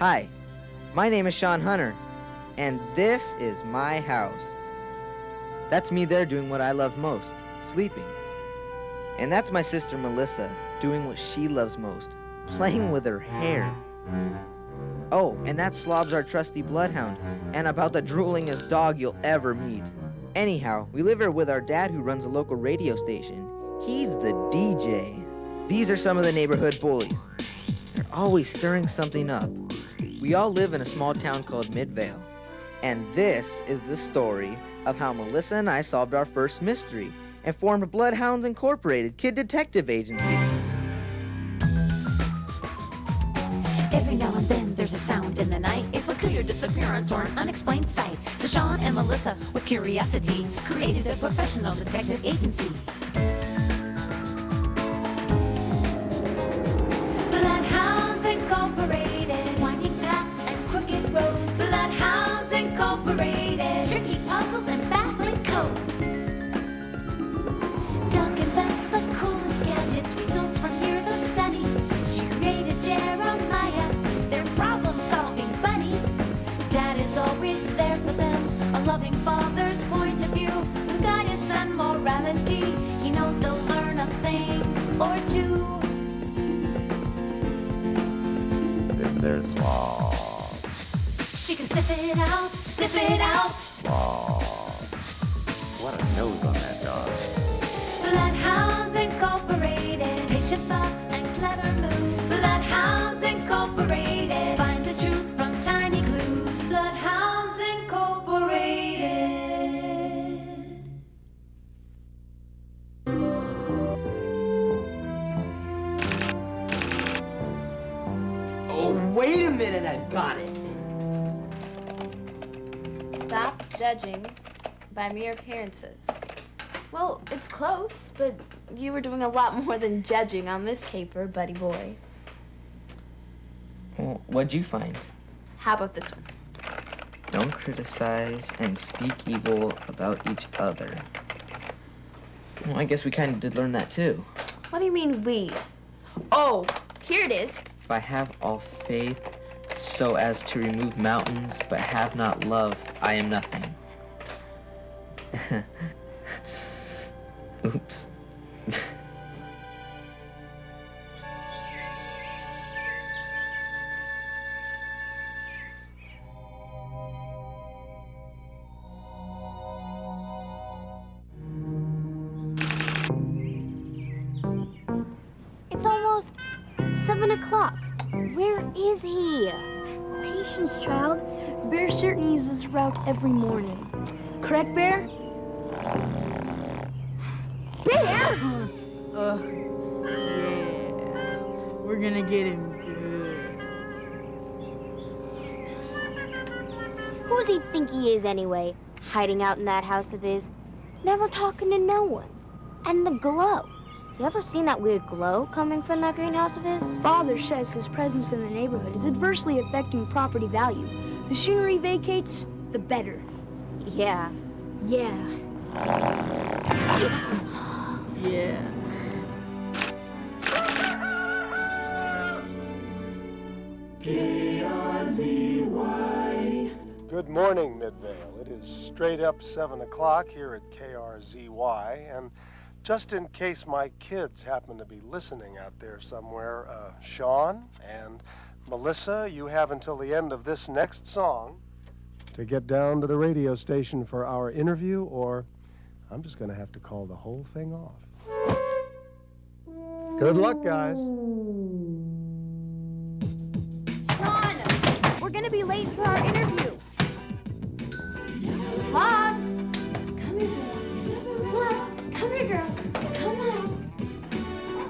Hi, my name is Sean Hunter, and this is my house. That's me there doing what I love most, sleeping. And that's my sister Melissa, doing what she loves most, playing with her hair. Oh, and that Slob's our trusty bloodhound, and about the droolingest dog you'll ever meet. Anyhow, we live here with our dad who runs a local radio station. He's the DJ. These are some of the neighborhood bullies. They're always stirring something up. We all live in a small town called Midvale. And this is the story of how Melissa and I solved our first mystery and formed Bloodhounds Incorporated Kid Detective Agency. Every now and then there's a sound in the night, a peculiar disappearance or an unexplained sight. So Sean and Melissa, with curiosity, created a professional detective agency. Bloodhounds Incorporated, winding paths and crooked roads. Bloodhounds Incorporated, tricky puzzles and baffling codes. Doug invents the coolest gadgets, results from years of study. She created Jeremiah, their problem-solving buddy. Dad is always there for them, a loving father's point of view, with guidance and morality. He knows they'll learn a thing or two. If there's sloths. She can sniff it out, sniff it out. Sloths. What a nose on that dog. Bloodhounds Incorporated, patient thoughts and clever moves. Bloodhounds Incorporated, find the truth from tiny clues. Bloodhounds Incorporated. Oh, wait a minute, I've got it. Stop judging by mere appearances. Well, it's close, but you were doing a lot more than judging on this caper, buddy boy. Well, what'd you find? How about this one? Don't criticize and speak evil about each other. Well, I guess we kind of did learn that too. What do you mean we? Oh, here it is. If I have all faith so as to remove mountains, but have not love, I am nothing. Oops. It's almost 7 o'clock. Where is he? Patience, child. Bear certainly uses this route every morning. Correct, Bear? Bear! Yeah. We're gonna get him good. Who does he think he is anyway? Hiding out in that house of his, never talking to no one. And the glow. You ever seen that weird glow coming from that greenhouse of his? Father says his presence in the neighborhood is adversely affecting property value. The sooner he vacates, the better. Yeah. Yeah. Yeah. KRZY. Good morning, Midvale. It is straight up 7 o'clock here at KRZY, and just in case my kids happen to be listening out there somewhere, Sean and Melissa, you have until the end of this next song to get down to the radio station for our interview, or I'm just going to have to call the whole thing off. Good luck, guys. Sean, we're gonna be late for our interview. Slobs, come here, girl. Slobs, come here, girl. Come on.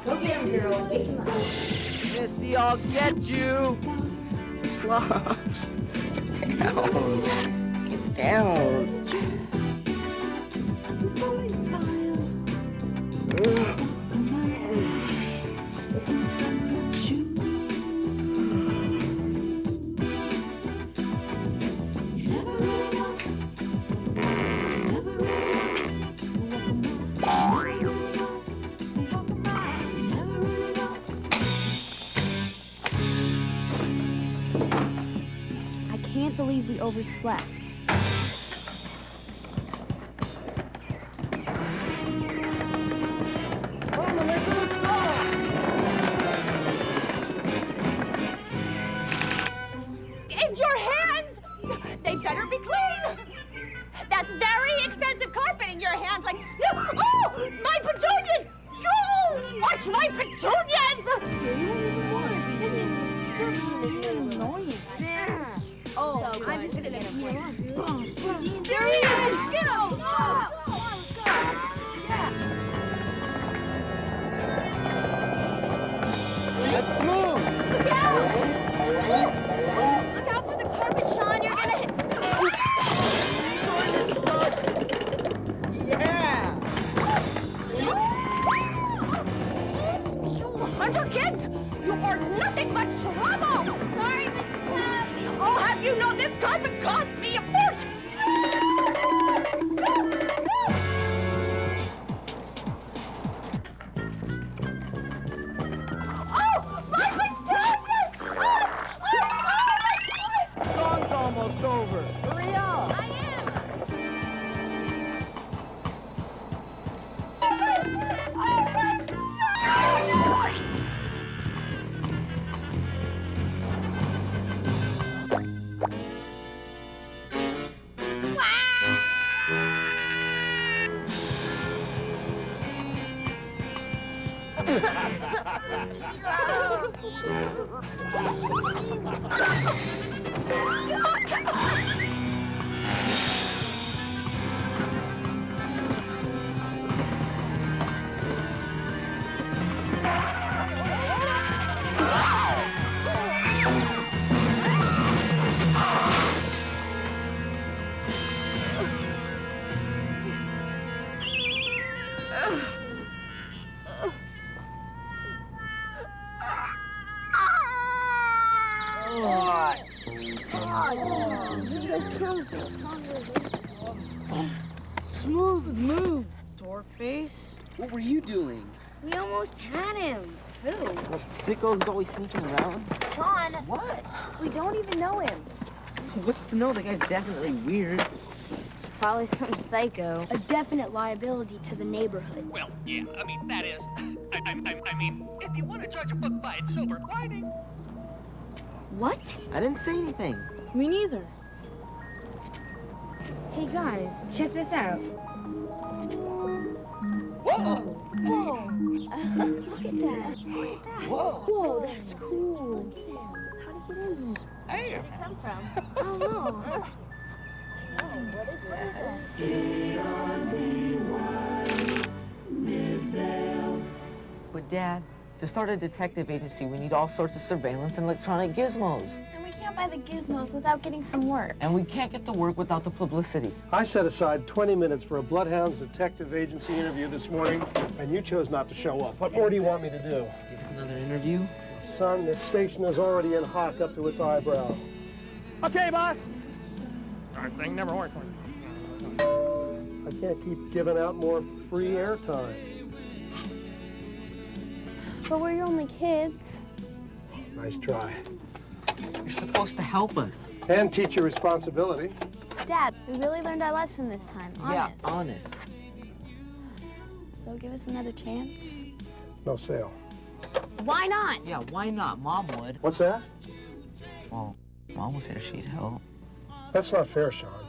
Go get him, girl. Wake him up. Misty, I'll get you! Slobs! Get down! Get down! Boy, smile. can't believe we overslept. And your hands! They better be clean! That's very expensive carpet in your hands, like, oh, my petunias! Oh, wash my petunias! Oh, I'm just gonna get him. There he is! Get him! Let's move! Look out! Look out for the carpet, Sean. You're gonna hit. Yeah! You hunter kids! You are nothing but trouble! Sorry, Mrs. Krabs. I'll have you know this carpet cost me a fortune! Oh, my petunias! The song's almost over. Hurry up! I am. Smooth move, dork face. What were you doing? We almost had him. Who? That sicko who's always sneaking around? Sean. What? We don't even know him. What's to know? The guy's definitely weird. Probably some psycho. A definite liability to the neighborhood. Well, yeah, I mean, that is... I mean, if you want to judge a book by its silver lining... What? I didn't say anything. Me neither. Hey guys, check this out. Whoa! Whoa! Look at that. Look at that. Whoa! Whoa, that's cool. How'd he get in there? Hey! Where'd it come from? I don't know. But Dad, to start a detective agency, we need all sorts of surveillance and electronic gizmos. And we can't buy the gizmos without getting some work. And we can't get the work without the publicity. I set aside 20 minutes for a bloodhounds detective agency interview this morning, and you chose not to show up. What more do you want me to do? Give us another interview? Son, this station is already in hock up to its eyebrows. Okay, boss. Our thing never worked. I can't keep giving out more free airtime. But we're your only kids. Nice try. You're supposed to help us. And teach you responsibility. Dad, we really learned our lesson this time. Honest. Yeah, honest. So give us another chance. No sale. Why not? Yeah, why not? Mom would. What's that? Well, Mom was here, she'd help. That's not fair, Sean.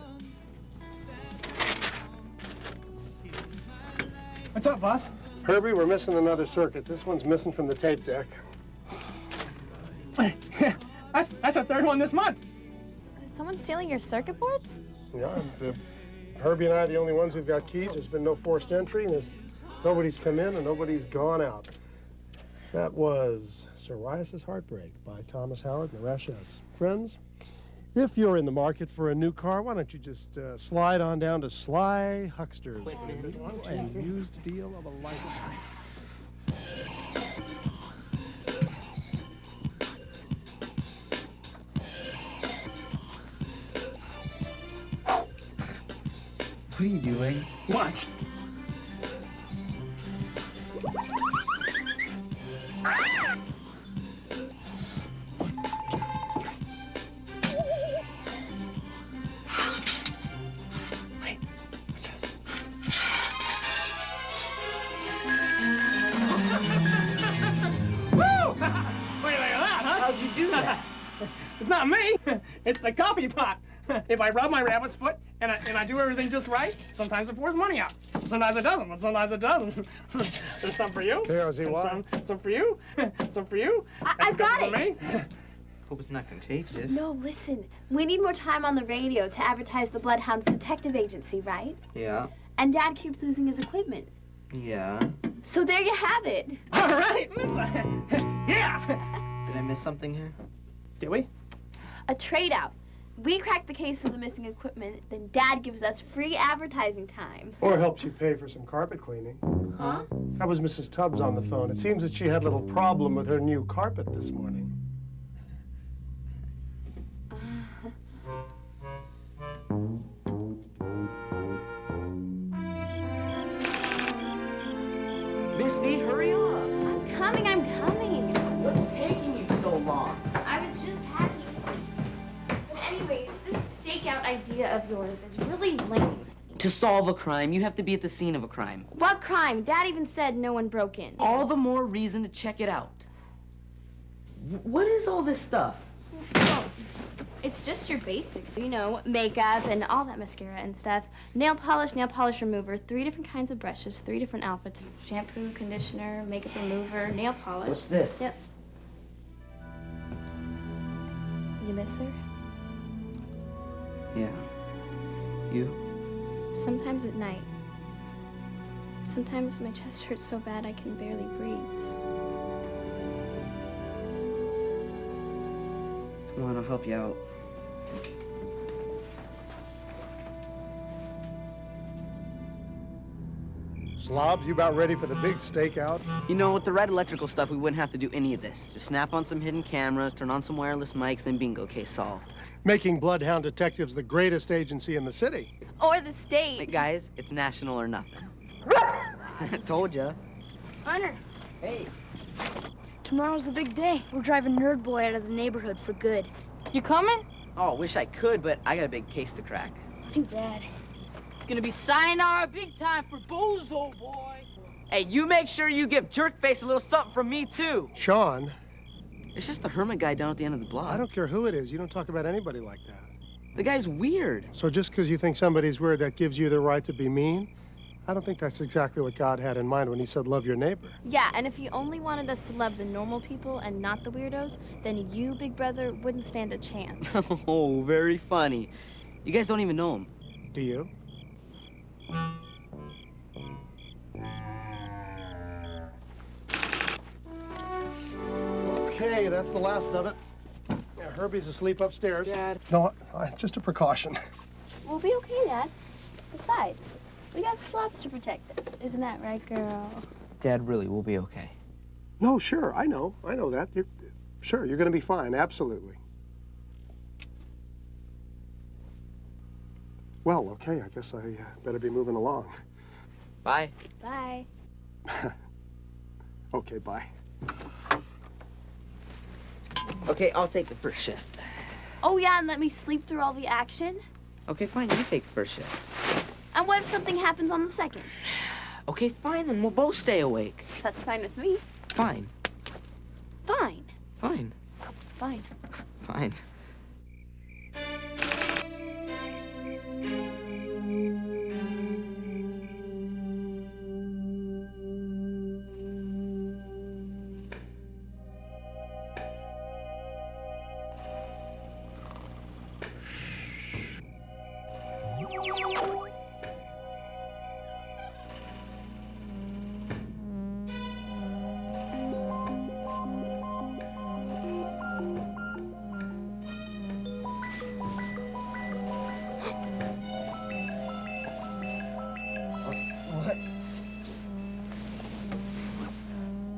What's up, boss? Herbie, we're missing another circuit. This one's missing from the tape deck. That's the third one this month. Is someone stealing your circuit boards? Yeah, Herbie and I are the only ones who've got keys. There's been no forced entry, and nobody's come in and nobody's gone out. That was Psoriasis Heartbreak by Thomas Howard and the Rashettes. Friends, if you're in the market for a new car, why don't you just slide on down to Sly Hucksters and used deal of a lifetime. What are you doing? Watch. you do that? It's not me. It's the coffee pot. If I rub my rabbit's foot and I do everything just right, sometimes it pours money out. Sometimes it doesn't, but sometimes it doesn't. There's some for you. KRZY. Some for you. Some for you. I've got it. Me. Hope it's not contagious. No, listen. We need more time on the radio to advertise the Bloodhounds Detective Agency, right? Yeah. And Dad keeps losing his equipment. Yeah. So there you have it. All right. Yeah. Did I miss something here? Did we? A trade out. We crack the case of the missing equipment, then Dad gives us free advertising time. Or helps you pay for some carpet cleaning. Huh? That was Mrs. Tubbs on the phone. It seems that she had a little problem with her new carpet this morning. Misty, hurry up. I'm coming. What's taking you so long? I was just packing. But anyways, this stakeout idea of yours is really lame. To solve a crime, you have to be at the scene of a crime. What crime? Dad even said no one broke in. All the more reason to check it out. What is all this stuff? Oh, it's just your basics, you know, makeup and all that mascara and stuff. Nail polish remover, 3 different kinds of brushes, 3 different outfits, shampoo, conditioner, makeup remover, nail polish. What's this? Yep. You miss her? Yeah. You? Sometimes at night. Sometimes my chest hurts so bad I can barely breathe. Come on, I'll help you out. Slobs, you about ready for the big stakeout? You know, with the right electrical stuff, we wouldn't have to do any of this. Just snap on some hidden cameras, turn on some wireless mics, and bingo, case solved. Making Bloodhound Detectives the greatest agency in the city. Or the state. Hey, guys, it's national or nothing. Told ya. Hunter, Hey. tomorrow's the big day. We're driving Nerd Boy out of the neighborhood for good. You coming? Oh, wish I could, but I got a big case to crack. Too bad. It's gonna be sayonara big time for Bozo, boy. Hey, you make sure you give Jerkface a little something from me, too. Sean, It's just the hermit guy down at the end of the block. I don't care who it is. You don't talk about anybody like that. The guy's weird. So just because you think somebody's weird, that gives you the right to be mean? I don't think that's exactly what God had in mind when he said love your neighbor. Yeah, and if he only wanted us to love the normal people and not the weirdos, then you, Big Brother, wouldn't stand a chance. Oh, very funny. You guys don't even know him. Do you? Okay, that's the last of it. Yeah, Herbie's asleep upstairs. Dad. No, just a precaution. We'll be okay, Dad. Besides, we got slobs to protect us. Isn't that right, girl? Dad, really, we'll be okay. No, sure, I know that. Sure, you're gonna be fine, absolutely. Well, okay, I guess I better be moving along. Bye. Bye. Okay, bye. Okay, I'll take the first shift. Oh, yeah, and let me sleep through all the action? Okay, fine, you take the first shift. And what if something happens on the second? Okay, fine, then we'll both stay awake. That's fine with me. Fine. Fine. Fine. Fine. Fine.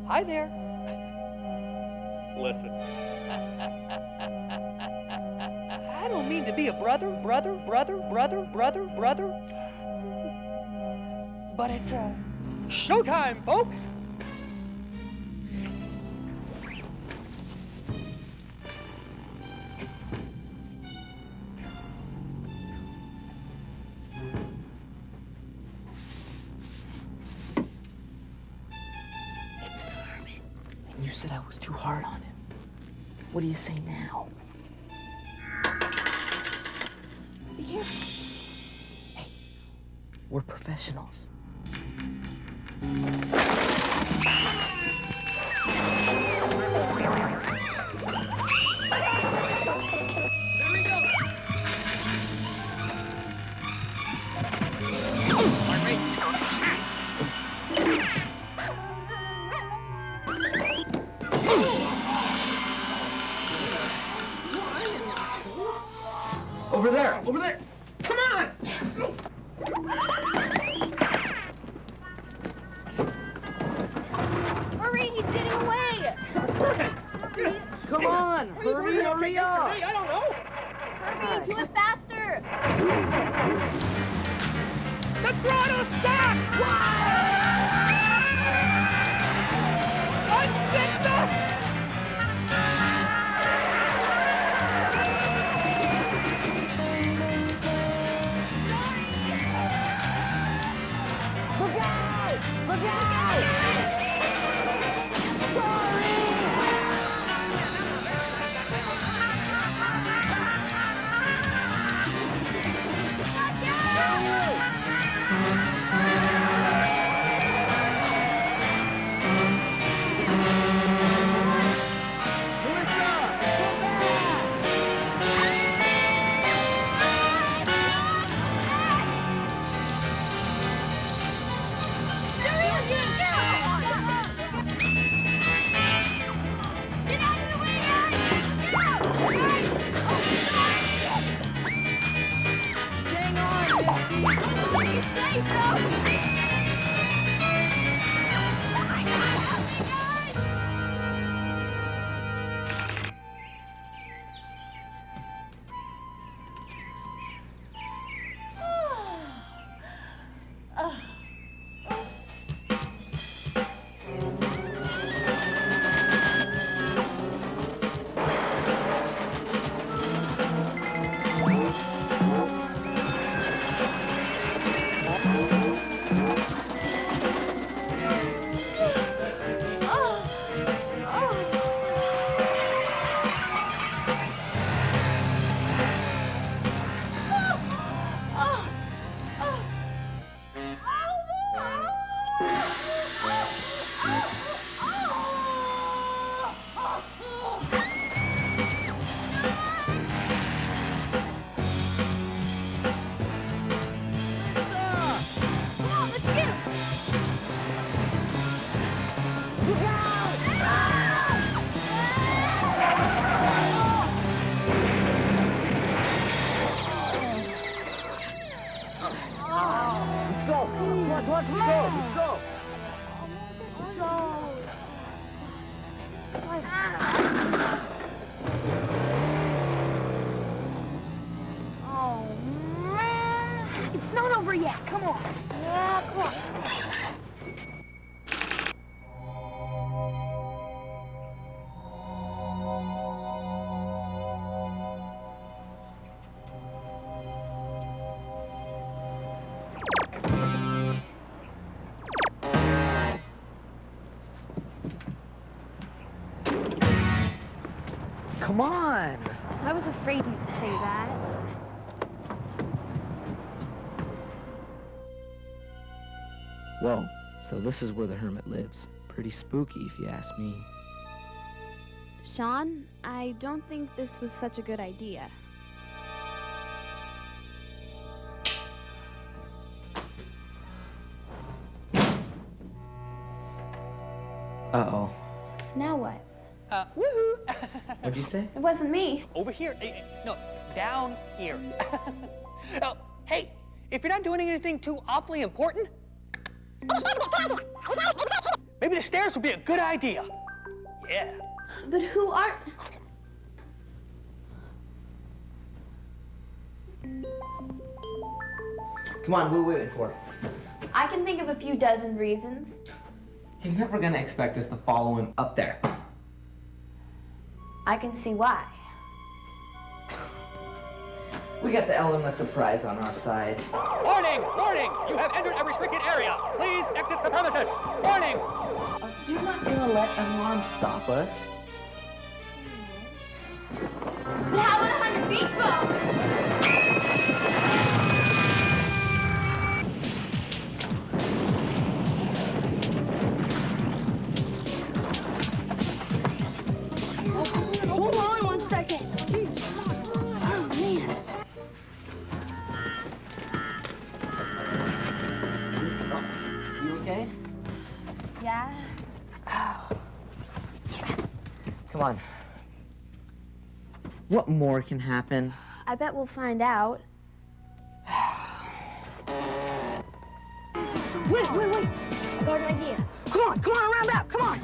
Hi there. Listen. I don't mean to be a brother. But it's showtime, folks. You said I was too hard on him. What do you say now? Be careful. Hey, we're professionals. Over there! Over there! Come on! Hurry, he's getting away! Come on! Hurry up! I don't know. Hurry, do it faster! The throttle stop! Unstick the... It's not over yet. Come on. Yeah, come on. Come on! I was afraid you'd say that. Whoa, so this is where the hermit lives. Pretty spooky, if you ask me. Sean, I don't think this was such a good idea. Uh-oh. Now what? Woohoo! What'd you say? It wasn't me. Over here. No, down here. Oh, hey, if you're not doing anything too awfully important, maybe the stairs would be a good idea. Yeah. But who aren't... Come on, what are we waiting for? I can think of a few dozen reasons. He's never gonna expect us to follow him up there. I can see why. We got the element of surprise on our side. Warning! Warning! You have entered a restricted area. Please exit the premises. Warning! You're not gonna let an alarm stop us. on. What more can happen? I bet we'll find out. Wait. I got an idea. Come on, round up, come on.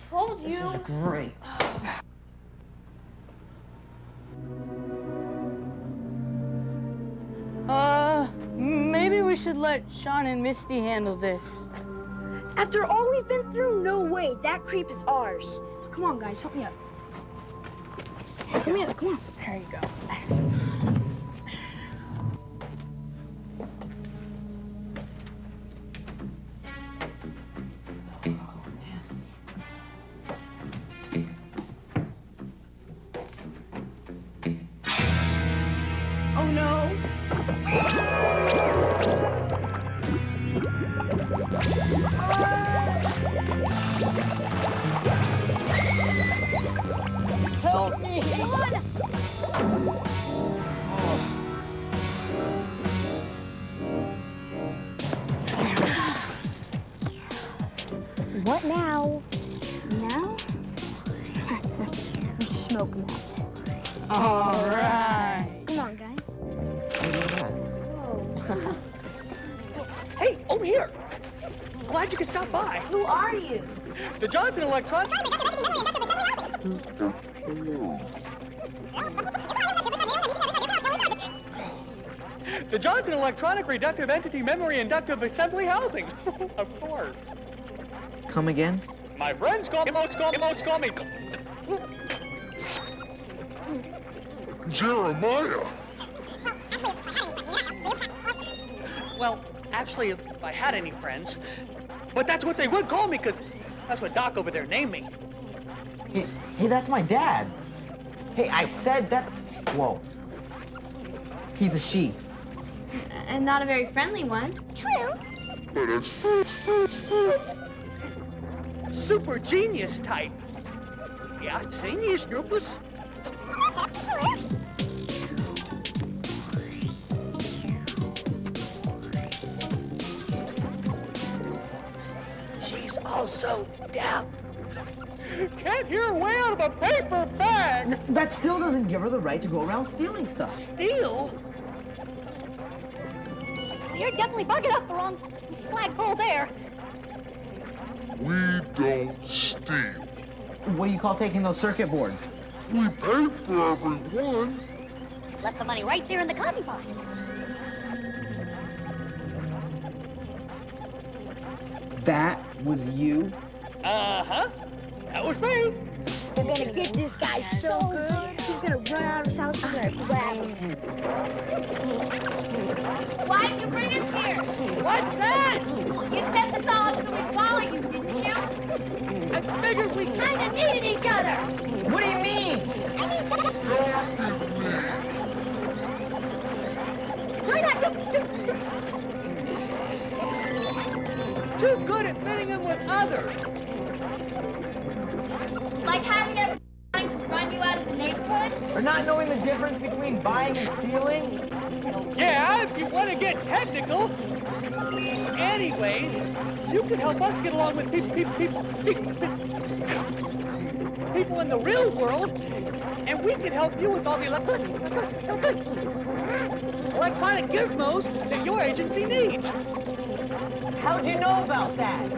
Told you. Great. Maybe we should let Sean and Misty handle this. After all we've been through, no way. That creep is ours. Come on, guys, help me up. Come here, come on. There you go. Oh no. Help me! What now? Now? I'm smoking that. All right. Come on, guys. Hey, over here! Glad you could stop by. Who are you? The Johnson Electron. The Johnson Electronic Reductive Entity Memory Inductive Assembly Housing. Of course. Come again? My friends call me. Jeremiah! Well, actually, if I had any friends, but that's what they would call me, because that's what Doc over there named me. Hey, that's my dad's. Hey, I said that. Whoa. He's a she. And not a very friendly one. True. But it's Super genius type. Yeah, genius, Rufus. She's also deaf. Can't hear her way out of a paper bag. That still doesn't give her the right to go around stealing stuff. Steal? You're definitely bugging up the wrong flagpole there. we don't steal. What do you call taking those circuit boards? We pay for everyone. Left the money right there in the coffee pot. That was you? Uh-huh. That was me. We're gonna get this guy so good, he's gonna run out of his house and gonna grab him. Why'd you bring us here? What's that? Well, you set this all up so we'd follow you, didn't you? I figured we Kind of needed each other. What do you mean? Why not? too good at fitting in with others. Like having everyone trying to run you out of the neighborhood? Or not knowing the difference between buying and stealing? Yeah, if you want to get technical. Anyways, you can help us get along with people in the real world, and we can help you with all the electronic gizmos that your agency needs. How'd you know about that?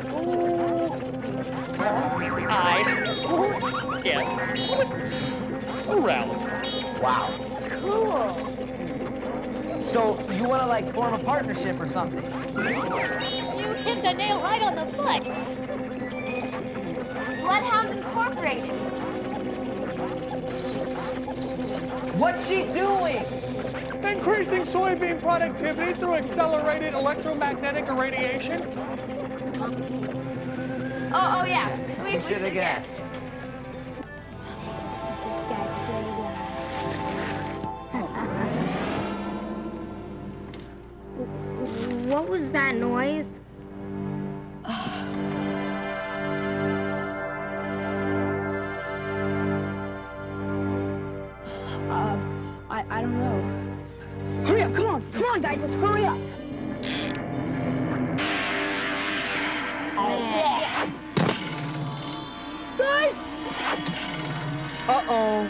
I get around. Wow. Cool. So you want to like form a partnership or something? You hit the nail right on the foot. Bloodhounds Incorporated. What's she doing? Increasing soybean productivity through accelerated electromagnetic irradiation. Oh yeah. We should have guessed. This guy's so What was that noise? I don't know. Hurry up, come on, guys, let's hurry up. Guys! Uh-oh.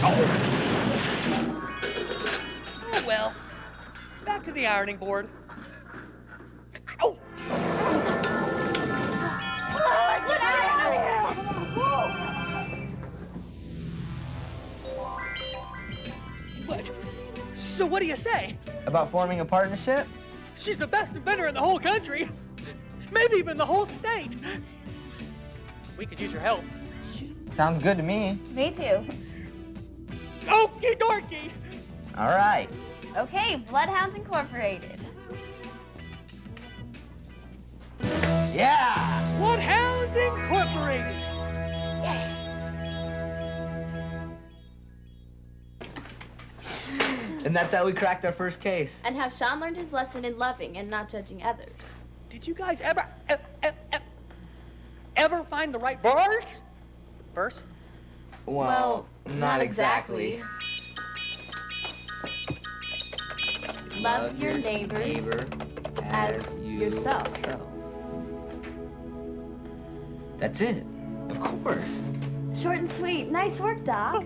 Oh, well. Back to the ironing board. What? So what do you say? About forming a partnership? She's the best inventor in the whole country. Maybe even the whole state. We could use your help. Sounds good to me. Me too. Okie dokie. All right. Okay, Bloodhounds Incorporated. Yeah! Bloodhounds Incorporated. And that's how we cracked our first case. And how Sean learned his lesson in loving and not judging others. Did you guys ever find the right verse? Well, not exactly. Love your neighbors as yourself. That's it. Of course. Short and sweet. Nice work, Doc.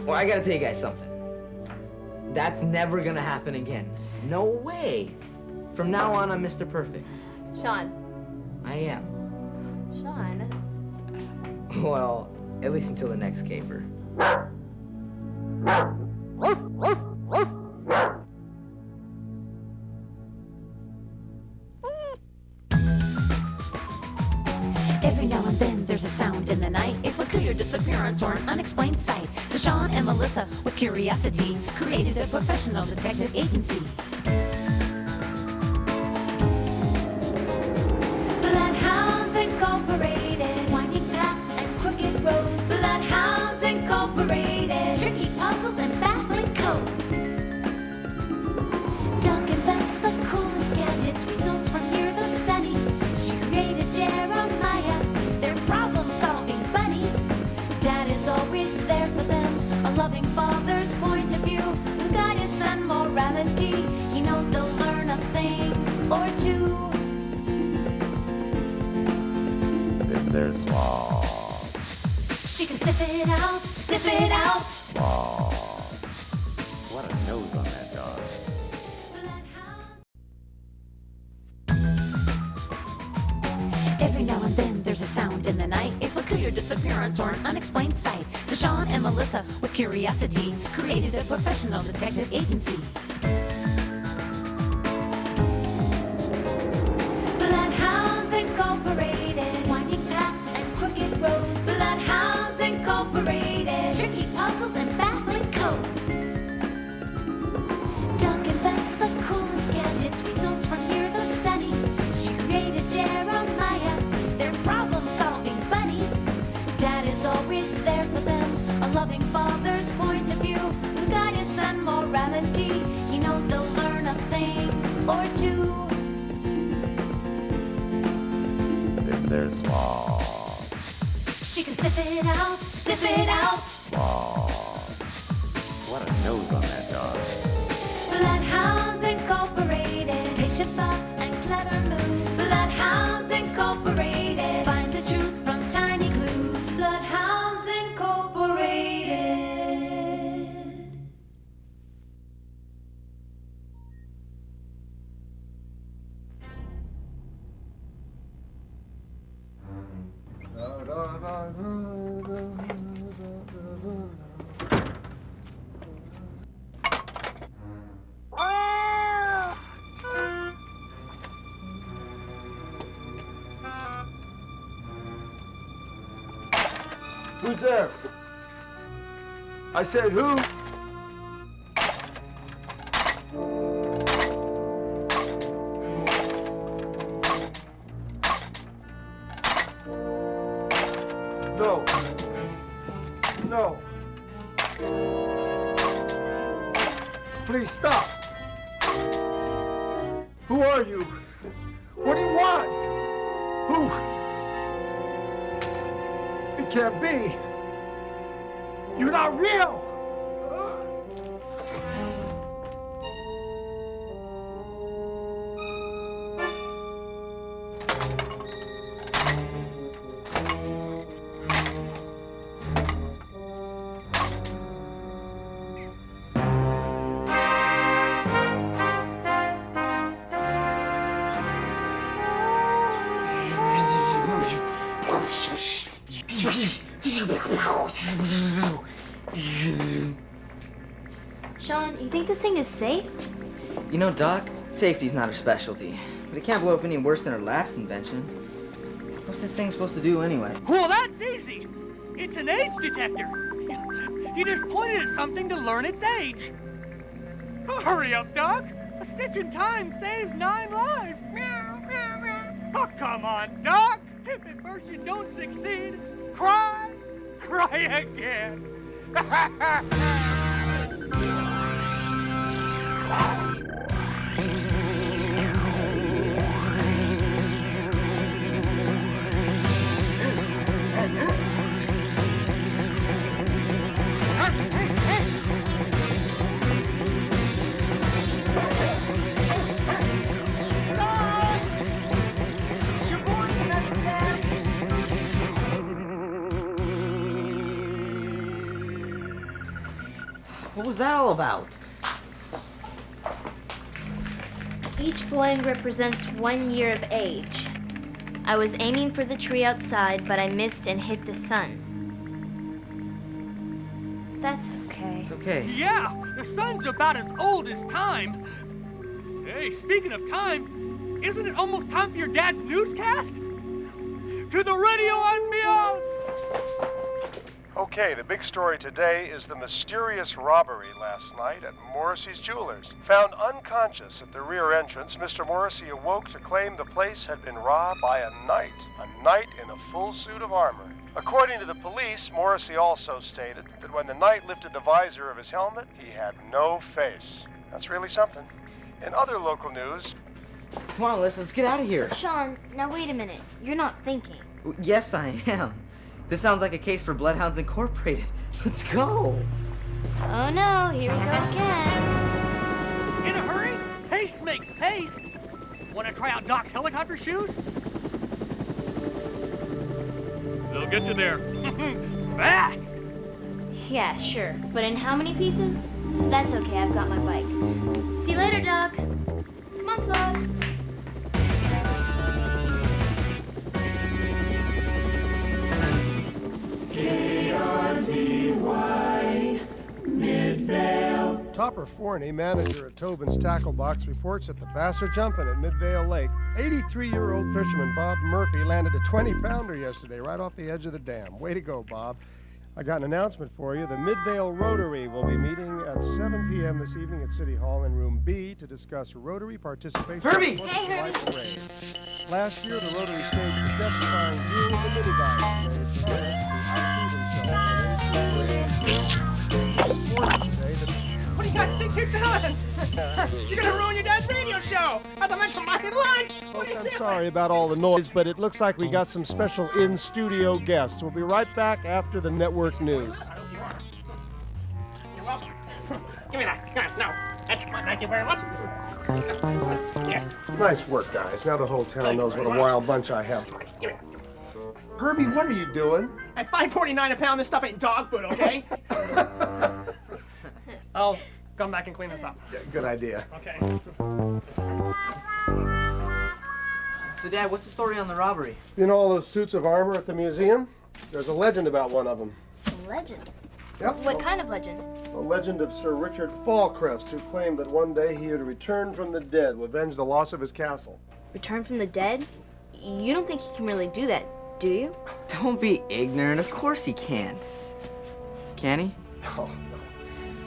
Well, I gotta tell you guys something. That's never gonna happen again. No way. From now on, I'm Mr. Perfect. Sean. I am. Sean. Well, at least until the next caper. Ruff, ruff, ruff. Every now and then there's a sound in the night, a peculiar disappearance or an unexplained sight. So Sean and Melissa, with curiosity, created a professional detective agency. Bloodhounds Incorporated, winding paths and crooked roads. Bloodhounds Incorporated, tricky puzzles and baffling codes. Doc invents the coolest gadgets, results from years of study. She created Jeremiah, their problem-solving buddy. Dad is always there for them, a loving father's point of view, with guidance and morality. He knows they'll learn a thing or two. Then there's slaw. She can sniff it out, sniff it out. Slaw. What a nose on that dog. Every now and then there's a sound in the night, a peculiar disappearance or an unexplained sight. So Sean and Melissa, with curiosity, created a professional detective agency. Bloodhounds Incorporated, winding paths and crooked roads. Bloodhounds Incorporated, tricky puzzles and baffling codes. Doc invents the coolest gadgets, results from years of study. She created Jeremiah, their problem-solving buddy. Dad is always there for them, a loving father's point of view, with guidance and morality. He knows they'll learn a thing or two. Then there's slaw. She can sniff it out, sniff it out. Slaw. What a nose on that dog. Bloodhounds Incorporated, patient thoughts and clever moves. Bloodhounds Incorporated, find the truth from tiny clues. Bloodhounds Incorporated. Who's there? I said who? No. No. Please stop. Who are you? What do you want? Who? It can't be. You're not real. Sean, you think this thing is safe? You know, Doc, safety's not her specialty, but it can't blow up any worse than her last invention. What's this thing supposed to do anyway? Well, that's easy. It's an age detector. You just point it at something to learn its age. Oh, hurry up, Doc. A stitch in time saves 9 lives. Meow, meow, meow. Oh, come on, Doc. If at first you don't succeed, cry again. What was that all about? Each boy represents 1 year of age. I was aiming for the tree outside, but I missed and hit the sun. That's okay. It's okay. Yeah, the sun's about as old as time. Hey, speaking of time, isn't it almost time for your dad's newscast? To the radio and beyond! Okay, the big story today is the mysterious robbery last night at Morrissey's Jewelers. Found unconscious at the rear entrance, Mr. Morrissey awoke to claim the place had been robbed by a knight in a full suit of armor. According to the police, Morrissey also stated that when the knight lifted the visor of his helmet, he had no face. That's really something. In other local news... Come on, Alyssa, let's get out of here. Sean, now wait a minute. You're not thinking. Yes, I am. This sounds like a case for Bloodhounds Incorporated. Let's go. Oh no, here we go again. In a hurry? Haste makes paste. Want to try out Doc's helicopter shoes? They'll get you there. Fast! Yeah, sure. But in how many pieces? That's okay, I've got my bike. See you later, Doc. Come on, Sauce. KRZY, Midvale. Topper Forney, manager at Tobin's Tackle Box, reports that the bass are jumping at Midvale Lake. 83-year-old fisherman Bob Murphy landed a 20-pounder yesterday right off the edge of the dam. Way to go, Bob. I got an announcement for you. The Midvale Rotary will be meeting at 7 p.m. this evening at City Hall in Room B to discuss Rotary participation. Herbie! Hey, Herbie! Last year, the Rotary staged a death-defying view of the minibus. What do you guys think you're doing? You're gonna ruin your dad's radio show. Not to mention my lunch. What I'm sorry about all the noise, but it looks like we got some special in-studio guests. We'll be right back after the network news. You're welcome. Give me that. No, that's fine. Thank you very much. Yes. Nice work, guys. Now the whole town knows what a wild bunch I have. Give me that. Herbie, what are you doing? At $5.49 a pound, this stuff ain't dog food, okay? I'll come back and clean this up. Yeah, good idea. Okay. So, Dad, what's the story on the robbery? You know all those suits of armor at the museum? There's a legend about one of them. A legend? Yep. What kind of legend? A legend of Sir Richard Fallcrest, who claimed that one day he would return from the dead to avenge the loss of his castle. Return from the dead? You don't think he can really do that, do you? Don't be ignorant. Of course he can't. Can he? Oh, no.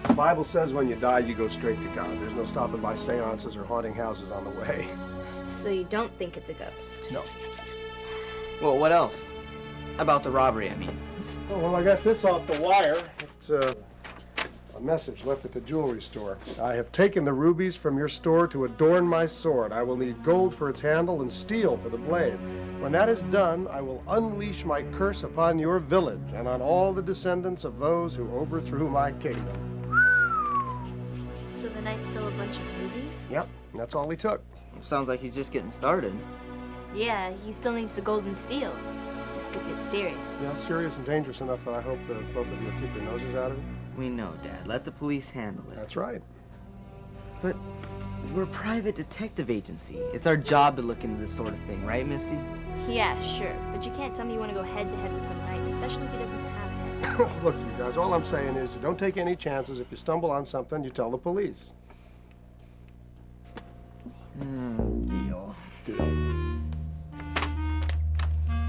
The Bible says when you die, you go straight to God. There's no stopping by seances or haunting houses on the way. So you don't think it's a ghost? No. Well, what else? About the robbery, I mean. Oh, well, I got this off the wire. It's a message left at the jewelry store. I have taken the rubies from your store to adorn my sword. I will need gold for its handle and steel for the blade. When that is done, I will unleash my curse upon your village and on all the descendants of those who overthrew my kingdom. So the knight stole a bunch of rubies? Yep, that's all he took. Sounds like he's just getting started. Yeah, he still needs the gold and steel. This could get serious. Yeah, serious and dangerous enough that I hope that both of you keep your noses out of it. We know, Dad. Let the police handle it. That's right. But we're a private detective agency. It's our job to look into this sort of thing, right, Misty? Yeah, sure. But you can't tell me you want to go head-to-head with some knight, especially if he doesn't have a head. Look, you guys, all I'm saying is you don't take any chances. If you stumble on something, you tell the police. Deal.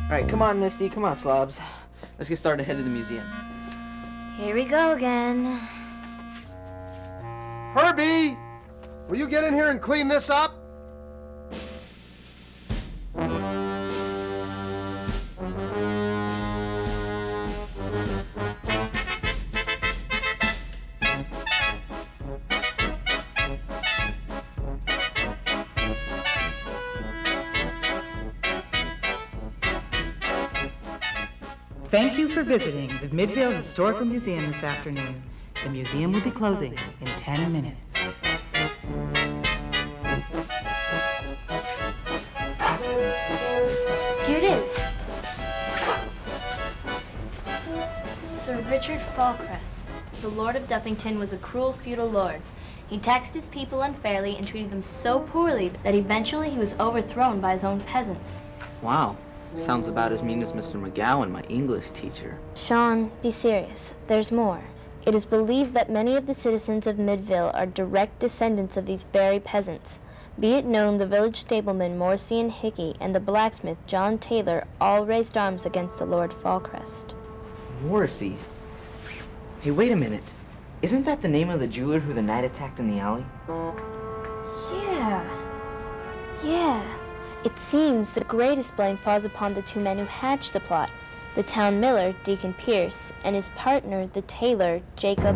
All right, come on, Misty. Come on, slobs. Let's get started head to the museum. Here we go again. Herbie! Will you get in here and clean this up? Thank you for visiting the Midvale Historical Museum this afternoon. The museum will be closing in 10 minutes. Here it is. Sir Richard Falcrest, the Lord of Duffington, was a cruel feudal lord. He taxed his people unfairly and treated them so poorly that eventually he was overthrown by his own peasants. Wow. Sounds about as mean as Mr. McGowan, my English teacher. Sean, be serious. There's more. It is believed that many of the citizens of Midvale are direct descendants of these very peasants. Be it known, the village stableman Morrissey and Hickey and the blacksmith John Taylor all raised arms against the Lord Falcrest. Morrissey? Hey, wait a minute. Isn't that the name of the jeweler who the knight attacked in the alley? Yeah. It seems the greatest blame falls upon the two men who hatched the plot, the town miller, Deacon Pierce, and his partner, the tailor, Jacob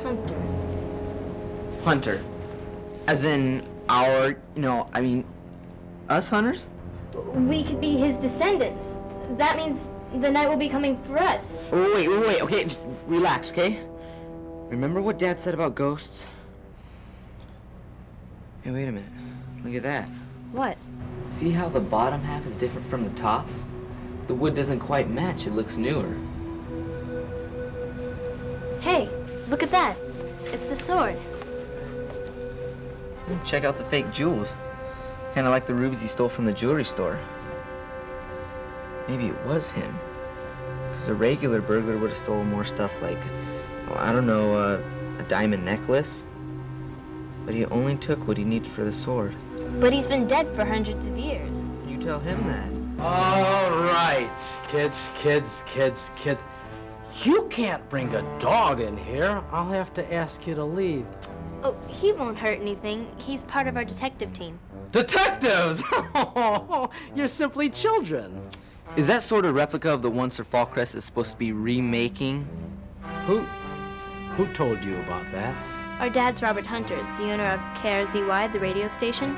Hunter. Hunter. As in our, us hunters? We could be his descendants. That means the night will be coming for us. Wait. Okay, just relax, okay? Remember what Dad said about ghosts? Hey, wait a minute. Look at that. What? See how the bottom half is different from the top? The wood doesn't quite match. It looks newer. Hey, look at that. It's the sword. Check out the fake jewels. Kind of like the rubies he stole from the jewelry store. Maybe it was him. Because a regular burglar would have stolen more stuff like, a diamond necklace. But he only took what he needed for the sword. But he's been dead for hundreds of years. You tell him that. All right, kids. You can't bring a dog in here. I'll have to ask you to leave. Oh, he won't hurt anything. He's part of our detective team. Detectives! You're simply children. Is that sort of replica of the one Sir Falcrest is supposed to be remaking? Who told you about that? Our dad's Robert Hunter, the owner of KRZY, the radio station.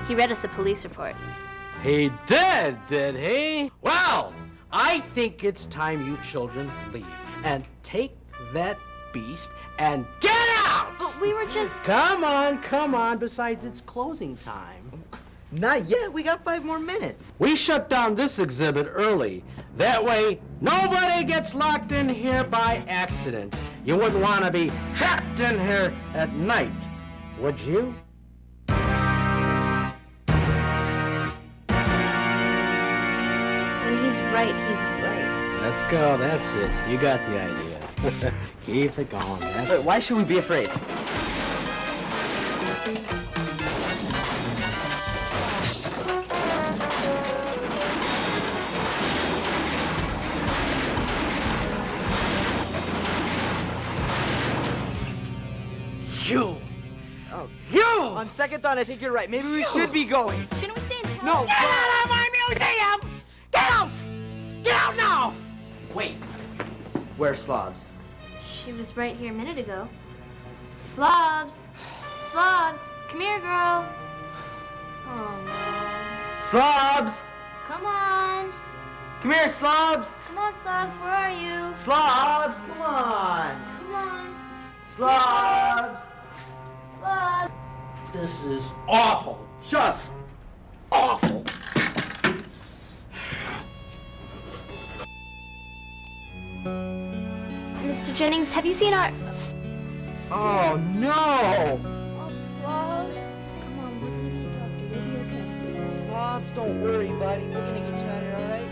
He read us a police report. He did he? Well, I think it's time you children leave and take that beast and get out! But we were just... Come on. Besides, it's closing time. Not yet. We got 5 more minutes. We shut down this exhibit early. That way, nobody gets locked in here by accident. You wouldn't want to be trapped in here at night, would you? When he's right, he's right. Let's go. That's it. You got the idea. Keep it going. Wait, why should we be afraid? On second thought, I think you're right. Maybe we should be going. Shouldn't we stay in the house? No. Get out of my museum! Get out! Where's Slobs? She was right here a minute ago. Slobs! Slobs! Come here, girl! Oh, no. Slobs! Come on! Come here, Slobs! Come on, Slobs, where are you? Slobs! Come on! Come on! Slobs! Slobs! This is awful. Just awful. Mr. Jennings, have you seen our... Oh, no! Oh, Slobs. Come on, we're gonna get a doctor. You'll be okay. Slobs, don't worry, buddy. We're gonna get you out of here, all right?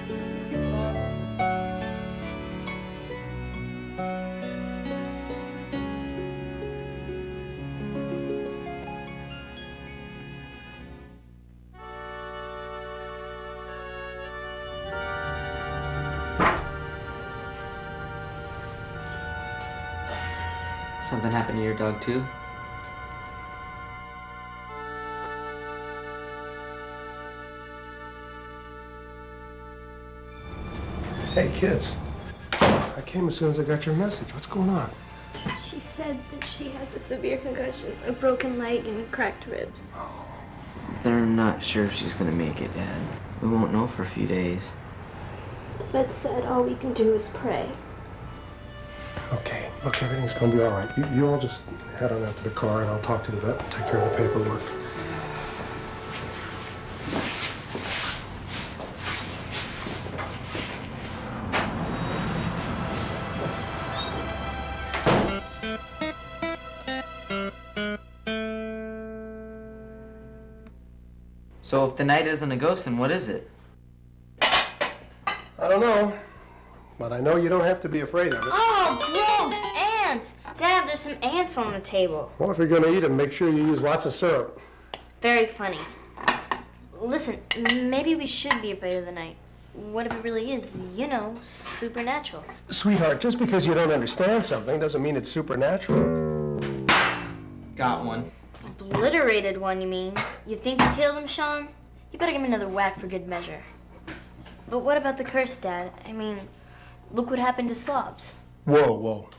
Something happened to your dog, too? Hey, kids. I came as soon as I got your message. What's going on? She said that she has a severe concussion, a broken leg, and cracked ribs. They're not sure if she's gonna make it, Dad. We won't know for a few days. The vet said all we can do is pray. Okay, look, everything's gonna be all right. You all just head on out to the car and I'll talk to the vet and take care of the paperwork. So if the night isn't a ghost, then what is it? I don't know, but I know you don't have to be afraid of it. Oh, gross! Ants! Dad, there's some ants on the table. Well, if you're gonna eat them, make sure you use lots of syrup. Very funny. Listen, maybe we should be afraid of the night. What if it really is, you know, supernatural? Sweetheart, just because you don't understand something doesn't mean it's supernatural. Got one. Obliterated one, you mean? You think you killed him, Sean? You better give me another whack for good measure. But what about the curse, Dad? I mean, look what happened to Slobs. Whoa, whoa.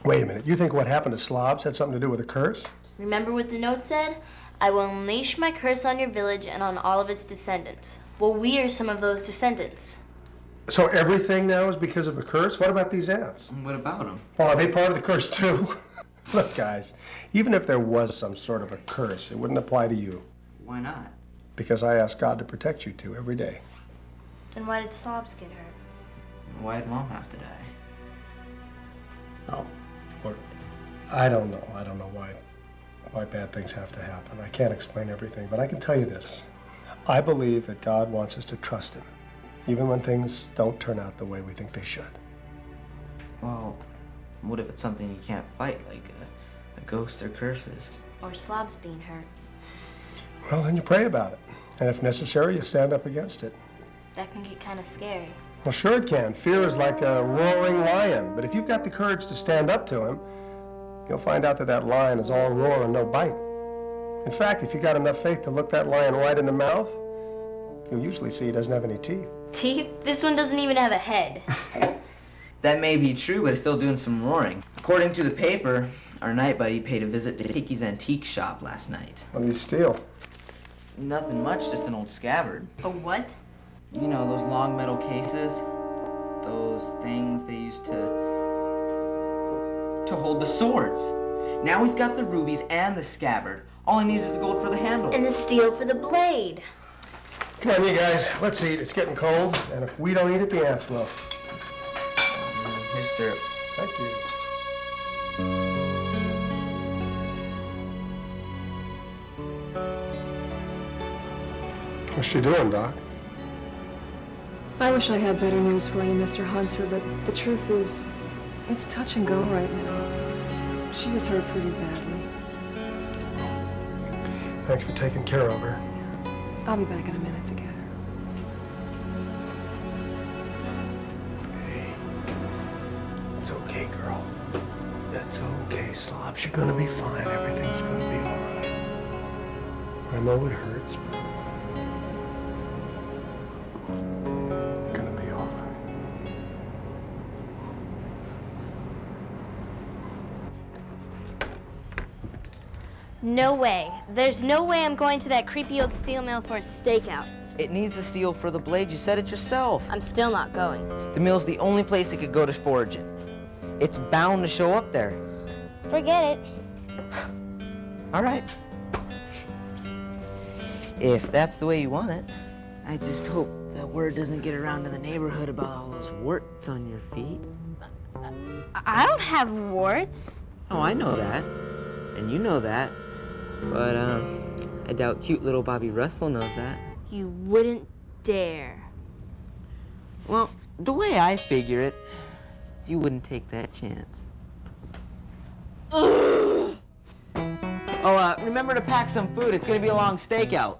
Wait a minute. You think what happened to Slobs had something to do with a curse? Remember what the note said? I will unleash my curse on your village and on all of its descendants. Well, we are some of those descendants. So everything now is because of a curse? What about these ants? What about them? Well, are they part of the curse too? Look, guys, even if there was some sort of a curse, it wouldn't apply to you. Why not? Because I ask God to protect you two every day. Then why did Slobs get hurt? Why did Mom have to die? Oh, look, I don't know. I don't know why bad things have to happen. I can't explain everything, but I can tell you this. I believe that God wants us to trust Him, even when things don't turn out the way we think they should. Well, what if it's something you can't fight, like a ghost or curses? Or Slobs being hurt. Well, then you pray about it. And if necessary, you stand up against it. That can get kind of scary. Well, sure it can. Fear is like a roaring lion. But if you've got the courage to stand up to him, you'll find out that that lion is all roar and no bite. In fact, if you got enough faith to look that lion right in the mouth, you'll usually see he doesn't have any teeth. Teeth? This one doesn't even have a head. That may be true, but it's still doing some roaring. According to the paper, our night buddy paid a visit to Tiki's antique shop last night. What did he steal? Nothing much, just an old scabbard. A what? You know, those long metal cases? Those things they used to hold the swords. Now he's got the rubies and the scabbard. All he needs is the gold for the handle. And the steel for the blade. Come on, you guys. Let's eat. It's getting cold. And if we don't eat it, the ants will. Here's syrup. Thank you. What's she doing, Doc? I wish I had better news for you, Mr. Hunter, but the truth is, it's touch and go right now. She was hurt pretty badly. Thanks for taking care of her. I'll be back in a minute to get her. It's okay, girl. That's okay, Slobs. You're gonna be fine. Everything's gonna be all right. I know it hurts, but it's gonna be all right. No way. There's no way I'm going to that creepy old steel mill for a stakeout. It needs the steel for the blade. You said it yourself. I'm still not going. The mill's the only place it could go to forge it. It's bound to show up there. Forget it. All right. If that's the way you want it. I just hope that word doesn't get around to the neighborhood about all those warts on your feet. I don't have warts. Oh, I know that. And you know that. But, I doubt cute little Bobby Russell knows that. You wouldn't dare. Well, the way I figure it, you wouldn't take that chance. Ugh. Oh, remember to pack some food. It's gonna be a long stakeout.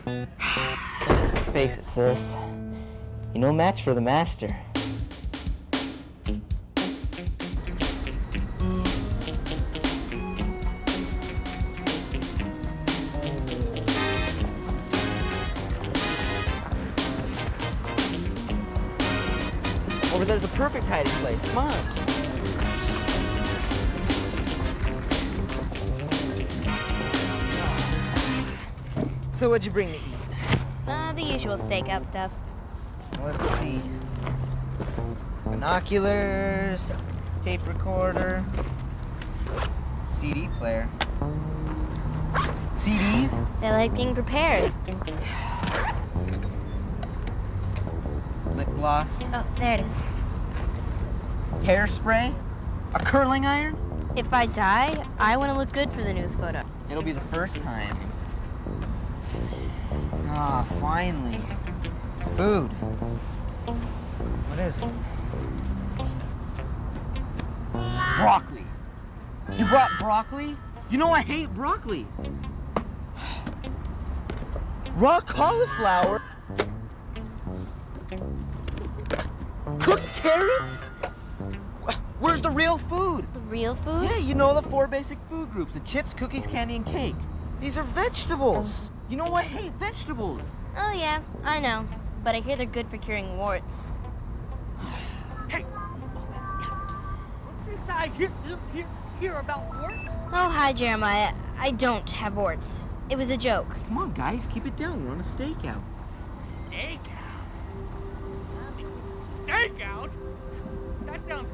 Let's face it, sis. You're no match for the master. Over there's a perfect hiding place. Come on. So what'd you bring to eat? The usual stakeout stuff. Let's see. Binoculars, tape recorder, CD player. CDs? They like being prepared. Lip gloss. Oh, there it is. Hairspray? A curling iron? If I die, I want to look good for the news photo. It'll be the first time. Ah, finally. Food. What is it? Broccoli. You brought broccoli? You know I hate broccoli. Raw cauliflower? Cooked carrots? Where's the real food? The real food? Yeah, you know the 4 basic food groups. The chips, cookies, candy, and cake. These are vegetables. You know I hate vegetables. Oh, yeah, I know. But I hear they're good for curing warts. Hey! What's this I hear about warts? Oh, hi, Jeremiah. I don't have warts. It was a joke. Come on, guys, keep it down. We're on a stakeout. Stakeout? Stakeout? That sounds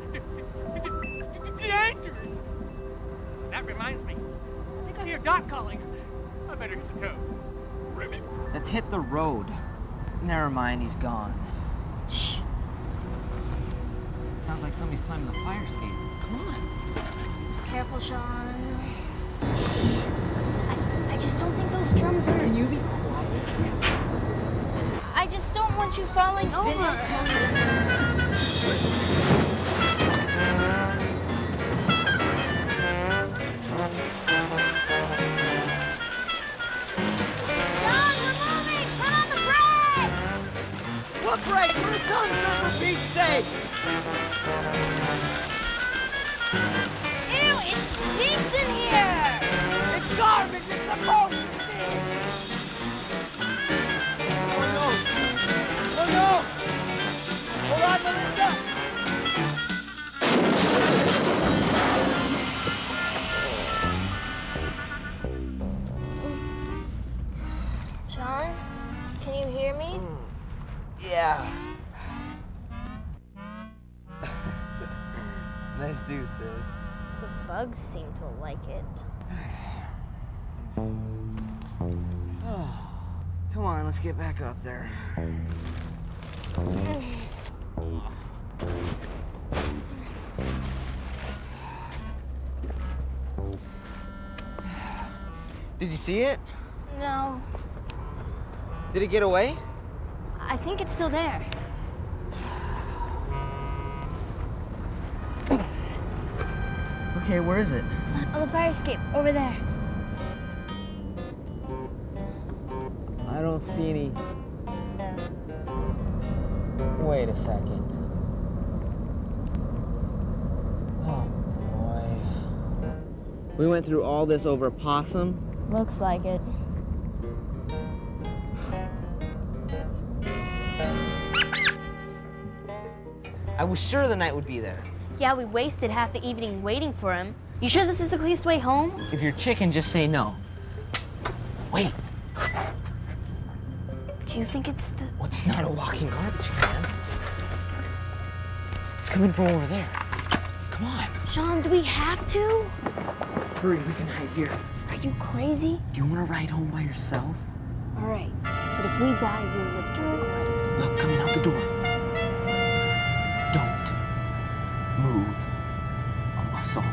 dangerous. That reminds me. I think I hear Doc calling. I better hit the tow. Ribbit. Let's hit the road. Never mind, he's gone. Shh. Sounds like somebody's climbing the fire escape. Come on. Careful, Sean. I just don't think those drums are... Can you be quiet? I just don't want you falling over. Didn't I tell you? What break? We're done for Pete's sake! Ew, it stinks in here! It's garbage! It's supposed to stink! Oh no! Oh no! Hold on, Melissa! Sean, can you hear me? Yeah. Nice do, sis. The bugs seem to like it. Come on, let's get back up there. Did you see it? No, Did it get away? I think it's still there. Okay, where is it? Oh, the fire escape, over there. I don't see any. Wait a second. Oh, boy. We went through all this over a possum? Looks like it. I was sure the knight would be there. Yeah, we wasted half the evening waiting for him. You sure this is the quickest way home? If you're chicken, just say no. Wait. Do you think it's the... What's not a walking garbage can? It's coming from over there. Come on. Sean, do we have to? Hurry, we can hide here. Are you crazy? Do you want to ride home by yourself? All right. But if we die, you'll live to regret it. Look, coming out the door. Don't move a muscle.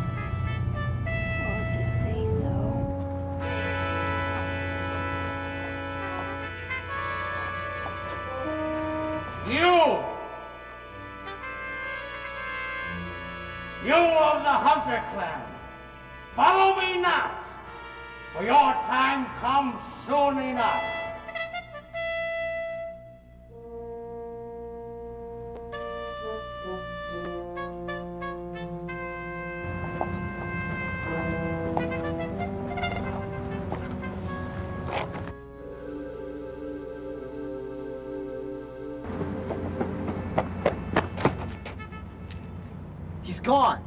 Well, if you say so. You! You of the Hunter clan, follow me not, for your time comes soon enough. He's gone.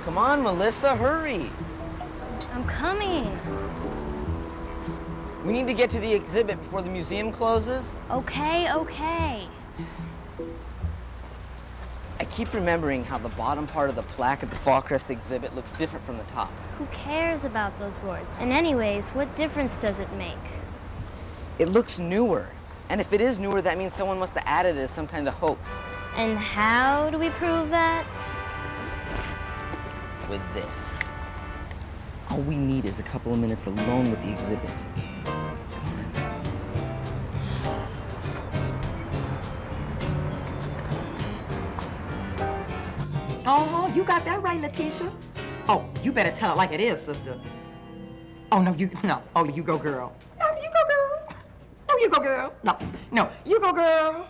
Come on, Melissa, hurry. I'm coming. We need to get to the exhibit before the museum closes. Okay, okay. I keep remembering how the bottom part of the plaque at the Fall Crest exhibit looks different from the top. Who cares about those words? And anyways, what difference does it make? It looks newer. And if it is newer, that means someone must have added it as some kind of hoax. And how do we prove that? With this. All we need is a couple of minutes alone with the exhibit. Oh, you got that right, Letitia. Oh, you better tell it like it is, sister. Oh, no, no. Oh, you go, girl. No, you go, girl. No, you go, girl. No, you go, girl.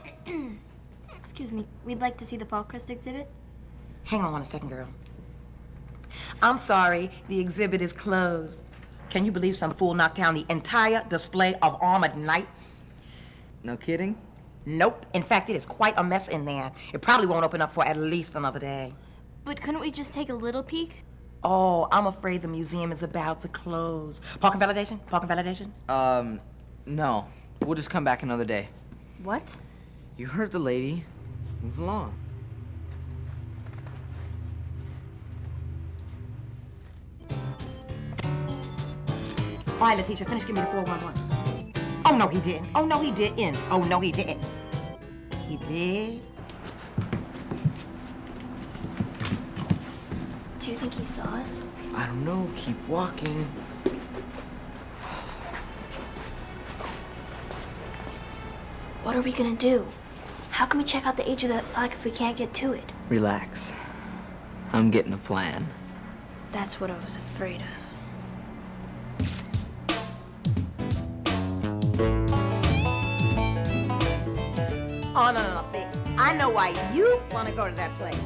Excuse me, we'd like to see the Fall Crest exhibit. Hang on 1 second, girl. I'm sorry, the exhibit is closed. Can you believe some fool knocked down the entire display of armored knights? No kidding? Nope. In fact, it is quite a mess in there. It probably won't open up for at least another day. But couldn't we just take a little peek? Oh, I'm afraid the museum is about to close. Parking validation? Parking validation? No. We'll just come back another day. What? You heard the lady. Move along. All right, Letitia, finish giving me the 411. Oh, no, he didn't. Oh, no, he didn't. Oh, no, he didn't. He did. Do you think he saw us? I don't know. Keep walking. What are we gonna do? How can we check out the age of that plaque if we can't get to it? Relax. I'm getting a plan. That's what I was afraid of. Oh, no. See, I know why you want to go to that place.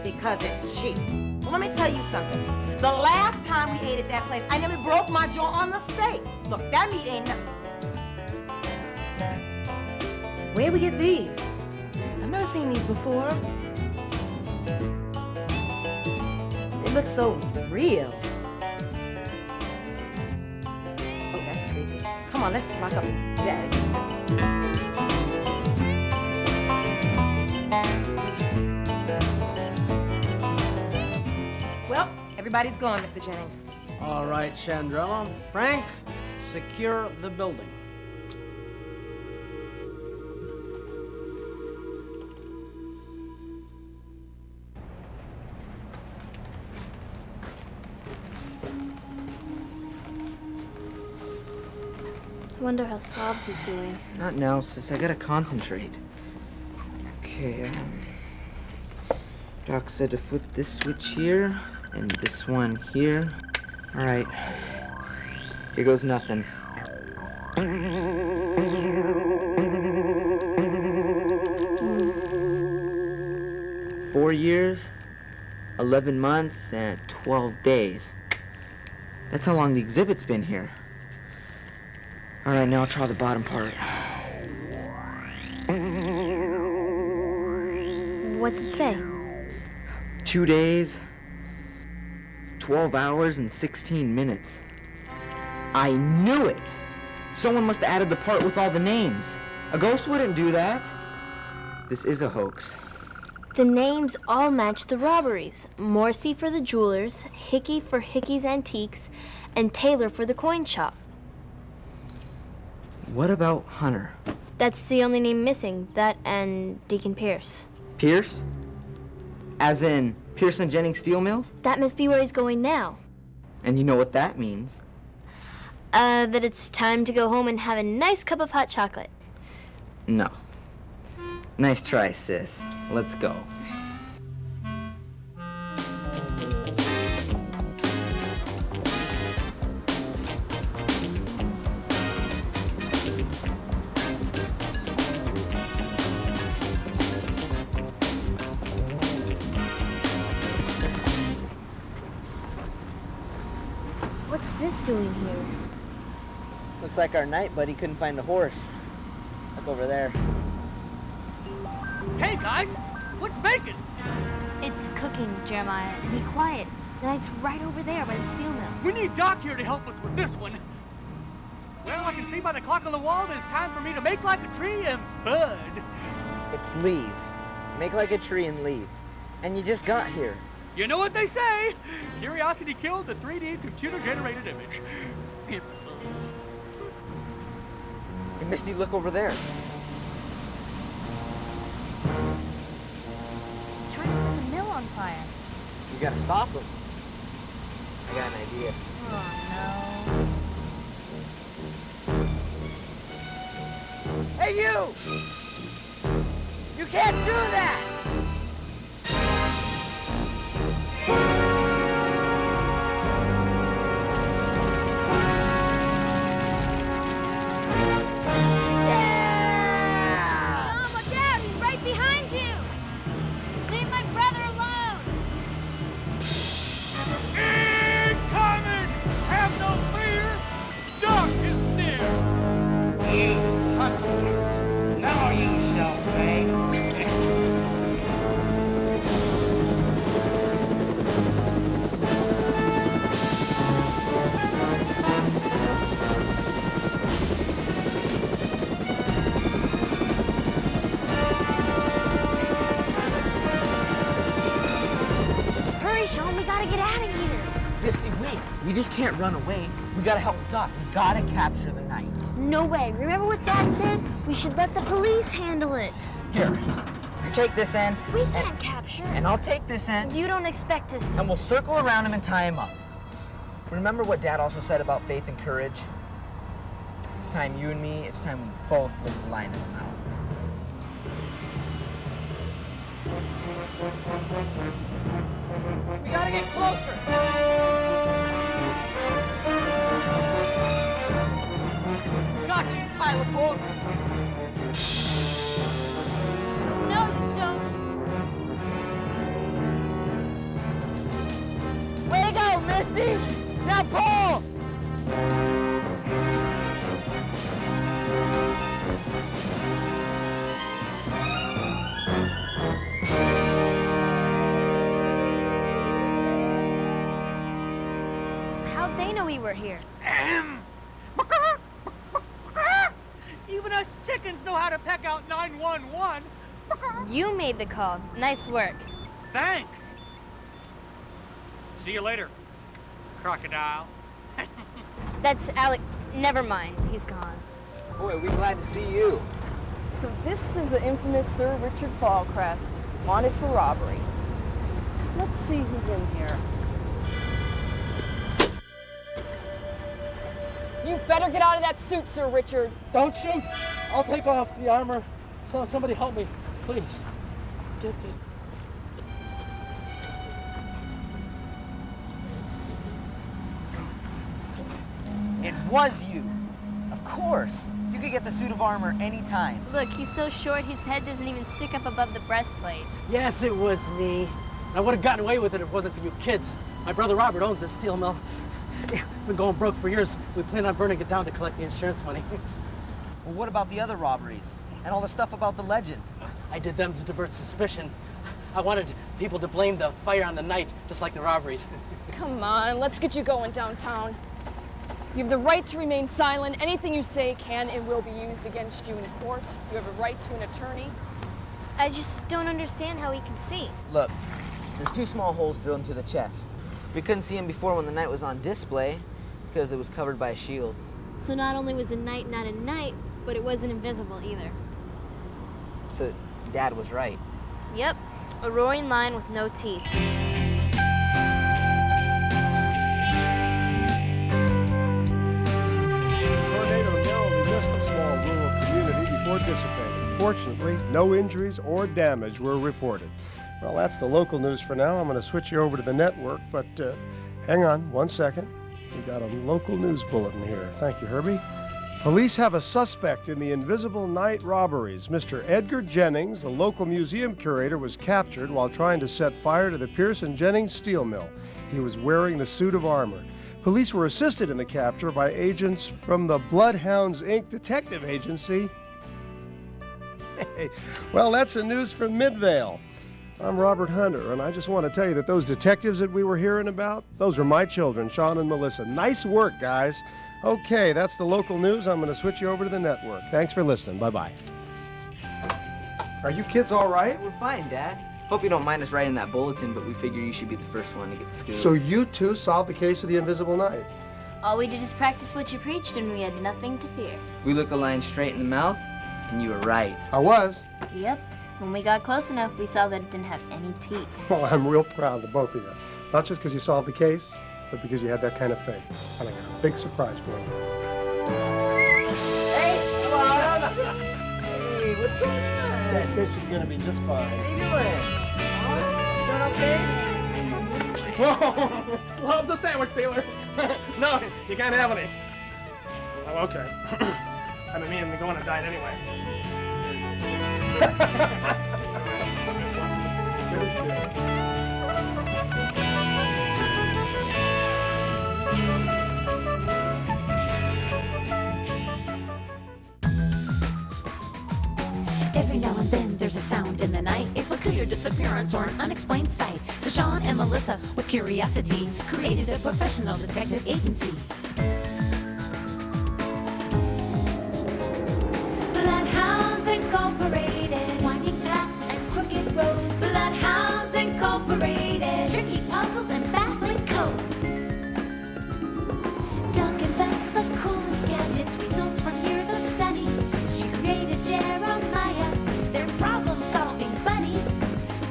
Because it's cheap. Well, let me tell you something. The last time we ate at that place, I nearly broke my jaw on the steak. Look, that meat ain't nothing. Where'd we get these? I've never seen these before. They look so real. Oh, that's creepy. Come on, let's lock up Daddy. Well, everybody's gone, Mr. Jennings. All right, Chandrella. Frank, secure the building. I wonder how Slobs is doing. Not now, sis. I gotta concentrate. Okay, Doc said to flip this switch here, and this one here. All right. Here goes nothing. 4 years, 11 months, and 12 days. That's how long the exhibit's been here. All right, now I'll try the bottom part. What's it say? 2 days, 12 hours, and 16 minutes. I knew it! Someone must have added the part with all the names. A ghost wouldn't do that. This is a hoax. The names all match the robberies. Morrissey for the jewelers, Hickey for Hickey's Antiques, and Taylor for the coin shop. What about Hunter? That's the only name missing, that and Deacon Pierce. Pierce? As in Pearson Jennings Steel Mill? That must be where he's going now. And you know what that means? That it's time to go home and have a nice cup of hot chocolate. No. Nice try, sis. Let's go. What's this doing here? Looks like our night buddy couldn't find a horse. Look over there. Hey, guys! What's baking? It's cooking, Jeremiah. Be quiet. The night's right over there by the steel mill. We need Doc here to help us with this one. Well, I can see by the clock on the wall that it's time for me to make like a tree and bud. It's leave. Make like a tree and leave. And you just got here. You know what they say? Curiosity killed the 3D computer-generated image. Hey, Misty, look over there. He's trying to set the mill on fire. You gotta stop him. I got an idea. Oh, no. Hey, you! You can't do that! We just can't run away. We gotta help Doc. We gotta capture the night. No way. Remember what Dad said? We should let the police handle it. Here, you take this end. We can't capture. And I'll take this end. You don't expect us to. And we'll circle around him and tie him up. Remember what Dad also said about faith and courage? It's time you and me, it's time we both lick the line in the mouth. We gotta get closer! Got you, pilot folks! No, you don't. Way to go, Misty! Now pull! How'd they know we were here? Even us chickens know how to peck out 911. You made the call. Nice work. Thanks. See you later, crocodile. That's Alec. Never mind. He's gone. Boy, we're glad to see you. So this is the infamous Sir Richard Fallcrest, wanted for robbery. Let's see who's in here. You better get out of that suit, Sir Richard. Don't shoot. I'll take off the armor. So somebody help me, please. Get this. It was you. Of course. You could get the suit of armor anytime. Look, he's so short his head doesn't even stick up above the breastplate. Yes, it was me. I would have gotten away with it if it wasn't for you kids. My brother Robert owns this steel mill. Yeah, it's been going broke for years. We plan on burning it down to collect the insurance money. Well, what about the other robberies? And all the stuff about the legend? I did them to divert suspicion. I wanted people to blame the fire on the night, just like the robberies. Come on, let's get you going downtown. You have the right to remain silent. Anything you say can and will be used against you in court. You have a right to an attorney. I just don't understand how he can see. Look, there's 2 small holes drilled into the chest. We couldn't see him before when the knight was on display because it was covered by a shield. So not only was the knight not a knight, but it wasn't invisible either. So Dad was right. Yep, a roaring lion with no teeth. Tornado narrowly missed the small rural community before dissipating. Fortunately, no injuries or damage were reported. Well, that's the local news for now. I'm going to switch you over to the network, but hang on 1 second. We got a local news bulletin here. Thank you, Herbie. Police have a suspect in the Invisible Night robberies. Mr. Edgar Jennings, the local museum curator, was captured while trying to set fire to the Pearson Jennings steel mill. He was wearing the suit of armor. Police were assisted in the capture by agents from the Bloodhounds, Inc. detective agency. Hey, well, that's the news from Midvale. I'm Robert Hunter, and I just want to tell you that those detectives that we were hearing about, those are my children, Sean and Melissa. Nice work, guys. Okay, that's the local news. I'm going to switch you over to the network. Thanks for listening. Bye-bye. Are you kids all right? We're fine, Dad. Hope you don't mind us writing that bulletin, but we figure you should be the first one to get the scoop. So you two solved the case of the Invisible Night? All we did is practice what you preached, and we had nothing to fear. We looked the lion straight in the mouth, and you were right. I was. Yep. When we got close enough, we saw that it didn't have any teeth. Well, I'm real proud of both of you. Not just because you solved the case, but because you had that kind of faith. And I got a big surprise for you. Hey, Slob! Hey, what's going on? Dad said she's gonna be just fine. How you doing? You doing okay? Whoa! Slob's a sandwich stealer. No, you can't have any. Oh, okay. I've been meaning to go on a diet anyway. Every now and then there's a sound in the night, a peculiar disappearance or an unexplained sight. So Sean and Melissa, with curiosity, created a professional detective agency. Bloodhounds Incorporated, winding paths and crooked roads. Bloodhounds Incorporated, tricky puzzles and baffling codes. Doug invents the coolest gadgets, results from years of study. She created Jeremiah, their problem-solving buddy.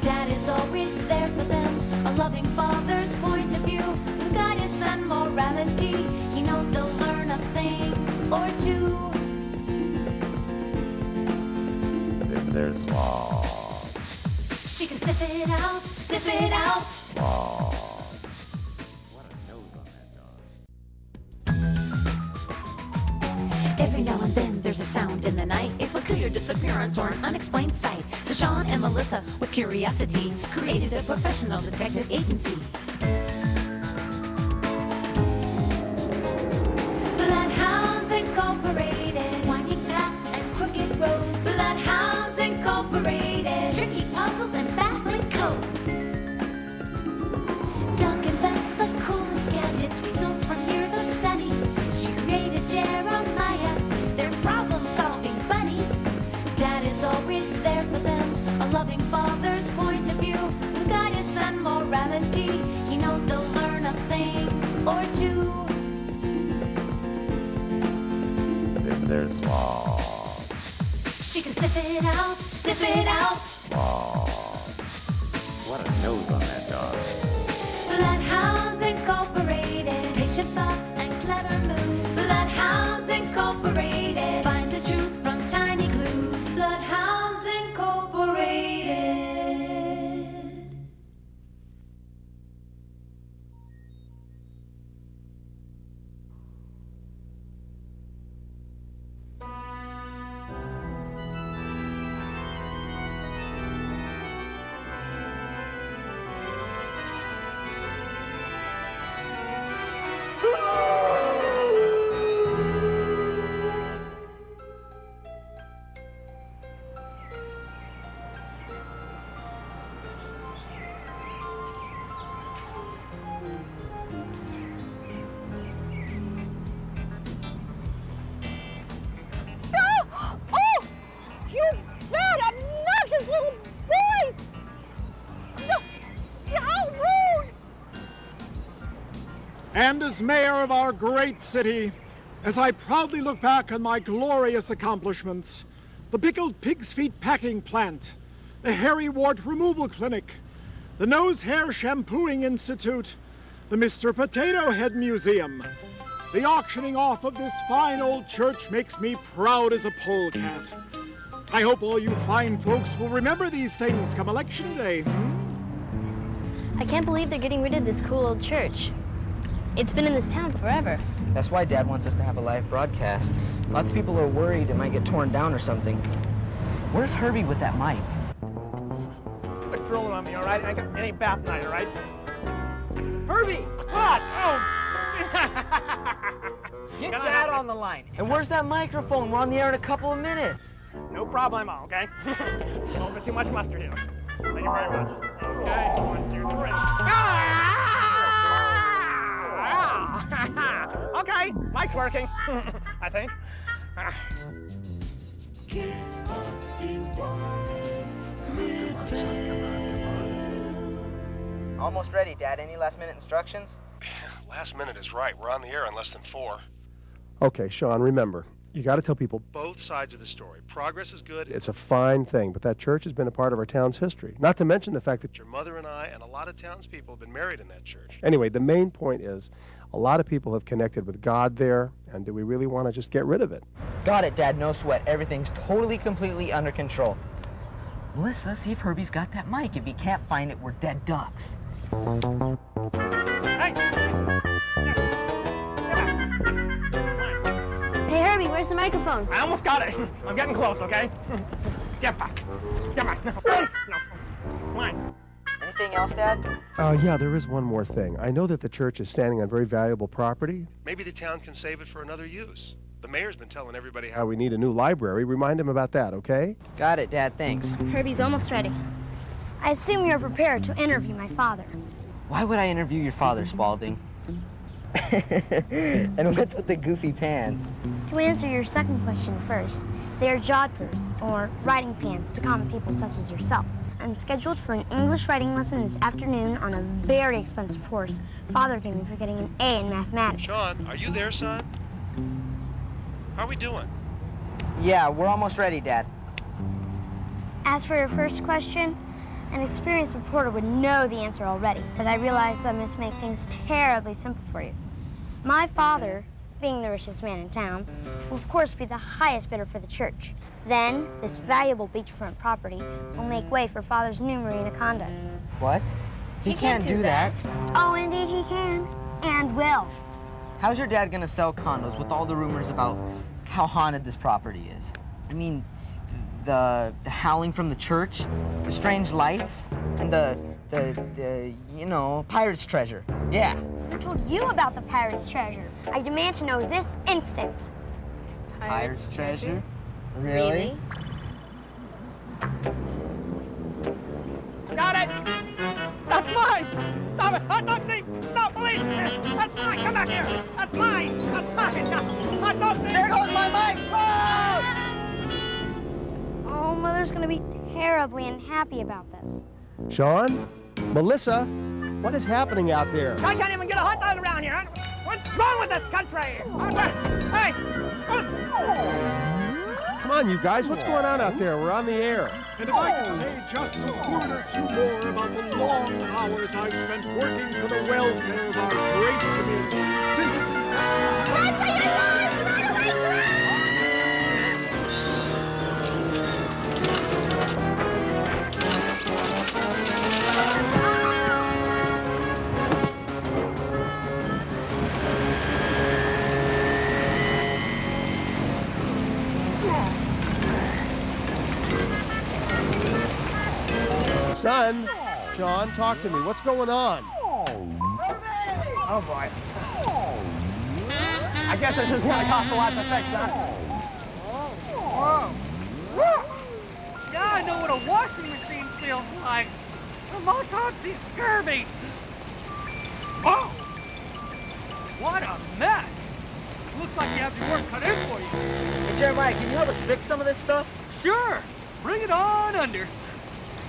Dad is always there for them, a loving father's point of view, with guidance and morality. He knows they'll learn a thing or two. If there's law. She can sniff it out, sniff it out. Law. What a nose on that dog. Every now and then there's a sound in the night, a peculiar disappearance or an unexplained sight. So Sean and Melissa, with curiosity, created a professional detective agency. Bloodhounds Incorporated, winding paths and crooked roads. Bloodhounds Incorporated, tricky puzzles and baffling codes. Doug invents the coolest gadgets, results from years of study. She created Jeremiah, their problem-solving buddy. Dad is always there for them, a loving father's point of view, with guidance and morality. He knows they'll learn a thing or two. If there's law. She can sniff it out, sniff it out. Law. What a nose on that dog. Bloodhounds Incorporated, patient thoughts and clever moves. Bloodhounds Incorporated, find the truth from tiny clues. Bloodhounds Incorporated. And as mayor of our great city, as I proudly look back on my glorious accomplishments, the pickled pig's feet packing plant, the hairy wart removal clinic, the nose hair shampooing institute, the Mr. Potato Head Museum, the auctioning off of this fine old church makes me proud as a polecat. I hope all you fine folks will remember these things come election day. I can't believe they're getting rid of this cool old church. It's been in this town forever. That's why Dad wants us to have a live broadcast. Lots of people are worried it might get torn down or something. Where's Herbie with that mic? Quit drooling on me, all right? It ain't bath night, all right? Herbie! What? Oh! Get Dad on the line. And where's that microphone? We're on the air in a couple of minutes. No problemo, okay? Don't put too much mustard in. Thank you very much. Okay, 1, 2, 3. Okay, mic's working, I think. Almost ready, Dad. Any last-minute instructions? Last minute is right. We're on the air in less than 4. Okay, Sean, remember, you got to tell people both sides of the story. Progress is good. It's a fine thing, but that church has been a part of our town's history. Not to mention the fact that your mother and I and a lot of townspeople have been married in that church. Anyway, the main point is a lot of people have connected with God there, and do we really want to just get rid of it? Got it, Dad. No sweat. Everything's totally, completely under control. Melissa, see if Herbie's got that mic. If he can't find it, we're dead ducks. Hey, Herbie, where's the microphone? I almost got it. I'm getting close, okay? Get back. Get back. No. Come on. Anything else, Dad? Yeah, there is one more thing. I know that the church is standing on very valuable property. Maybe the town can save it for another use. The mayor's been telling everybody How we need a new library. Remind him about that, okay? Got it, Dad. Thanks. Herbie's almost ready. I assume you're prepared to interview my father. Why would I interview your father, Spaulding? And what's with the goofy pants? To answer your second question first, they are jodhpurs, or writing pants to common people such as yourself. I'm scheduled for an English writing lesson this afternoon on a very expensive horse Father gave me for getting an A in mathematics. Sean, are you there, son? How are we doing? Yeah, we're almost ready, Dad. As for your first question, an experienced reporter would know the answer already, but I realize I must make things terribly simple for you. My father, being the richest man in town, will of course be the highest bidder for the church. Then, this valuable beachfront property will make way for Father's new marina condos. What? He can't do that. Oh, indeed he can, and will. How's your dad gonna sell condos with all the rumors about how haunted this property is? I mean, the howling from the church, the strange lights, and the pirate's treasure. Yeah. I told you about the pirate's treasure. I demand to know this instant. Pirate's treasure? Really? Got it! That's mine! Stop it! Hot dog thief! Stop, police! That's mine! Come back here! That's mine! That's mine! Hot dog thief! There goes my mic! Oh, Mother's gonna be terribly unhappy about this. Sean? Melissa? What is happening out there? I can't even get a hot dog around here! What's wrong with this country? Hey! Come on, you guys. What's going on out there? We're on the air. And if I could say just a word or two more about the long hours I've spent working for the welfare of our great community since its inception. Run for your lives! Run away, Son, Sean, talk to me. What's going on? Oh, boy. I guess this is gonna cost a lot to fix, huh? Whoa. Yeah, I know what a washing machine feels like. I'm autopsy scurvy. Oh! What a mess! Looks like you have your work cut in for you. Hey, Jeremiah, can you help us fix some of this stuff? Sure. Bring it on under.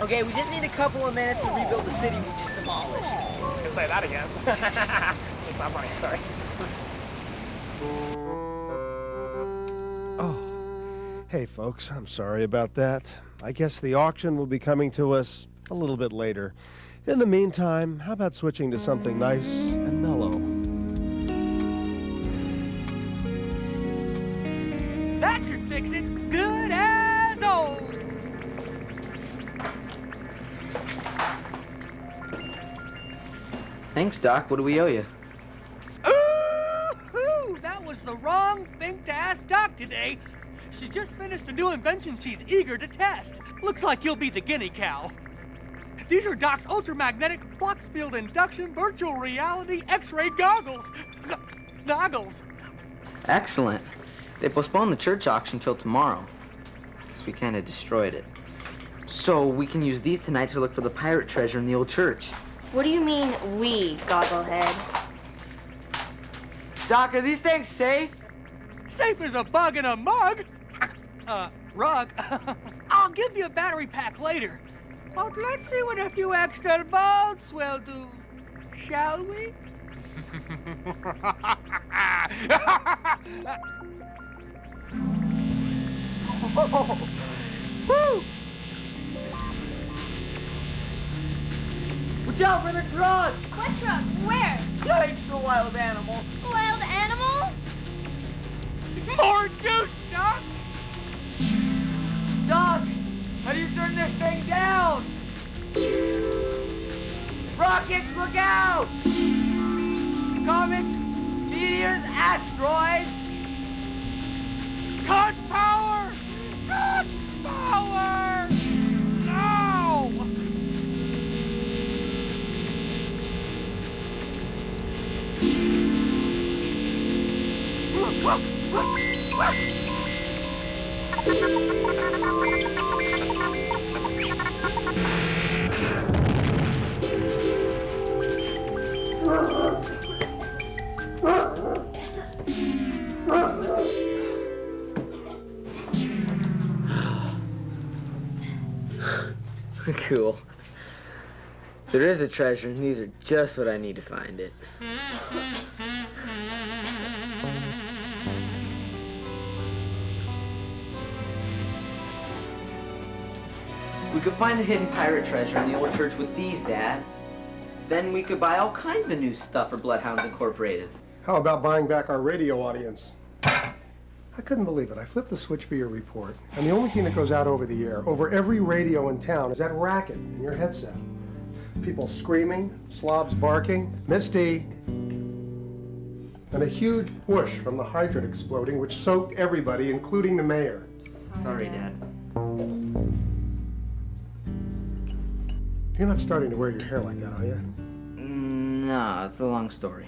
Okay, we just need a couple of minutes to rebuild the city we just demolished. You can say that again. It's not funny, sorry. Oh, hey folks, I'm sorry about that. I guess the auction will be coming to us a little bit later. In the meantime, how about switching to something nice and mellow? That should fix it. Good as old. Thanks, Doc. What do we owe you? Ooh, that was the wrong thing to ask Doc today. She just finished a new invention she's eager to test. Looks like you'll be the guinea cow. These are Doc's ultramagnetic flux field induction virtual reality X-ray goggles. Goggles. Excellent. They postponed the church auction till tomorrow. Guess we kind of destroyed it. So we can use these tonight to look for the pirate treasure in the old church. What do you mean, we, Gogglehead? Doc, are these things safe? Safe as a bug in a mug. Rug. I'll give you a battery pack later. But let's see what a few extra volts will do. Shall we? Woo! Watch out for the truck! What truck? Where? Yikes, a wild animal. Wild animal? More juice, Doc! Doc, how do you turn this thing down? Rockets, look out! Comets, meteors, asteroids! Cut power! Cut power! No! Cool. There is a treasure, and these are just what I need to find it. We could find the hidden pirate treasure in the old church with these, Dad. Then we could buy all kinds of new stuff for Bloodhounds Incorporated. How about buying back our radio audience? I couldn't believe it. I flipped the switch for your report, and the only thing that goes out over the air, over every radio in town, is that racket in your headset. People screaming, slobs barking, Misty, and a huge whoosh from the hydrant exploding, which soaked everybody, including the mayor. Sorry, Dad. You're not starting to wear your hair like that, are you? No, it's a long story.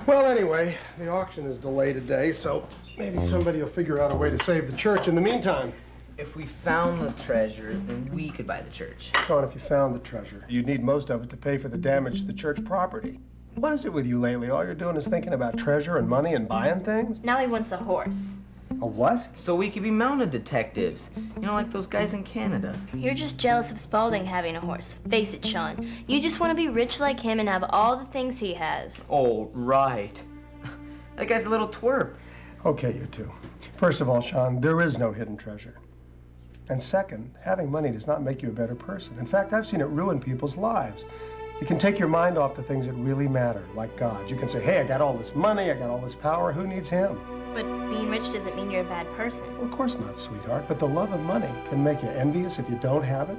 Well, anyway, the auction is delayed today, so maybe somebody will figure out a way to save the church in the meantime. If we found the treasure, then we could buy the church. Sean, if you found the treasure, you'd need most of it to pay for the damage to the church property. What is it with you lately? All you're doing is thinking about treasure and money and buying things? Now he wants a horse. A what? So we could be mounted detectives. You know, like those guys in Canada. You're just jealous of Spaulding having a horse. Face it, Sean. You just want to be rich like him and have all the things he has. Oh, right. That guy's a little twerp. Okay, you two. First of all, Sean, there is no hidden treasure. And second, having money does not make you a better person. In fact, I've seen it ruin people's lives. You can take your mind off the things that really matter, like God. You can say, hey, I got all this money, I got all this power, who needs him? But being rich doesn't mean you're a bad person. Well, of course not, sweetheart, but the love of money can make you envious if you don't have it,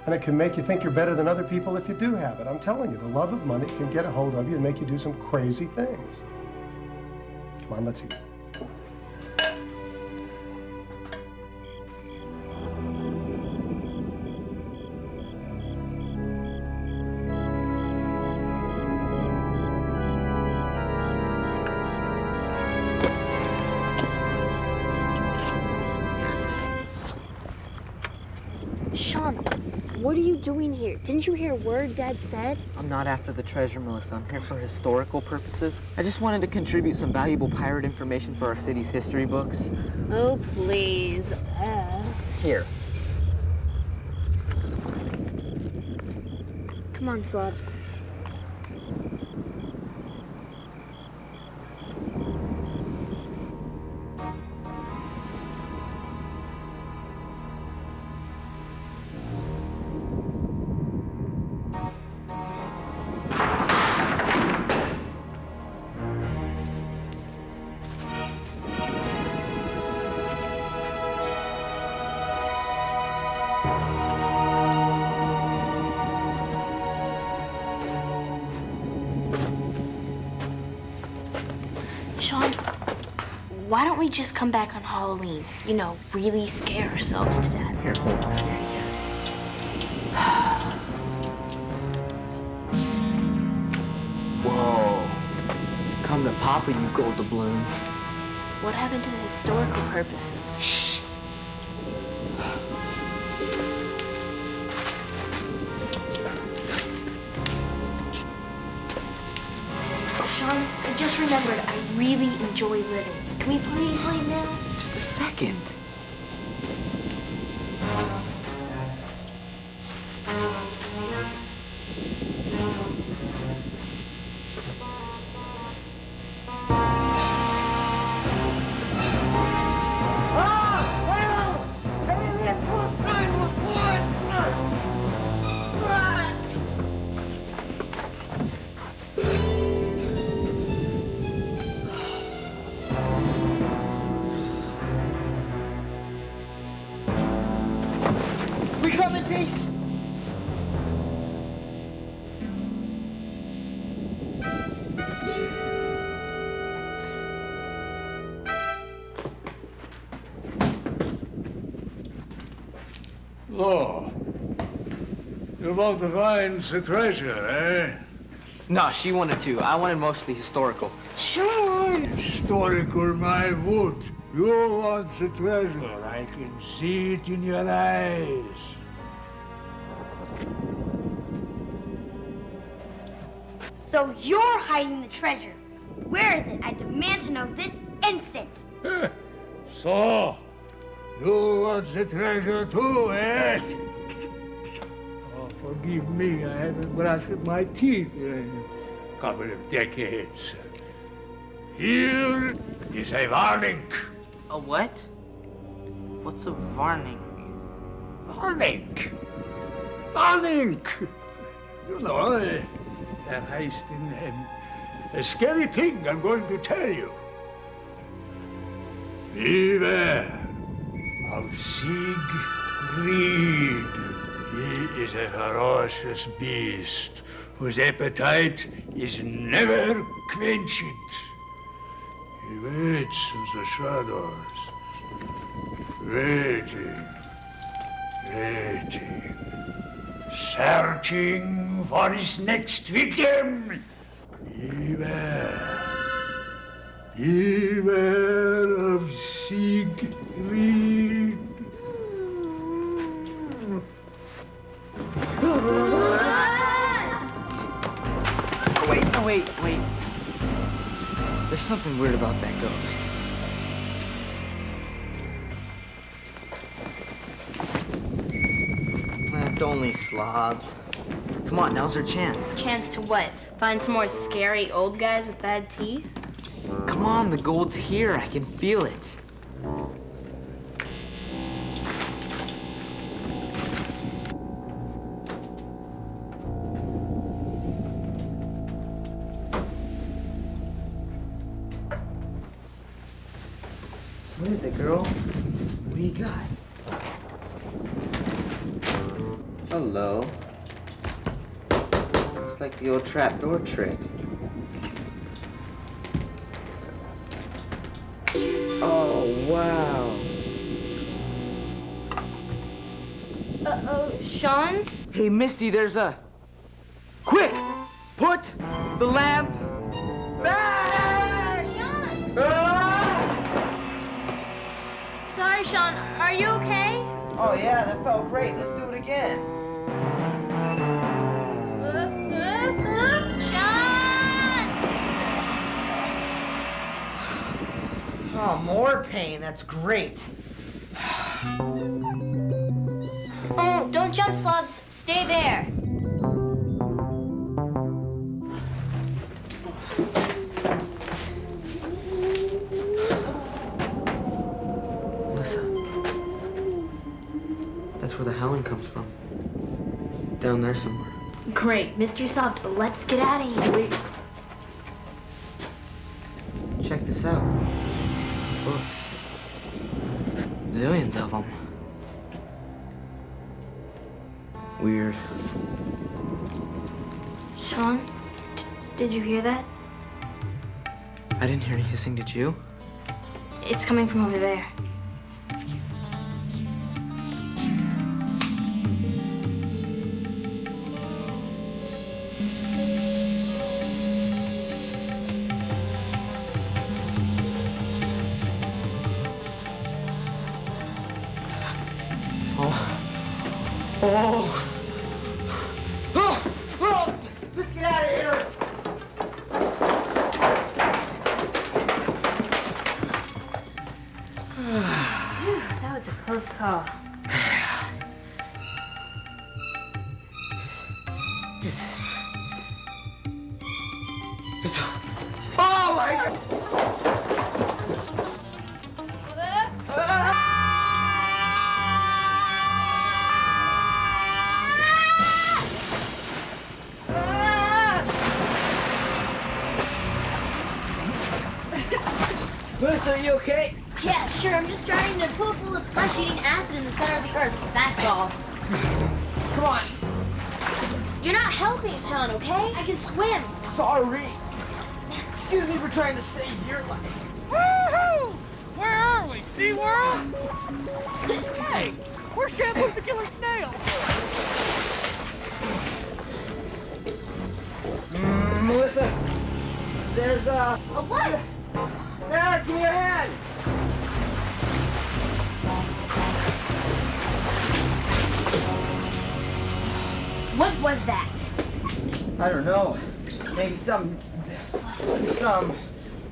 and it can make you think you're better than other people if you do have it. I'm telling you, the love of money can get a hold of you and make you do some crazy things. Come on, let's eat. Sean, what are you doing here? Didn't you hear a word Dad said? I'm not after the treasure, Melissa. I'm here for historical purposes. I just wanted to contribute some valuable pirate information for our city's history books. Oh, please. Here. Come on, Slobs. Sean, why don't we just come back on Halloween? You know, really scare ourselves to death. Here, hold on, scaredy cat. Whoa. Come to Papa, you gold doubloons. What happened to the historical purposes? Shh. Sean, I just remembered I really enjoy living. Can we please leave now? Just a second. We come in peace. Oh, you want to find the treasure, eh? No, she wanted to. I wanted mostly historical. Sean! Historical, my wood. You want the treasure. I can see it in your eyes. So you're hiding the treasure. Where is it? I demand to know this instant. So, you want the treasure too, eh? Oh, forgive me, I haven't brushed my teeth in a couple of decades. Here is a warning. A what? What's a warning? Warning! Warning! You know, a heist in a scary thing I'm going to tell you. Beware of Siegfried. He is a ferocious beast whose appetite is never quenched. He waits in the shadows, waiting, searching for his next victim. Beware of Siegfried. Wait. There's something weird about that ghost. That's only slobs. Come on, now's our chance. Chance to what? Find some more scary old guys with bad teeth? Come on, the gold's here. I can feel it. What is it, girl? What do you got? Hello. Looks like the old trapdoor trick. Oh, wow. Uh-oh, Sean? Hey, Misty, there's a... Quick! Put the lamp back! Sean! Ah! Sorry, Sean. Are you okay? Oh, yeah, that felt great. Let's do it again. Sean! Oh, more pain. That's great. Oh, don't jump, Slobs. Stay there. down there somewhere. Great, mystery solved. Let's get out of here. Wait. Check this out. Books. Zillions of them. Weird. Sean, did you hear that? I didn't hear any hissing, did you? It's coming from over there. Oh! Oh! Let's get out of here! That was a close call. Oh my God! Melissa, are you okay? Yeah, sure. I'm just trying to pool full of flesh-eating acid in the center of the earth. That's all. Come on. You're not helping, Sean, okay? I can swim. Sorry. Excuse me for trying to save your life. Woohoo! Where are we? SeaWorld? Hey, where's Shampoo the Killer Snail? Melissa, there's A what? Eric, give me your hand. What was that? I don't know. Maybe some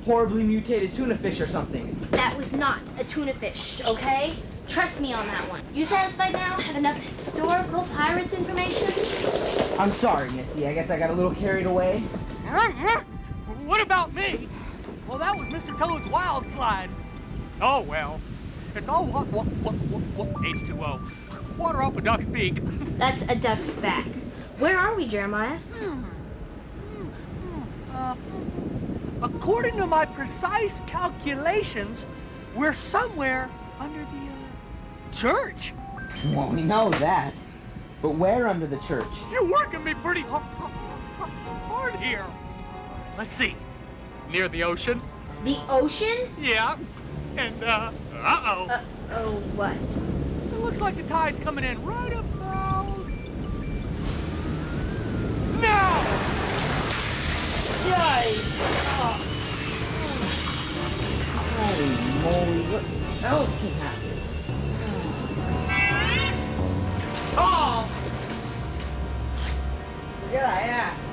horribly mutated tuna fish or something. That was not a tuna fish, okay? Trust me on that one. You satisfied now? Have enough historical pirates information? I'm sorry, Misty. I guess I got a little carried away. What about me? Well, that was Mr. Toad's wild slide. Oh, well. It's all H2O. Water off a duck's beak. That's a duck's back. Where are we, Jeremiah? According to my precise calculations, we're somewhere under the, church. Well, we know that. But where under the church? You're working me pretty hard here. Let's see. Near the ocean. The ocean? Yeah. And, uh-oh. Uh-oh, what? It looks like the tide's coming in right about now. Yikes! Holy moly, what else can happen? Oh! Forget I asked.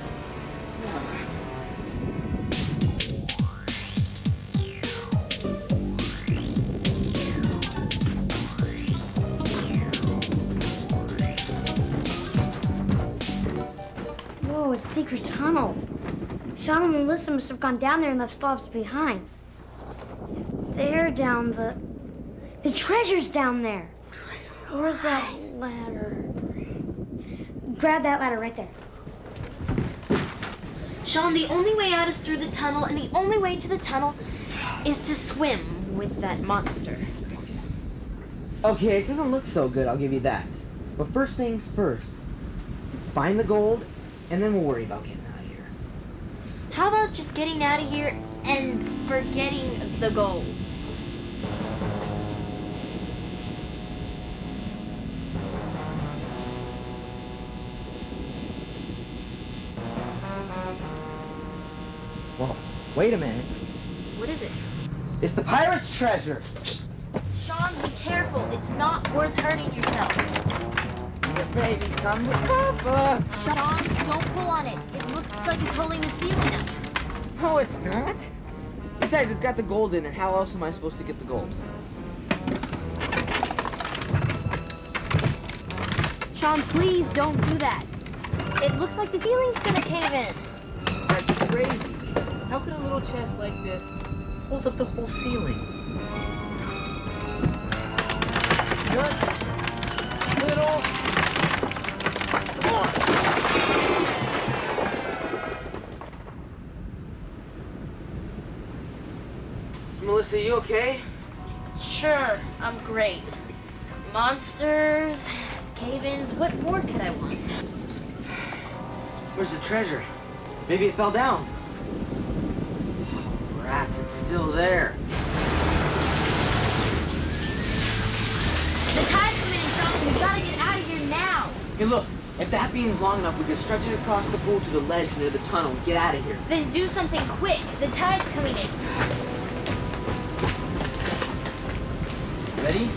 Whoa, a secret tunnel. Sean and Melissa must have gone down there and left slobs behind. If they're down, the treasure's down there. Where's that ladder? Grab that ladder right there. Sean, the only way out is through the tunnel, and the only way to the tunnel is to swim with that monster. Okay, it doesn't look so good, I'll give you that. But first things first. Let's find the gold, and then we'll worry about getting out of here. How about just getting out of here and forgetting the gold? Whoa, wait a minute. What is it? It's the pirate's treasure. Sean, be careful. It's not worth hurting yourself. The baby, come up. Sean, don't pull on it. It looks like it's holding the ceiling up. No, it's not. Besides, it's got the gold in it. How else am I supposed to get the gold? Sean, please don't do that. It looks like the ceiling's gonna cave in. That's crazy. How could a little chest like this hold up the whole ceiling? Just little... Oh! on. Melissa, you okay? Sure, I'm great. Monsters, cave-ins, what more could I want? Where's the treasure? Maybe it fell down. Oh, rats, it's still there. The tide's coming in, Sean. We've got to get out of here now. Hey, look, if that beam's long enough, we can stretch it across the pool to the ledge near the tunnel and get out of here. Then do something quick. The tide's coming in. Ready?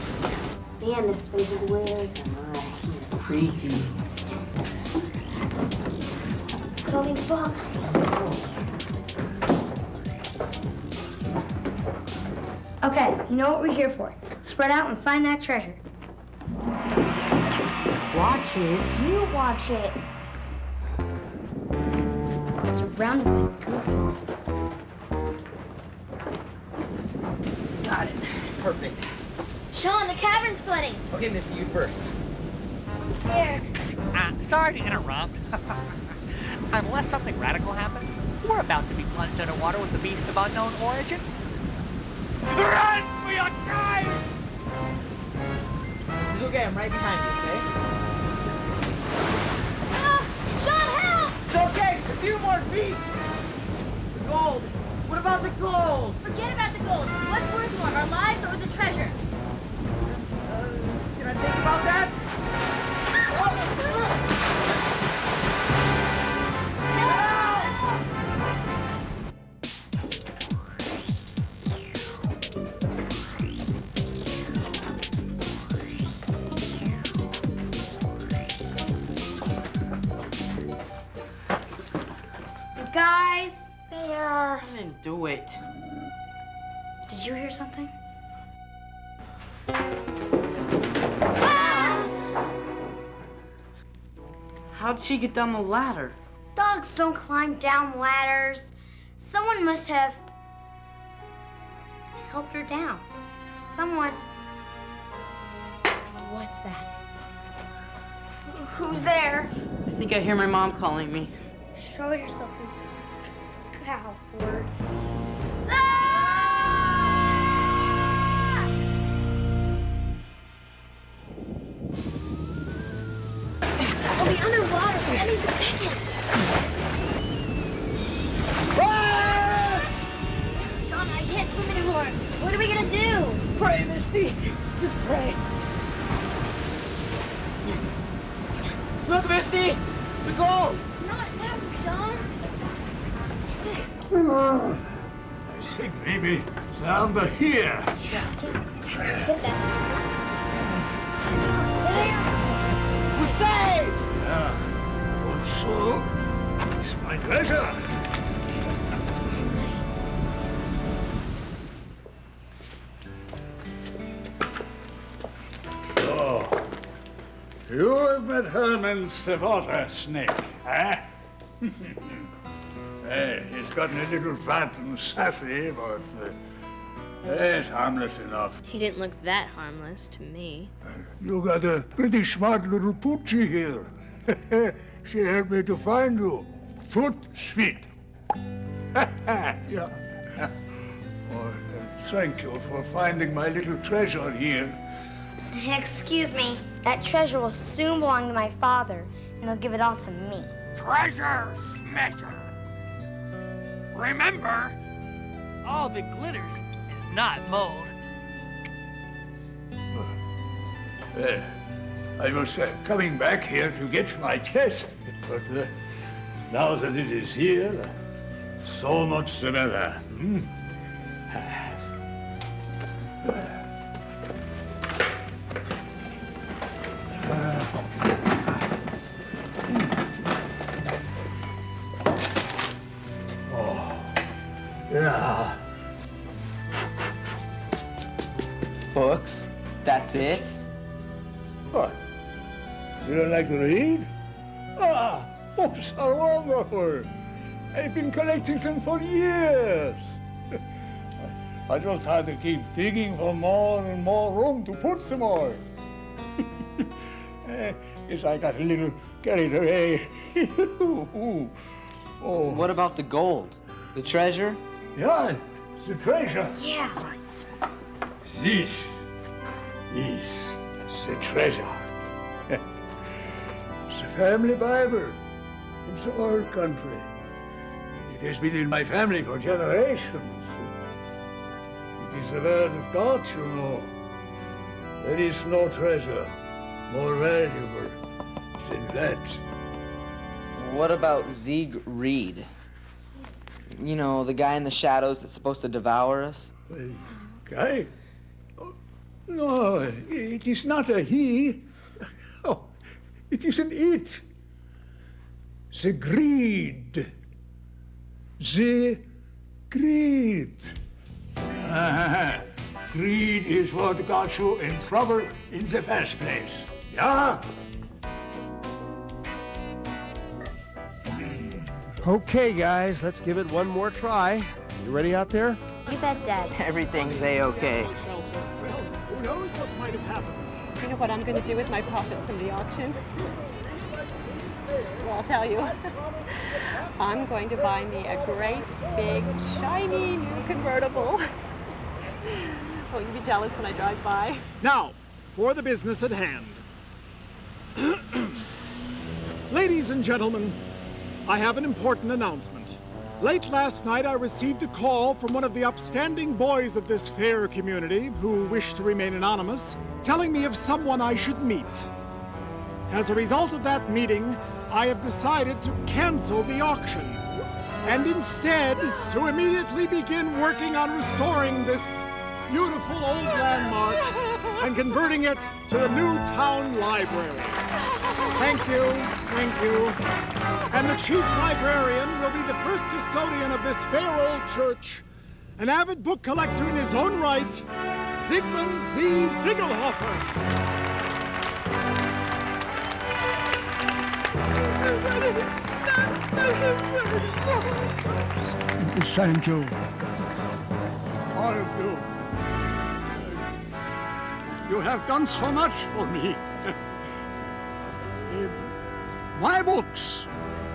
Man, this place is weird. Creaky. Look at all these books. Okay, you know what we're here for. Spread out and find that treasure. Watch it. You watch it. Surrounded by goofballs. Got it. Perfect. Sean, the cavern's flooding. Okay, Missy, you first. I'm scared. Sorry to interrupt. Unless something radical happens, we're about to be plunged underwater with the beast of unknown origin. Run for your life! It's okay, I'm right behind you, okay? Sean, help! It's okay, a few more feet! The gold! What about the gold? Forget about the gold. What's worth more, our lives or the treasure? Can I think about that? Guys, there. I didn't do it. Did you hear something? How'd she get down the ladder? Dogs don't climb down ladders. Someone must have helped her down. Someone. What's that? Who's there? I think I hear my mom calling me. Show yourself, you coward. We'll be underwater any second. Sean, I can't swim anymore. What are we gonna do? Pray, Misty. Just pray. Look, Misty! The gold! Not now, Sean. I think maybe it's under here. Get that. We're saved! Yeah. Also, it's my treasure. Oh, you have met Herman's water snake, eh? Hey, he's gotten a little fat and sassy, but it's harmless enough. He didn't look that harmless to me. You got a pretty smart little poochie here. She helped me to find you. Foot sweet. Yeah. Oh, thank you for finding my little treasure here. Excuse me. That treasure will soon belong to my father, and he'll give it all to me. Treasure smasher. Remember, all that glitters is not mold. I was coming back here to get my chest, but now that it is here, so much the better. Hmm? Yeah. Books? That's it? What? You don't like to read? Ah, books are wonderful. I've been collecting them for years. I just had to keep digging for more and more room to put them all. Guess I got a little carried away. Oh. What about the gold? The treasure? Yeah, the treasure. Yeah. This is the treasure. The family Bible from the old country. It has been in my family for generations. It is the word of God, you know. There is no treasure more valuable than that. What about Sieg Reed? You know, the guy in the shadows that's supposed to devour us? Guy? Oh, no, it is not a he. Oh, it is an it. The greed. The greed. Greed is what got you in trouble in the first place. Yeah? Okay, guys, let's give it one more try. You ready out there? You bet, Dad. Everything's A-okay. Who knows what might have happened? You know what I'm going to do with my profits from the auction? Well, I'll tell you. I'm going to buy me a great, big, shiny new convertible. Won't you be jealous when I drive by? Now, for the business at hand. Ladies and gentlemen, I have an important announcement. Late last night, I received a call from one of the upstanding boys of this fair community who wished to remain anonymous, telling me of someone I should meet. As a result of that meeting, I have decided to cancel the auction and instead to immediately begin working on restoring this beautiful old landmark and converting it to the new town library. Thank you, thank you. And the chief librarian will be the first custodian of this fair old church, an avid book collector in his own right, Sigmund V. Ziegelhofer. Thank you. All of you. You have done so much for me. My books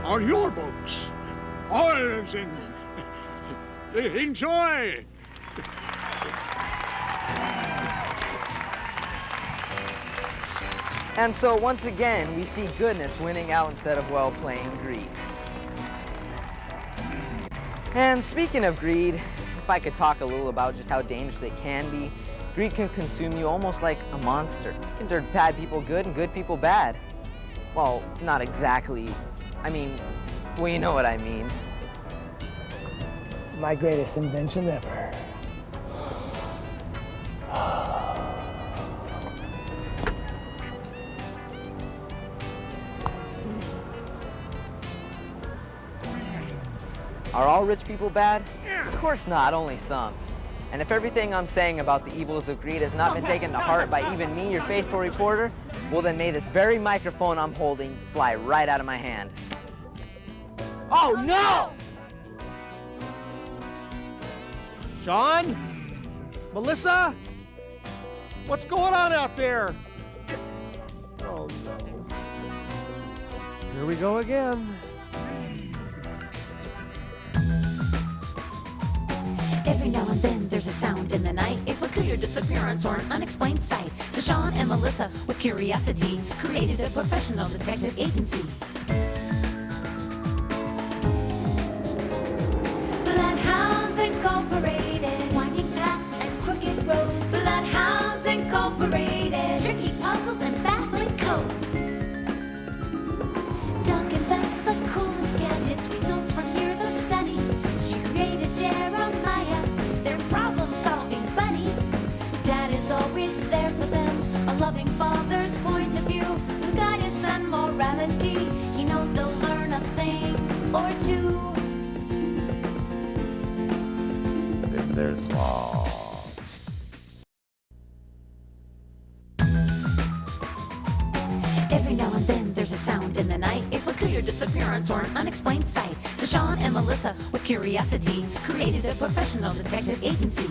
are your books. All of them. Enjoy. And so once again, we see goodness winning out instead of, well, playing greed. And speaking of greed, if I could talk a little about just how dangerous it can be, greed can consume you almost like a monster. It can turn bad people good and good people bad. Well, not exactly. I mean, well, you know what I mean. My greatest invention ever. Are all rich people bad? Of course not, only some. And if everything I'm saying about the evils of greed has not been taken to heart by even me, your faithful reporter, well then may this very microphone I'm holding fly right out of my hand. Oh no! Sean? Melissa? What's going on out there? Oh no. Here we go again. Every now and then there's a sound in the night, a peculiar disappearance or an unexplained sight. So Sean and Melissa, with curiosity, created a professional detective agency. Bloodhounds Incorporated, winding paths and crooked roads. Bloodhounds Incorporated, tricky puzzles and baffling codes. Doc invents the coolest gadgets, results from years of study. She created Jeremiah, their problem-solving buddy. Dad is always there for them, a loving father's point of view, with guidance and morality. He knows they'll learn a thing or two. Then there's law. Every now and then there's a sound in the night, a peculiar disappearance or an unexplained sight. So Sean and Melissa, with curiosity, created a professional detective agency.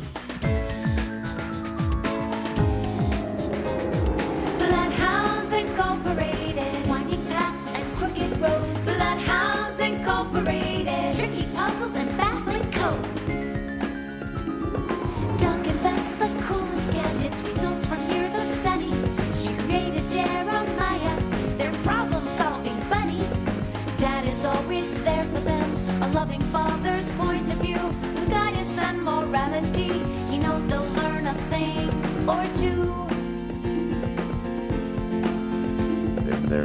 Bloodhounds Incorporated.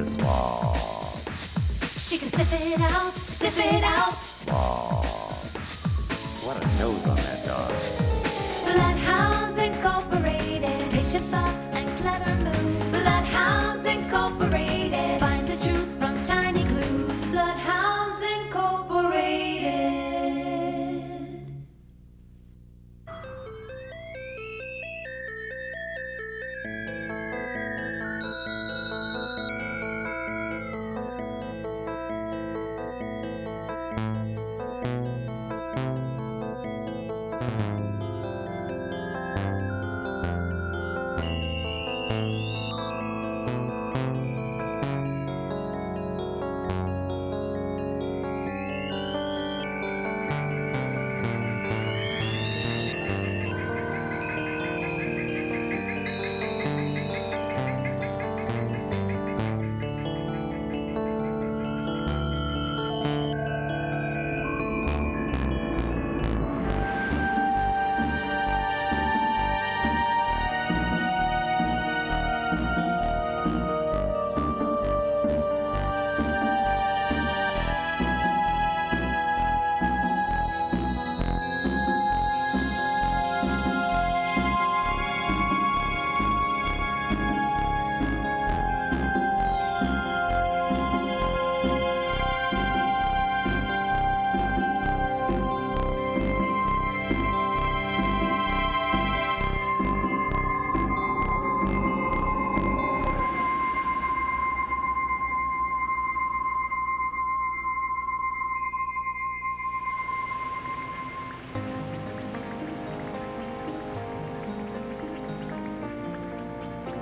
Slaw. She can sniff it out, sniff it out. Slaw. What a nose on that dog. Bloodhounds Incorporated. Patient thoughts and clever moves. Bloodhounds Incorporated. Find the truth from tiny clues. Bloodhounds Incorporated.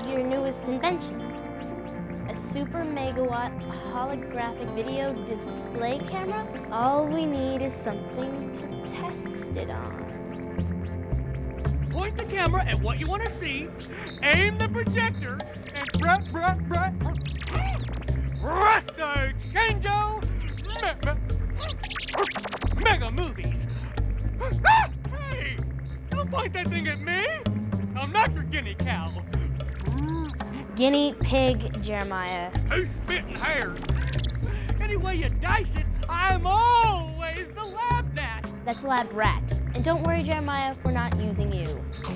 Your newest invention. A super megawatt holographic video display camera? All we need is something to test it on. Point the camera at what you want to see, aim the projector, and presto changeo, mega movies. Hey, don't point that thing at me. I'm not your guinea cow. Guinea pig, Jeremiah. Who's spitting hairs? Any way you dice it, I'm always the lab gnat. That's lab rat. And don't worry, Jeremiah, we're not using you.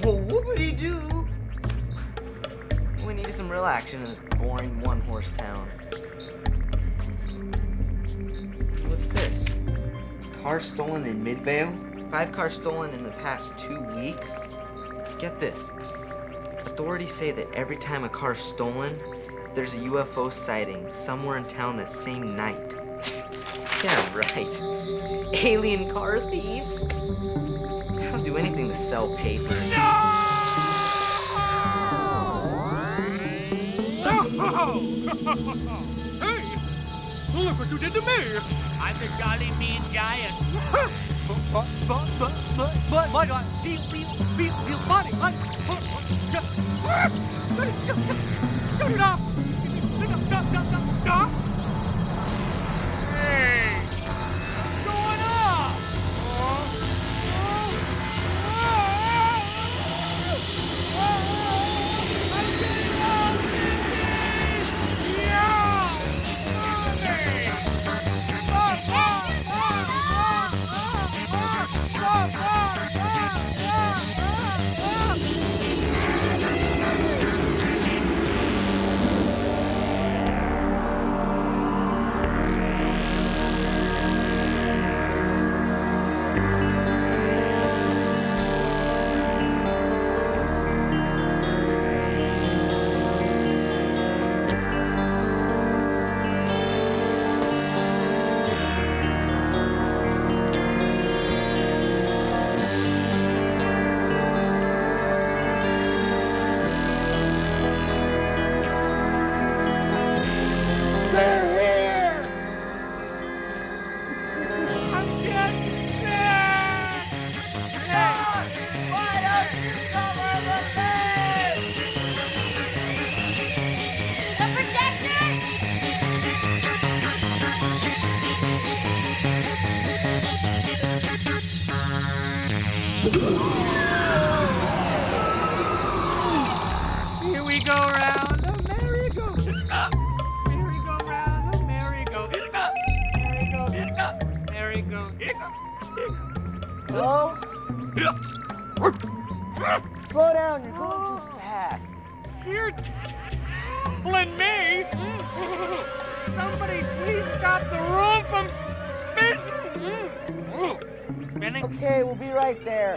Oh, whoopity-doo. We needed some real action in this boring one-horse town. What's this? Car stolen in Midvale? 5 cars stolen in the past 2 weeks? Get this. Authorities say that every time a car's stolen, there's a UFO sighting somewhere in town that same night. Yeah, right. Alien car thieves? They'll do anything to sell papers. No! Hey! Look what you did to me! I'm the Jolly Bean Giant. But I feel funny. Shut it off! Hey! What's going on? Here we go round the merry-go-round. There he goes. Hello? Slow down, you're going too fast. You're telling me? Somebody please stop the room from spinning. Okay, we'll be right there.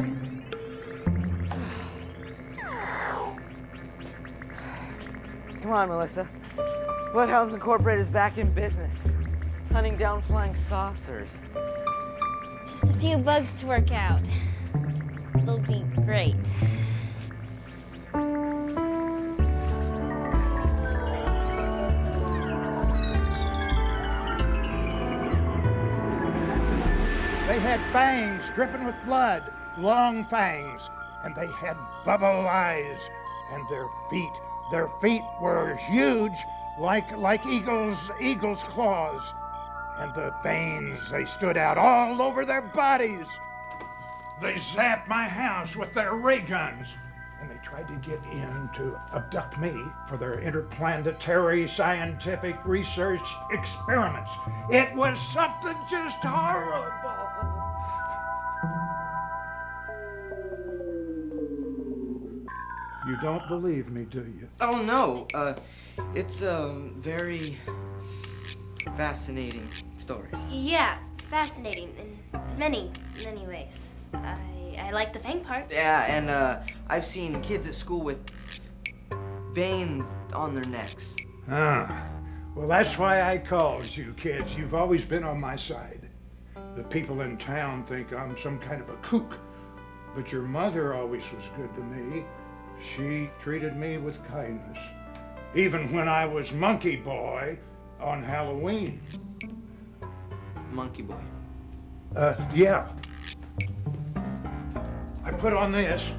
Come on, Melissa. Bloodhounds Incorporated is back in business, hunting down flying saucers. Just a few bugs to work out. It'll be great. They had fangs dripping with blood, long fangs, and they had bubble eyes, and their feet were huge, like eagles' claws, and the veins, they stood out all over their bodies. They zapped my house with their ray guns, and they tried to get in to abduct me for their interplanetary scientific research experiments. It was something just horrible. You don't believe me, do you? Oh, no. It's a very fascinating story. Yeah, fascinating in many, many ways. I like the fang part. Yeah, and I've seen kids at school with veins on their necks. Ah, well, that's why I called you kids. You've always been on my side. The people in town think I'm some kind of a kook, but your mother always was good to me. She treated me with kindness, even when I was Monkey Boy on Halloween. Monkey Boy? Yeah. I put on this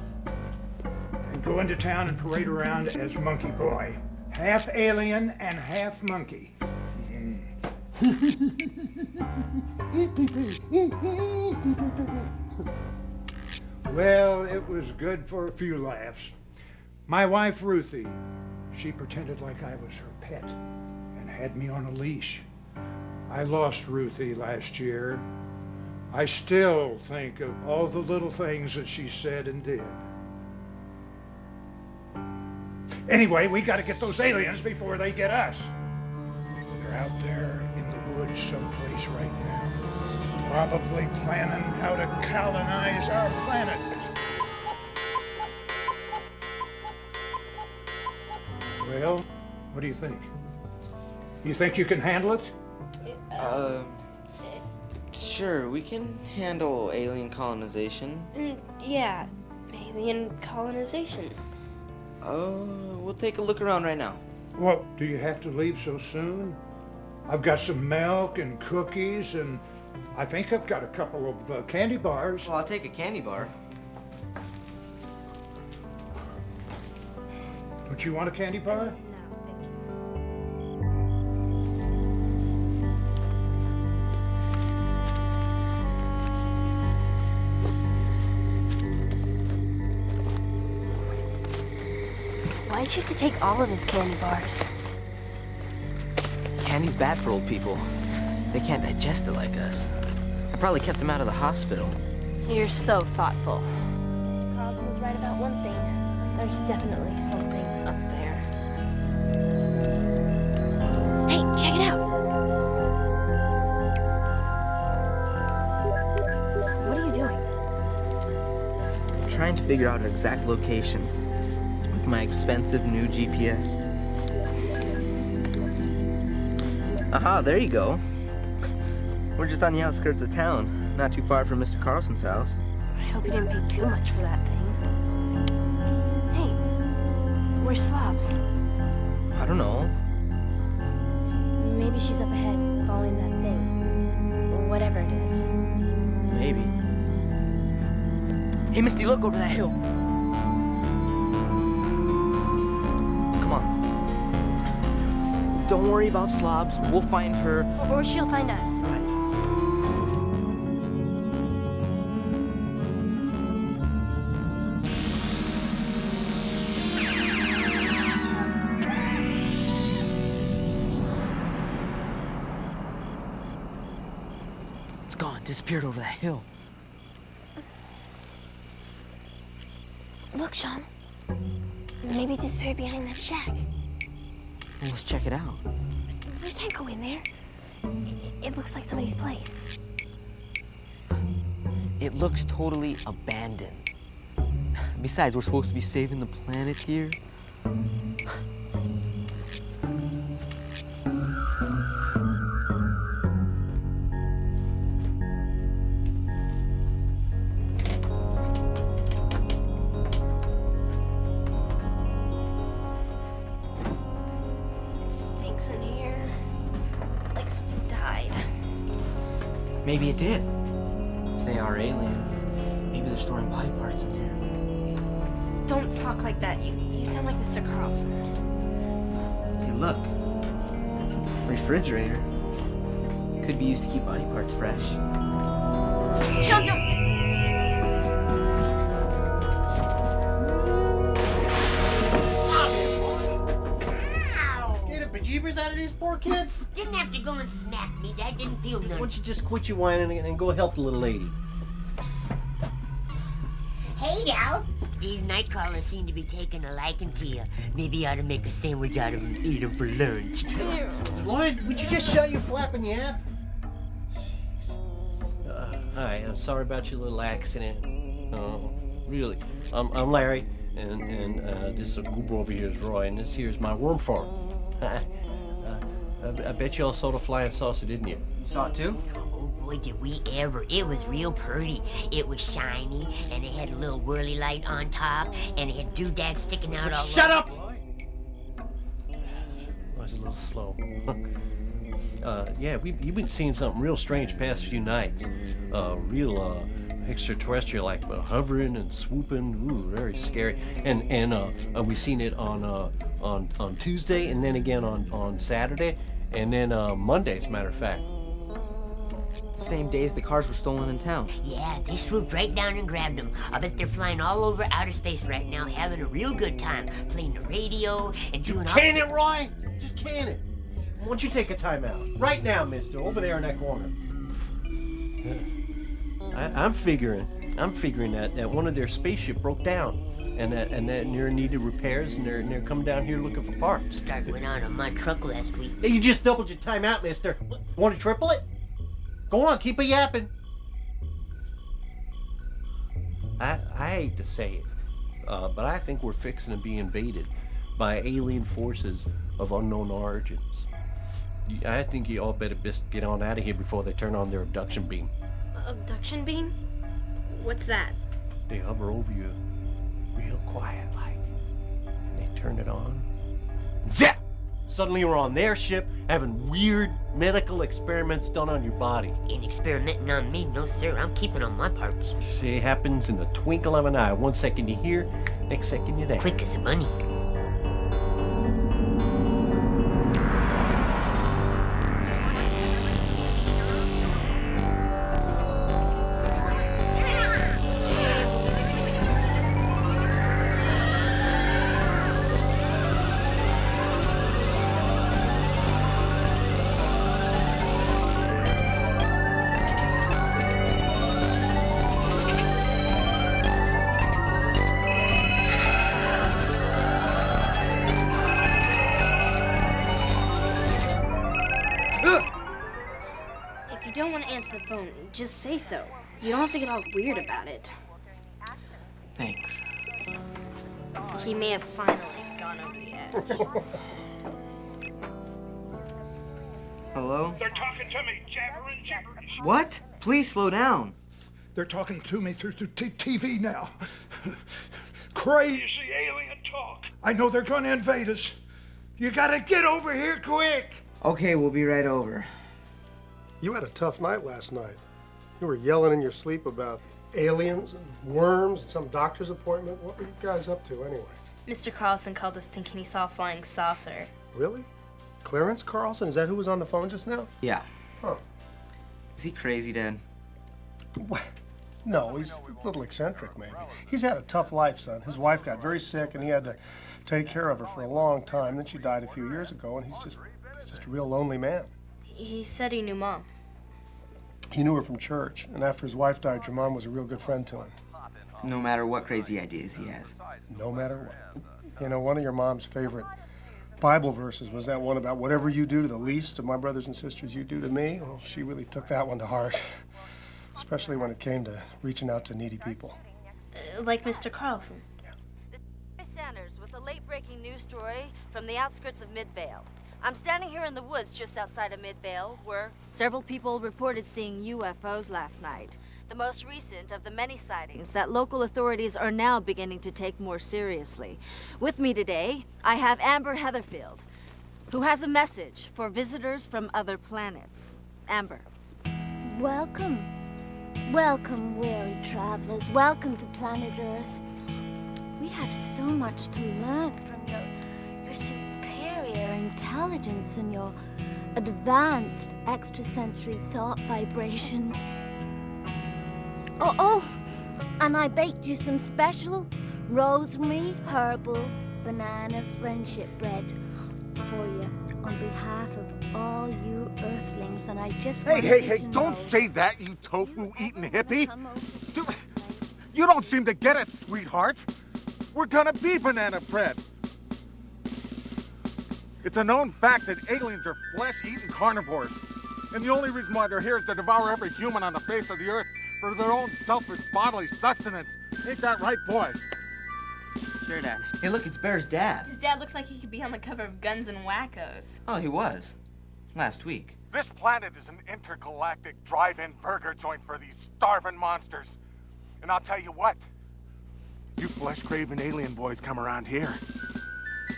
and go into town and parade around as Monkey Boy. Half alien and half monkey. Well, it was good for a few laughs. My wife, Ruthie, she pretended like I was her pet and had me on a leash. I lost Ruthie last year. I still think of all the little things that she said and did. Anyway, we gotta get those aliens before they get us. They're out there in the woods someplace right now, probably planning how to colonize our planet. Well, what do you think? You think you can handle it? Sure, we can handle alien colonization. Yeah, alien colonization. We'll take a look around right now. Well, do you have to leave so soon? I've got some milk and cookies, and I think I've got a couple of candy bars. Well, I'll take a candy bar. Don't you want a candy bar? Why'd you have to take all of his candy bars? Candy's bad for old people. They can't digest it like us. I probably kept them out of the hospital. You're so thoughtful. Mr. Carlson was right about one thing. There's definitely something up there. Hey, check it out! What are you doing? I'm trying to figure out our exact location with my expensive new GPS. Aha, there you go. We're just on the outskirts of town, not too far from Mr. Carlson's house. I hope you didn't pay too much for that thing. Hey, where's Slobs? I don't know. Maybe she's up ahead, following that thing. Or whatever it is. Maybe. Hey, Misty, look over that hill. Come on. Don't worry about Slobs. We'll find her. Or she'll find us. gone, disappeared over that hill. Look, Sean. Maybe it disappeared behind that shack. Well, let's check it out. We can't go in there. It looks like somebody's place. It looks totally abandoned. Besides, we're supposed to be saving the planet here. It stinks in here. Like something died. Maybe it did. If they are aliens, maybe they're storing body parts in here. Don't talk like that. You sound like Mr. Carlson. Hey, look. Refrigerator. Could be used to keep body parts fresh. Sean, don't. Get the bejeebers out of these poor kids. Didn't have to go and smack me. That didn't feel Why none. don't you just quit your whining and go help the little lady? Hey now. These night crawlers seem to be taking a liking to you. Maybe you ought to make a sandwich out of them and eat them for lunch. What? Would you just shut your flapping yap? Hi, I'm sorry about your little accident. Really. I'm Larry, and this goober over here is Roy, and this here's my worm farm. I bet you all saw the flying saucer, didn't you? You saw it too? Oh boy, did we ever. It was real pretty. It was shiny, and it had a little whirly light on top, and it had doodads sticking out all Shut over. up! I was a little slow. Yeah, you've been seeing something real strange past few nights. Real extraterrestrial, like hovering and swooping. Ooh, very scary. And we seen it on Tuesday, and then again on Saturday, and then Monday, as a matter of fact. The same days the cars were stolen in town. Yeah, they swooped right down and grabbed them. I bet they're flying all over outer space right now, having a real good time, playing the radio and doing all... Can it, Roy? Just can it. Why don't you take a time out? Right now, mister, over there in that corner. I'm figuring that one of their spaceship broke down, and that they're needed repairs, and they're coming down here looking for parts. Start went out on my truck last week. Hey, you just doubled your time out, mister. Want to triple it? Go on, keep a yapping. I hate to say it, but I think we're fixing to be invaded by alien forces of unknown origins. I think you all better best get on out of here before they turn on their abduction beam. Abduction beam? What's that? They hover over you real quiet like, and they turn it on. Zap! Suddenly you're on their ship having weird medical experiments done on your body. Ain't experimenting on me, no sir. I'm keeping on my parts. See, it happens in the twinkle of an eye. 1 second you're here, next second you're there. Quick as a bunny. If you don't want to answer the phone, just say so. You don't have to get all weird about it. Thanks. He may have finally gone over the edge. Hello? They're talking to me, jabbering gibberish. What? Please slow down. They're talking to me through TV now. Crazy alien talk. I know they're gonna invade us. You gotta get over here quick. Okay, we'll be right over. You had a tough night last night. You were yelling in your sleep about aliens and worms and some doctor's appointment. What were you guys up to anyway? Mr. Carlson called us thinking he saw a flying saucer. Really? Clarence Carlson? Is that who was on the phone just now? Yeah. Huh. Is he crazy, Dad? What? No, he's a little eccentric, maybe. He's had a tough life, son. His wife got very sick, and he had to take care of her for a long time. Then she died a few years ago, and he's just a real lonely man. He said he knew Mom. He knew her from church, and after his wife died, your mom was a real good friend to him. No matter what crazy ideas he has. No matter what. You know, one of your mom's favorite Bible verses was that one about whatever you do to the least of my brothers and sisters, you do to me. Well, she really took that one to heart, especially when it came to reaching out to needy people. Like Mr. Carlson. Sanders with a late-breaking news story from the outskirts of Midvale. I'm standing here in the woods just outside of Midvale, where several people reported seeing UFOs last night. The most recent of the many sightings that local authorities are now beginning to take more seriously. With me today, I have Amber Heatherfield, who has a message for visitors from other planets. Amber. Welcome. Welcome, weary travelers. Welcome to planet Earth. We have so much to learn from your superior intelligence and your advanced extrasensory thought vibrations. Oh, and I baked you some special rosemary herbal banana friendship bread for you on behalf of all you earthlings, and I just want you Hey, to don't know- say that, you tofu-eating hippie. You don't seem to get it, sweetheart. We're gonna be banana bread. It's a known fact that aliens are flesh-eating carnivores. And the only reason why they're here is to devour every human on the face of the earth for their own selfish bodily sustenance. Ain't that right, boy? Sure, Dad. Hey, look, it's Bear's dad. His dad looks like he could be on the cover of Guns and Wackos. Oh, he was. Last week. This planet is an intergalactic drive-in burger joint for these starving monsters. And I'll tell you what. You flesh-craving alien boys come around here,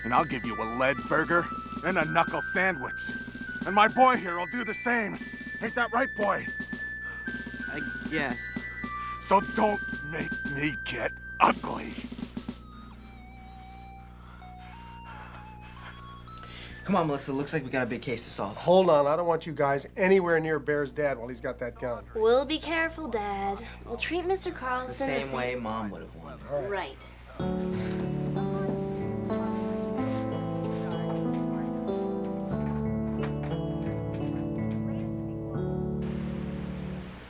and I'll give you a lead burger and a knuckle sandwich. And my boy here will do the same. Ain't that right, boy? I guess. So don't make me get ugly. Come on, Melissa. Looks like we got a big case to solve. Hold on, I don't want you guys anywhere near Bear's dad while he's got that gun. We'll be careful, Dad. We'll treat Mr. Carlson The same way Mom would have wanted. Right.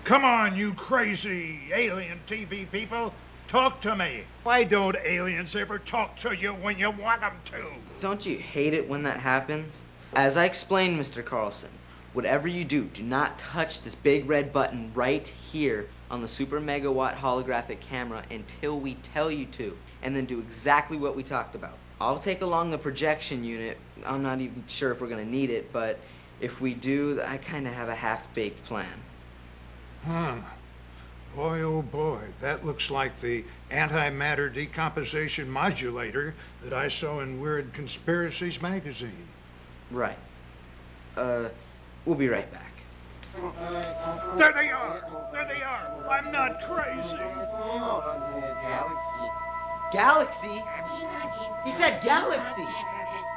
Come on, you crazy alien TV people. Talk to me. Why don't aliens ever talk to you when you want them to? Don't you hate it when that happens? As I explained, Mr. Carlson, whatever you do, do not touch this big red button right here on the super megawatt holographic camera until we tell you to, and then do exactly what we talked about. I'll take along the projection unit. I'm not even sure if we're gonna need it, but if we do, I kinda have a half-baked plan. Huh. Boy, oh boy, that looks like the antimatter decomposition modulator that I saw in Weird Conspiracies magazine. Right. We'll be right back. There they are! There they are! I'm not crazy! Galaxy? He said galaxy!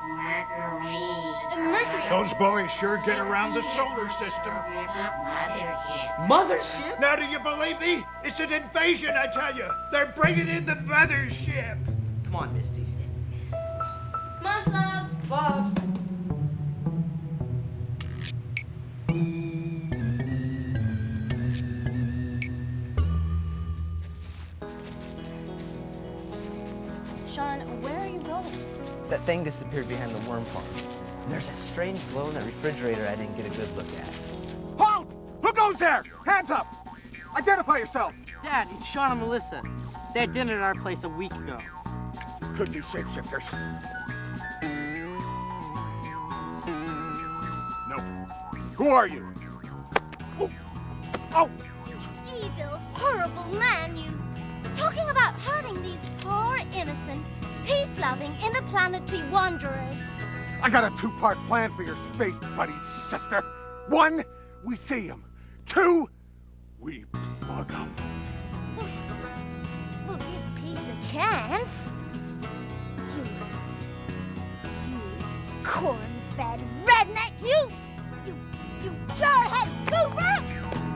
Mercury! Those boys sure get around the solar system. Mothership? Now do you believe me? It's an invasion, I tell you. They're bringing in the mothership. Come on, Misty. Come on, Slobs! Slobs! Sean, where are you going? That thing disappeared behind the worm farm. And there's that strange glow in that refrigerator I didn't get a good look at. Halt! Who goes there? Hands up! Identify yourselves! Dad, it's Sean and Melissa. They had dinner at our place a week ago. Could be shapeshifters. No. Who are you? Oh! Evil, horrible man, you. Talking about hurting these poor, innocent, peace-loving, interplanetary wanderers. I got a two-part plan for your space buddies, sister. One, we see him. Two, we plug him. We'll give peace a chance. You corn-fed redneck, you jarhead goober!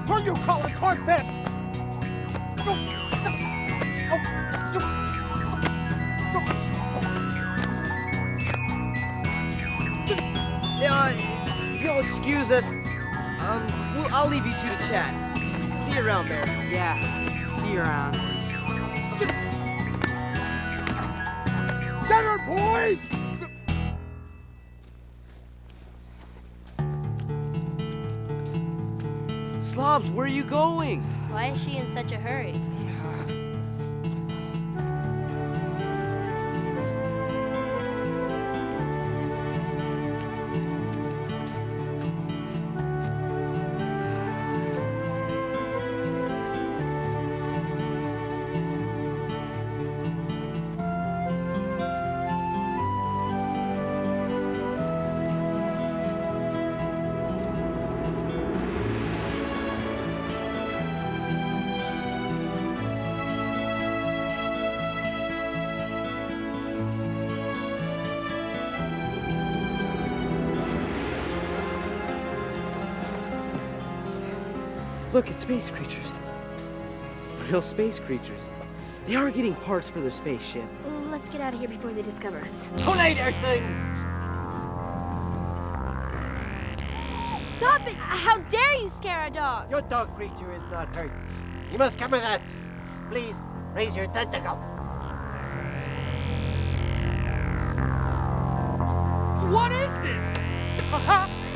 Who are you calling corn-fed? If you'll excuse us, Well, I'll leave you two to chat. See you around, Bear. Yeah, see you around. Get her, boys! Slobs, where are you going? Why is she in such a hurry? Look, it's space creatures. Real space creatures. They are getting parts for their spaceship. Let's get out of here before they discover us. Too late, Earthlings! Stop it! How dare you scare a dog? Your dog creature is not hurt. You must come with us. Please, raise your tentacles. What is this?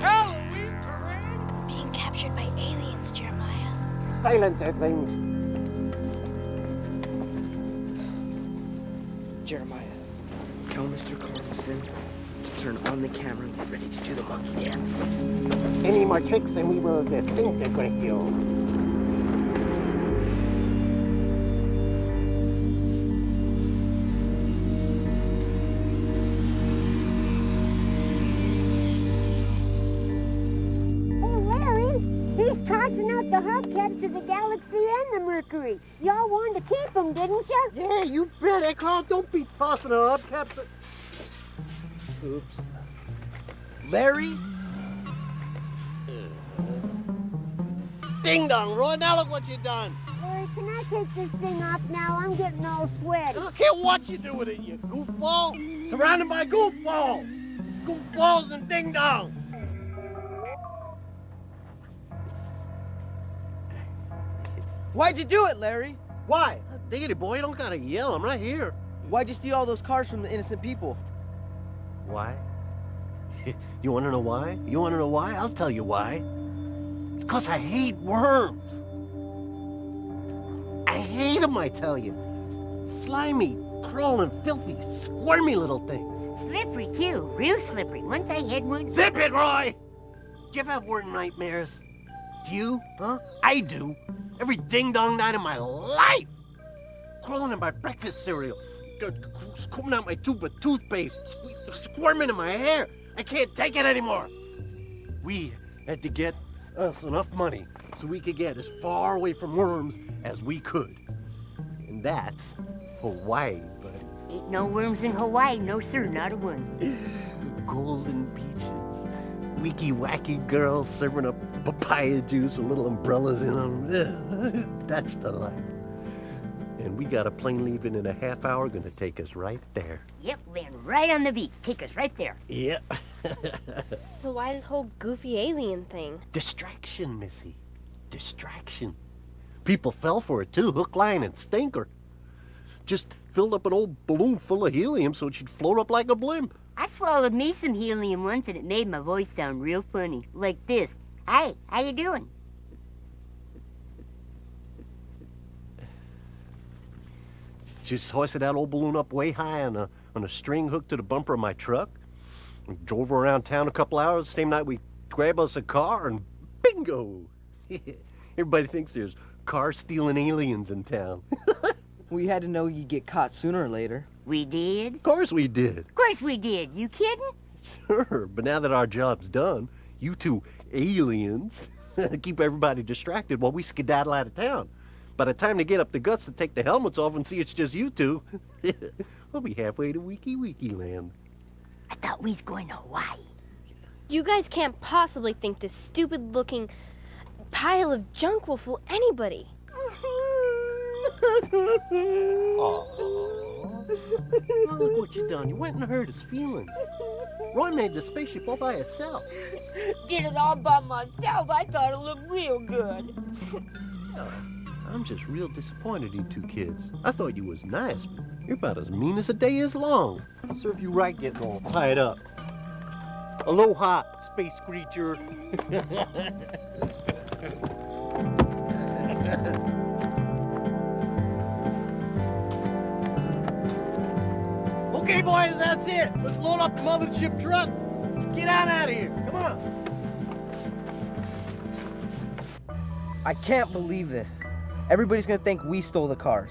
Halloween parade? Being captured by aliens, Jeremiah. Silence, Earthlings. Jeremiah, tell Mr. Carlson to turn on the camera and get ready to do the monkey dance. Any more tricks and we will disintegrate you. Tossing out the hubcaps of the Galaxy and the Mercury. Y'all wanted to keep them, didn't you? Yeah, you bet, eh, Carl? Don't be tossing our hubcaps. Oops. Larry? Ding dong, Roy. Now look what you done. Larry, can I take this thing off now? I'm getting all sweaty. I don't care what you do with it, you goofball. Surrounded by goofballs. Goofballs and ding dong. Why'd you do it, Larry? Why? Diggity, boy, you don't gotta yell. I'm right here. Why'd you steal all those cars from the innocent people? Why? You wanna know why? You wanna know why? I'll tell you why. It's 'cause I hate worms. I hate them, I tell you. Slimy, crawling, filthy, squirmy little things. Slippery, too. Real slippery. Once I had one... Zip it, Roy! Do you ever have worm nightmares? Do you? Huh? I do. Every ding-dong night of my life. Crawling in my breakfast cereal. Coming out my tube of toothpaste. Squirming in my hair. I can't take it anymore. We had to get us enough money so we could get as far away from worms as we could. And that's Hawaii, buddy. Ain't no worms in Hawaii. No, sir. Not a one. Golden beaches. Wicky-wacky girls serving up papaya juice with little umbrellas in them. That's the life. And we got a plane leaving in a half hour, gonna take us right there. Yep, land right on the beach. Take us right there. Yep. So why this whole goofy alien thing? Distraction, Missy. Distraction. People fell for it too, hook, line, and stinker. Just filled up an old balloon full of helium so she'd float up like a blimp. I swallowed me some helium once and it made my voice sound real funny. Like this. Hi, how you doing? Just hoisted that old balloon up way high on a string hooked to the bumper of my truck. We drove around town a couple hours. Same night we grabbed us a car and bingo! Everybody thinks there's car-stealing aliens in town. We had to know you'd get caught sooner or later. We did? Of course we did. Of course we did. You kidding? Sure, but now that our job's done, you two aliens keep everybody distracted while we skedaddle out of town. By the time they get up the guts to take the helmets off and see it's just you two, we'll be halfway to Wiki land. I thought we was going to Hawaii. You guys can't possibly think this stupid-looking pile of junk will fool anybody. Aww. Oh, look what you done. You went and hurt his feelings. Roy made the spaceship all by himself. Did it all by myself. I thought it looked real good. I'm just real disappointed in you two kids. I thought you was nice, but you're about as mean as a day is long. I'll serve you right getting all tied up. Aloha, space creature. Okay, boys, that's it. Let's load up the mothership truck. Let's get on out of here. Come on. I can't believe this. Everybody's gonna think we stole the cars.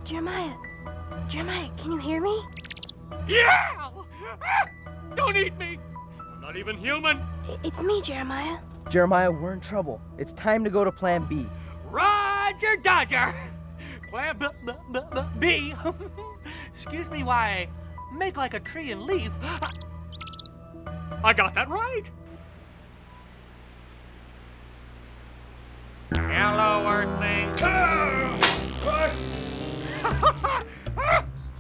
Jeremiah, can you hear me? Yeah! Don't eat me! I'm not even human! It's me, Jeremiah. Jeremiah, we're in trouble. It's time to go to Plan B. Roger Dodger! Plan B. Excuse me while I make like a tree and leave. I got that right. Hello, Earthlings.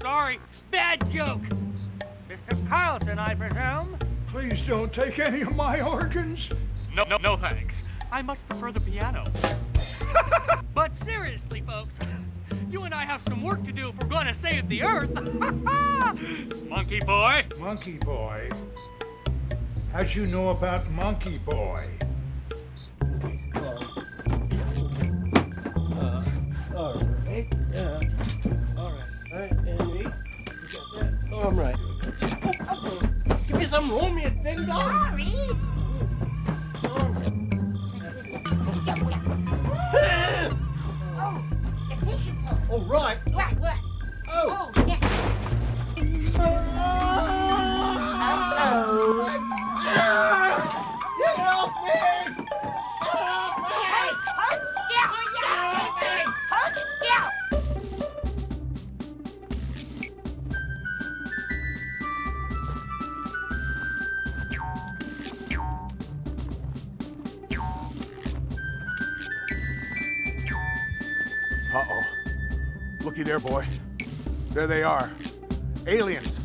Sorry, bad joke. Mr. Carlton, I presume? Please don't take any of my organs. No thanks. I much prefer the piano. But seriously, folks, you and I have some work to do if we're going to save the Earth. Monkey Boy. Monkey Boy? How'd you know about Monkey Boy? All right, Andy. You got that? Oh, I'm right. Give me some room, you ding dong. Oh, right. What? Oh. Yeah. Get off me! Uh-oh. Looky there, boy. There they are. Aliens.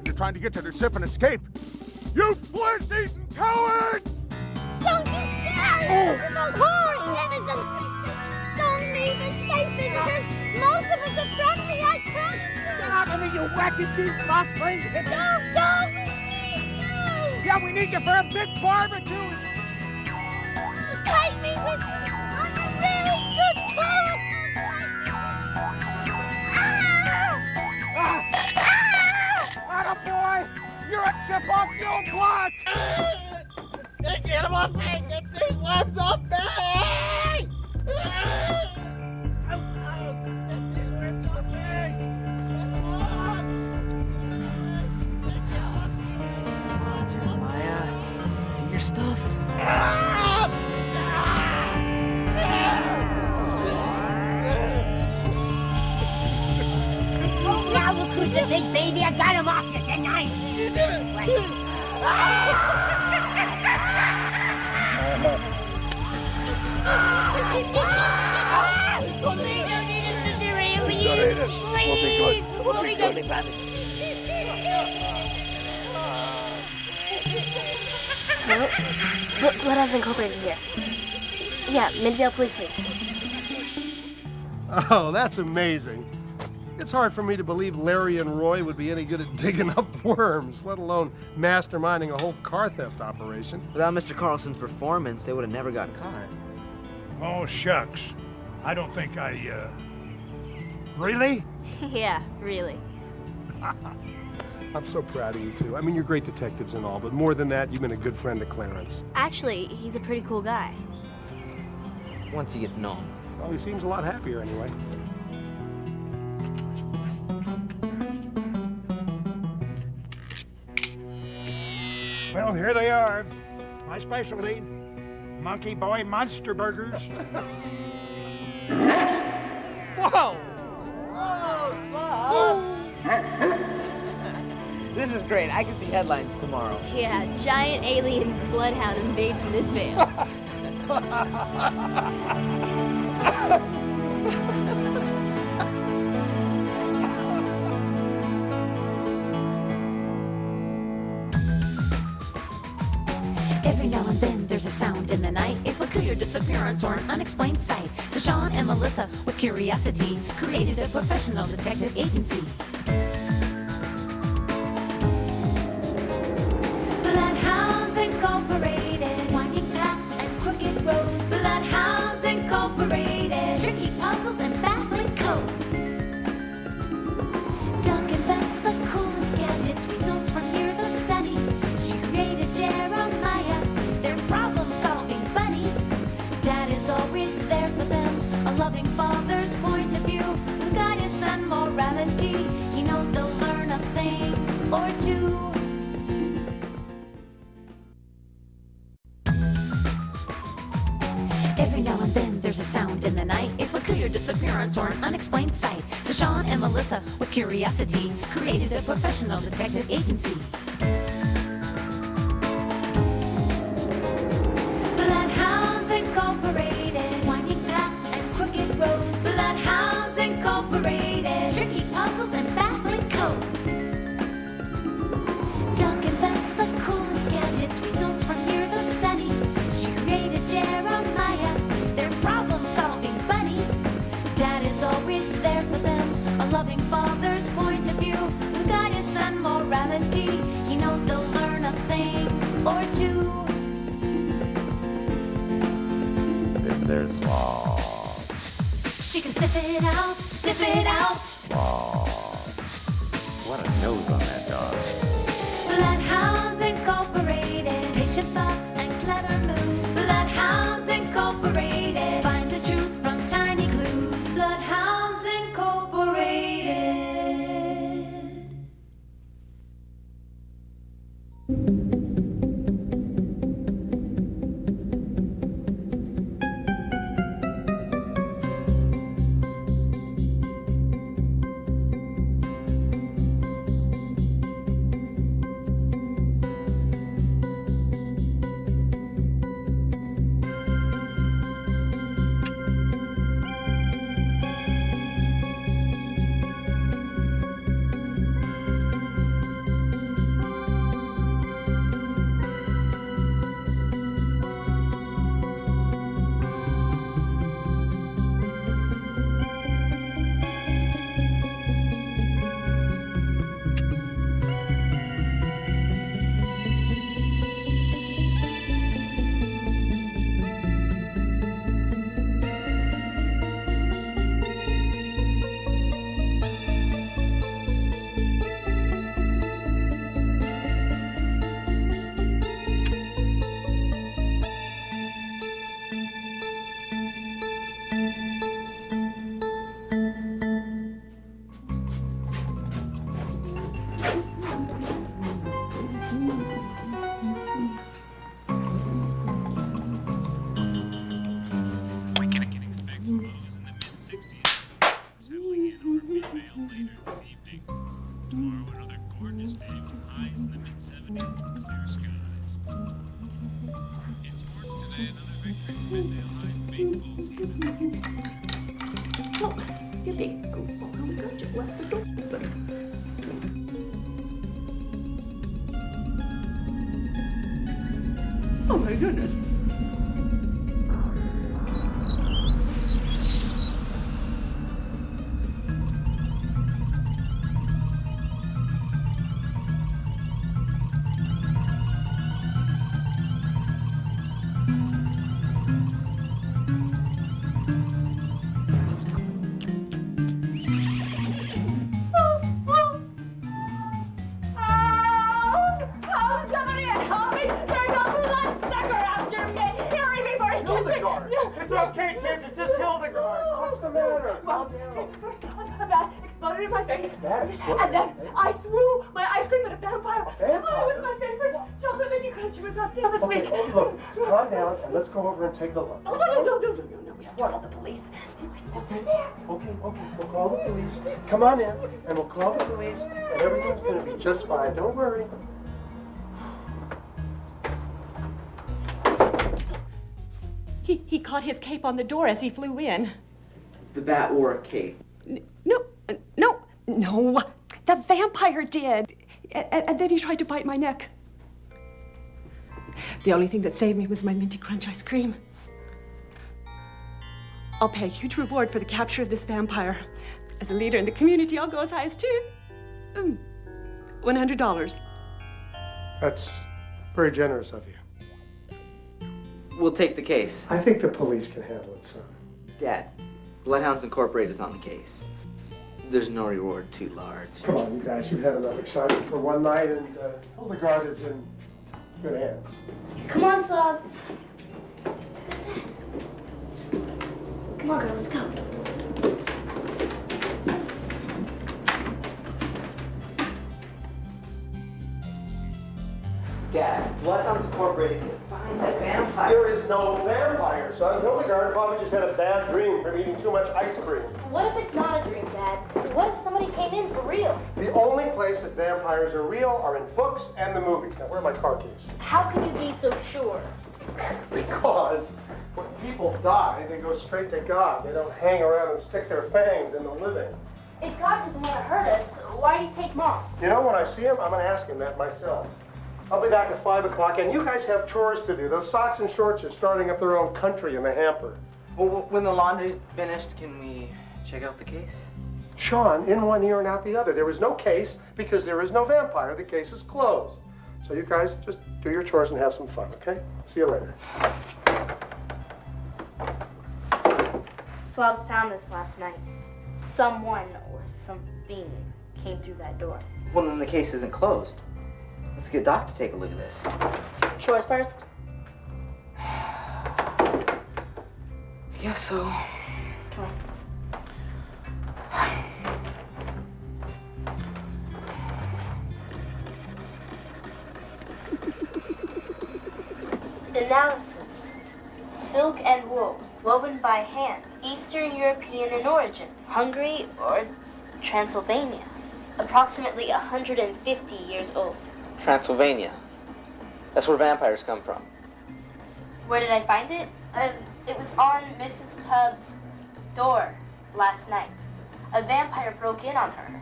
They're trying to get to their ship and escape. You flesh-eating cowards! Don't you dare! This is a horrid citizen! Don't leave us space visitors! Most of us are friendly, I promise you! Get out of me, you wacky deep offspring! Don't! Yeah, we need you for a big barbecue! Take me with you! I'm a really good cook! Attaboy! You're a chip off the old block! Get him off me! Get these worms off me! Jeremiah, do your stuff. Oh, now look who's the big baby! I got him off you tonight! We'll be good. Bloodhounds Incorporated here. Yeah, Midvale Police, please. Oh, that's amazing. It's hard for me to believe Larry and Roy would be any good at digging up worms, let alone masterminding a whole car theft operation. Without Mr. Carlson's performance, they would have never got caught. Oh, shucks. I don't think I, Really? Yeah, really. I'm so proud of you two. I mean, you're great detectives and all, but more than that, you've been a good friend to Clarence. Actually, he's a pretty cool guy. Once he gets to know him. Well, he seems a lot happier anyway. Well, here they are. My specialty, Monkey Boy Monster Burgers. Whoa! This is great. I can see headlines tomorrow. Yeah, giant alien bloodhound invades Midvale. night, a peculiar disappearance or an unexplained sight. So Sean and Melissa, with curiosity, created a professional detective agency. Bloodhounds Incorporated, winding paths and crooked roads. Bloodhounds Incorporated, tricky puzzles and baffling codes. Doc invents the coolest gadgets, results from years of study. She created Jeremiah, their problem-solving buddy. Dad is always there for them, a loving father's point of view, with guidance and morality. He knows they'll learn a thing or two. Every now and then there's a sound in the night, a peculiar disappearance or an unexplained sight. So Sean and Melissa, with curiosity, created a professional detective agency. Bloodhounds Incorporated, winding paths and crooked roads. Bloodhounds Incorporated, tricky puzzles and baffling codes. Doc invents the coolest gadgets, results from years of study. She created Jeremiah, their problem-solving buddy. Dad is always there for them, a loving father's point of view, with guidance and morality. He knows they'll learn a thing or two. If there's law, She can sniff it out, sniff it out. what a nose on that dog. Bloodhounds Incorporated, patient thoughts and clever moves. Bloodhounds Incorporated, find the truth from tiny clues. Bloodhounds Incorporated. You big goofball, how could you let the door open? Oh my goodness. It's okay, kids. It's just Hildegard. What's the matter? Well, first a bat exploded in my face. And then I threw my ice cream at a vampire. Oh, it was my favorite chocolate Minty Crunch. It was on sale this week. Okay, look, calm down and let's go over and take a look. Oh, no. We have to call the police. Okay, we'll call the police. Come on in, and we'll call the police, and everything's going to be just fine. Don't worry. He caught his cape on the door as he flew in. The bat wore a cape. No. The vampire did. And then he tried to bite my neck. The only thing that saved me was my Minty Crunch ice cream. I'll pay a huge reward for the capture of this vampire. As a leader in the community, I'll go as high as $100. That's very generous of you. We'll take the case. I think the police can handle it, son. Dad, Bloodhounds Incorporated is on the case. There's no reward too large. Come on, you guys. You've had enough excitement for one night, and Hildegard is in good hands. Come on, Slavs. Come on, girl, let's go. Dad, Bloodhounds Incorporated can find that vampire. There is no vampire, son. Hildegard probably just had a bad dream from eating too much ice cream. What if it's not a dream, Dad? What if somebody came in for real? The only place that vampires are real are in books and the movies. Now, where are my car keys? How can you be so sure? Because when people die, they go straight to God. They don't hang around and stick their fangs in the living. If God doesn't want to hurt us, why do you take Mom? You know, when I see him, I'm going to ask him that myself. I'll be back at 5 o'clock, and you guys have chores to do. Those socks and shorts are starting up their own country in the hamper. Well, when the laundry's finished, can we check out the case? Sean, in one ear and out the other. There is no case because there is no vampire. The case is closed. So you guys just do your chores and have some fun, okay? See you later. Slavs found this last night. Someone or something came through that door. Well, then the case isn't closed. Let's get Doc to take a look at this. Chores first? I guess so. Come on. Analysis. Silk and wool, woven by hand, Eastern European in origin, Hungary or Transylvania, approximately 150 years old. Transylvania. That's where vampires come from. Where did I find it? It was on Mrs. Tubbs' door last night. A vampire broke in on her.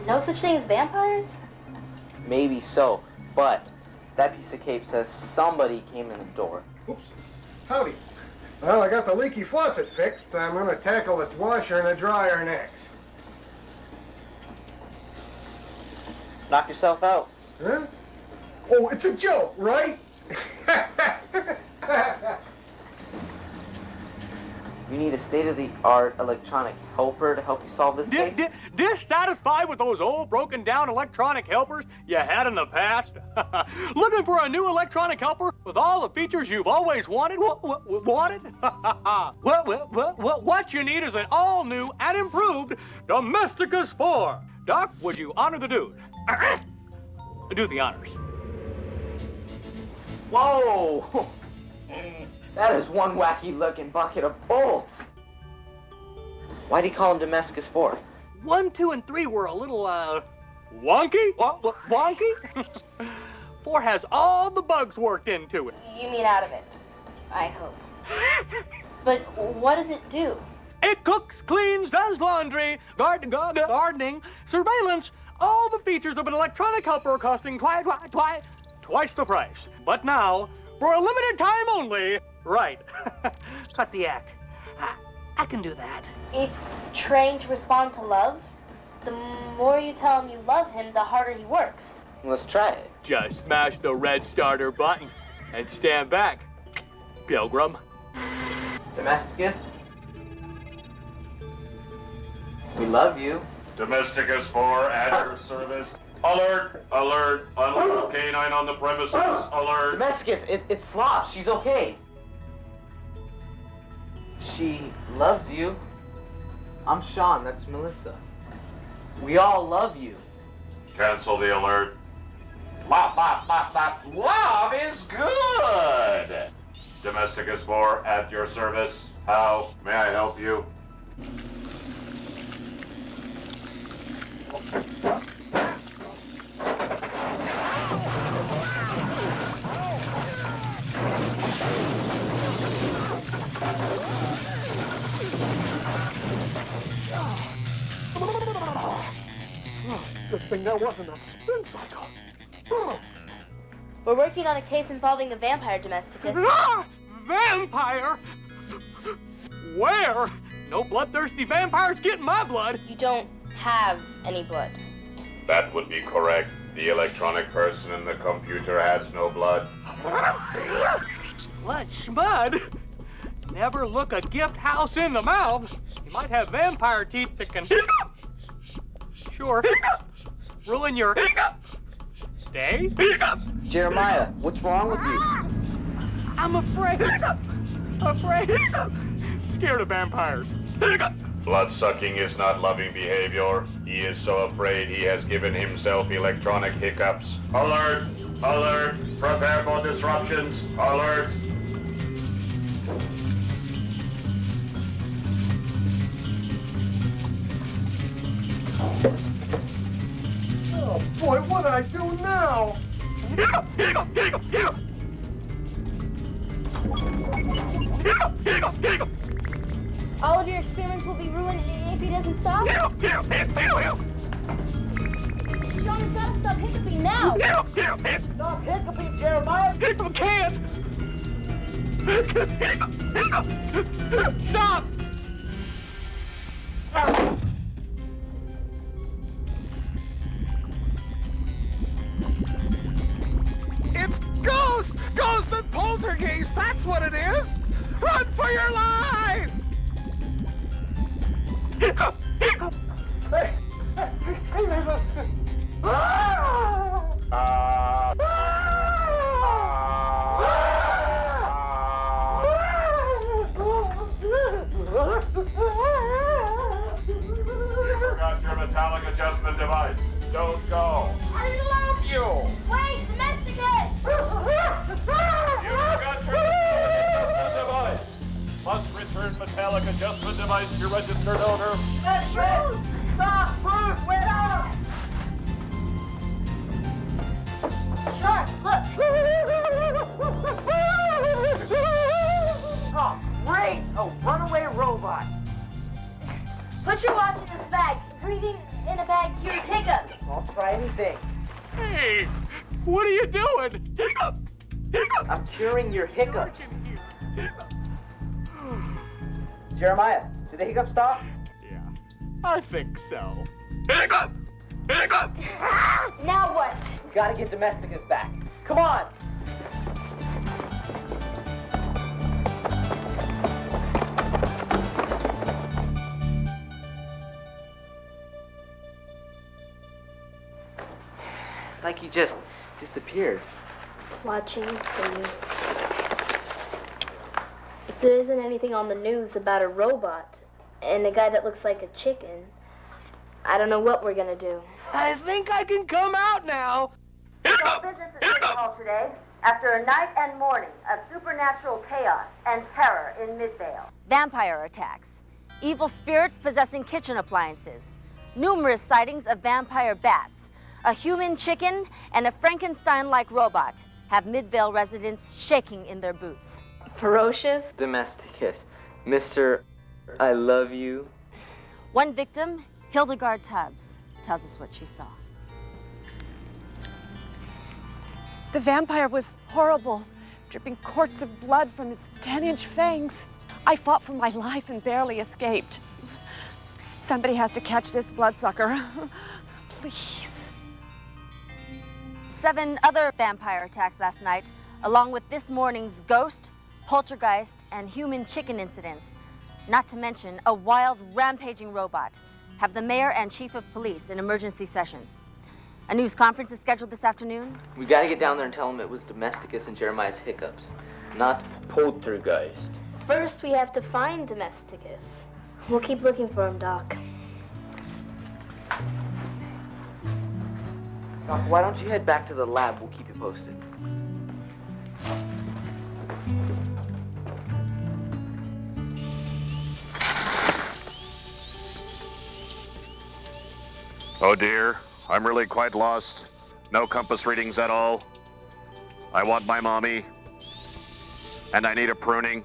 No such thing as vampires? Maybe so, but that piece of tape says somebody came in the door. Oops. Howdy. Well, I got the leaky faucet fixed. I'm going to tackle the washer and the dryer next. Knock yourself out. Huh? Oh, it's a joke, right? You need a state-of-the-art electronic helper to help you solve this case? Dissatisfied with those old broken-down electronic helpers you had in the past? Looking for a new electronic helper with all the features you've always wanted? Wanted? What you need is an all-new and improved Domesticus 4. Doc, would you honor the dude? Do the honors. Whoa! That is one wacky-looking bucket of bolts. Why'd he call him Damascus 4? 1, 2, and 3 were a little, wonky? Wonky? 4 has all the bugs worked into it. You mean out of it, I hope. But what does it do? It cooks, cleans, does laundry, gardening, surveillance, all the features of an electronic helper costing twice the price. But now, for a limited time only, right, cut the act. I can do that. It's trained to respond to love. The more you tell him you love him, the harder he works. Let's try it. Just smash the red starter button and stand back, Pilgrim. Domesticus? We love you. Domesticus 4 at your service. Alert! Alert! Unleashed canine on the premises. Alert! Domesticus, it's Slav. She's okay. She loves you. I'm Sean. That's Melissa. We all love you. Cancel the alert. Love is good! Domesticus 4 at your service. How may I help you? Good thing that wasn't a spin cycle. We're working on a case involving a vampire domesticus. Vampire? Where? No bloodthirsty vampires getting my blood. You don't have any blood. That would be correct. The electronic person in the computer has no blood. What schmud? Never look a gift house in the mouth. You might have vampire teeth that can sure ruin your stay. Jeremiah, what's wrong with you? I'm afraid. Scared of vampires. Blood-sucking is not loving behavior. He is so afraid he has given himself electronic hiccups. Alert! Alert! Prepare for disruptions. Alert! Oh boy, what did I do now? All of your experiments will be ruined if he doesn't stop? Sean's gotta stop hiccuping now! Stop hiccuping, Jeremiah! Hiccup can't! Stop! It's ghosts! Ghosts and poltergeists, that's what it is! Run for your life! Hiccup! Hiccup! Hey, there's a... You forgot your metallic adjustment device. Don't go. I love You! Wait, domesticate! You forgot your metallic adjustment device. Must return metallic adjustment device to registered owner. That's right! Stop! Bruce, wait up! Sean, look! Oh, great! A runaway robot. Put your watch in this bag. Breathing in a bag cures hiccups. I'll try anything. Hey, what are you doing? Hiccup! Hiccup! I'm curing your hiccups. Jeremiah, did the hiccups stop? Yeah, I think so. Hiccup! Hiccup! Now what? We gotta get Domesticus back. Come on! It's like he just disappeared. Watching the news. If there isn't anything on the news about a robot and a guy that looks like a chicken, I don't know what we're gonna do. I think I can come out now. Don't visit the City Hall today after a night and morning of supernatural chaos and terror in Midvale. Vampire attacks, evil spirits possessing kitchen appliances, numerous sightings of vampire bats, a human chicken, and a Frankenstein-like robot have Midvale residents shaking in their boots. Ferocious? Domesticus. Mr. I love you. One victim, Hildegard Tubbs, tells us what she saw. The vampire was horrible, dripping quarts of blood from his 10-inch fangs. I fought for my life and barely escaped. Somebody has to catch this bloodsucker. Please. 7 other vampire attacks last night, along with this morning's ghost, poltergeist, and human chicken incidents. Not to mention a wild, rampaging robot. Have the mayor and chief of police in emergency session. A news conference is scheduled this afternoon. We gotta get down there and tell him it was Domesticus and Jeremiah's hiccups, not poltergeist. First, we have to find Domesticus. We'll keep looking for him, Doc. Doc, why don't you head back to the lab? We'll keep you posted. Oh dear, I'm really quite lost. No compass readings at all. I want my mommy. And I need a pruning.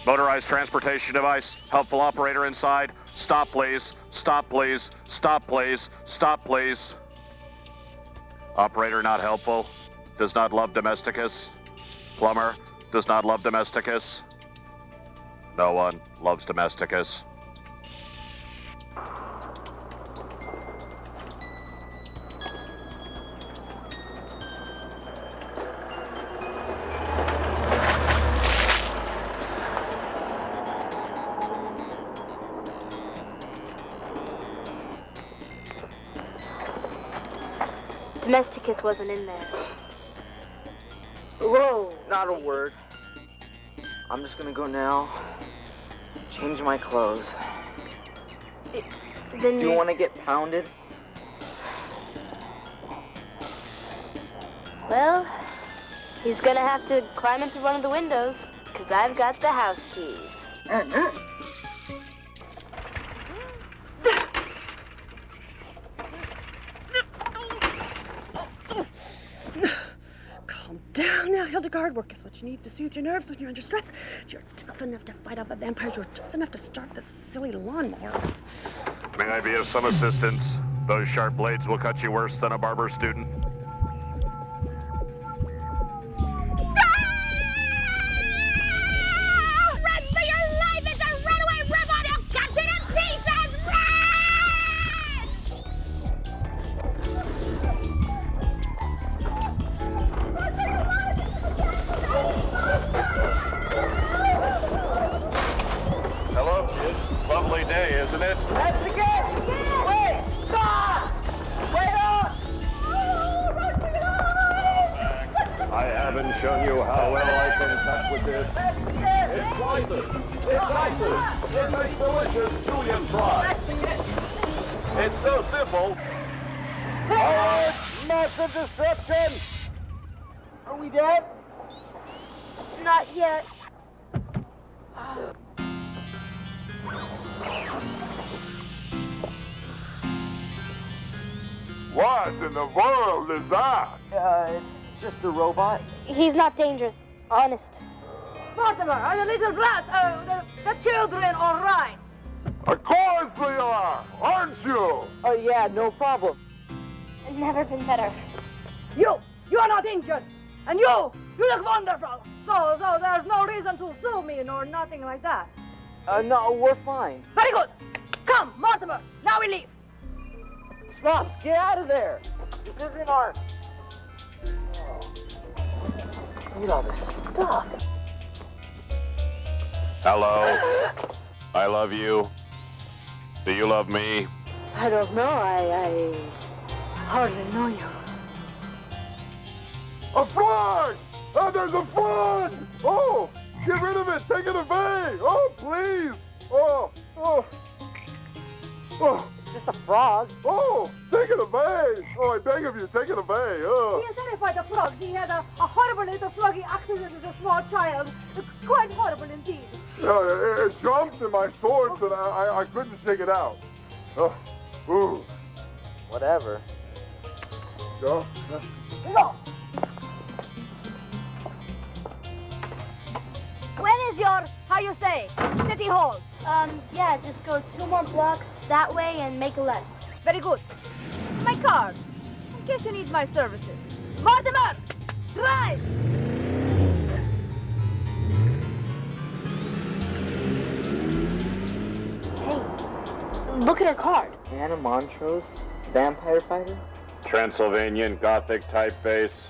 Motorized transportation device, helpful operator inside. Stop please, stop please, stop please, stop please. Operator not helpful. does not love Domesticus. Plumber does not love Domesticus. No one loves Domesticus. Domesticus wasn't in there. Whoa, not a word. I'm just gonna go now, change my clothes. Then Do you want to get pounded? Well, he's gonna have to climb into one of the windows, because I've got the house keys. Calm down now, Hildegard. Work is what you need to soothe your nerves when you're under stress. You're tough enough to fight off a vampire. You're tough enough to start this silly lawnmower. May I be of some assistance? Those sharp blades will cut you worse than a barber student. Run for your life! It's a runaway robot who cuts it in pieces! Hello, kids. Lovely day, isn't it? That's the game! Wait! Stop! Wait up! I haven't shown you how well I can cut with this. It's slices. It's slices. It makes delicious Julian fry. It's so simple. Forward! Massive destruction! Are we dead? Not yet. What in the world is that? It's just a robot. He's not dangerous, honest. Mortimer, are the little brats, the children all right? Of course they are, aren't you? Oh yeah, no problem. Never been better. You are not injured. And you look wonderful. So there's no reason to sue me nor nothing like that. No, we're fine. Very good. Come, Mortimer, now we leave. Slops, get out of there. This isn't our... Look at all this stuff. Hello. I love you. Do you love me? I don't know. I hardly know you. A frog! Oh, there's a frog! Oh, get rid of it. Take it away. Oh, please. Oh. It's just a frog. Oh, take it away. Oh, I beg of you, take it away. Oh. He has terrified the frog. He had a horrible little froggy accident as a small child. Quite horrible indeed. It jumped in my shorts and I couldn't shake it out. Oh. Ooh. Whatever. Go. No. When is your, how you say, city hall? Yeah, just go 2 more blocks that way and make a left. Very good. My card, in case you need my services. Mortimer, drive! Hey, look at her card. Anna Montrose, vampire fighter? Transylvanian Gothic typeface.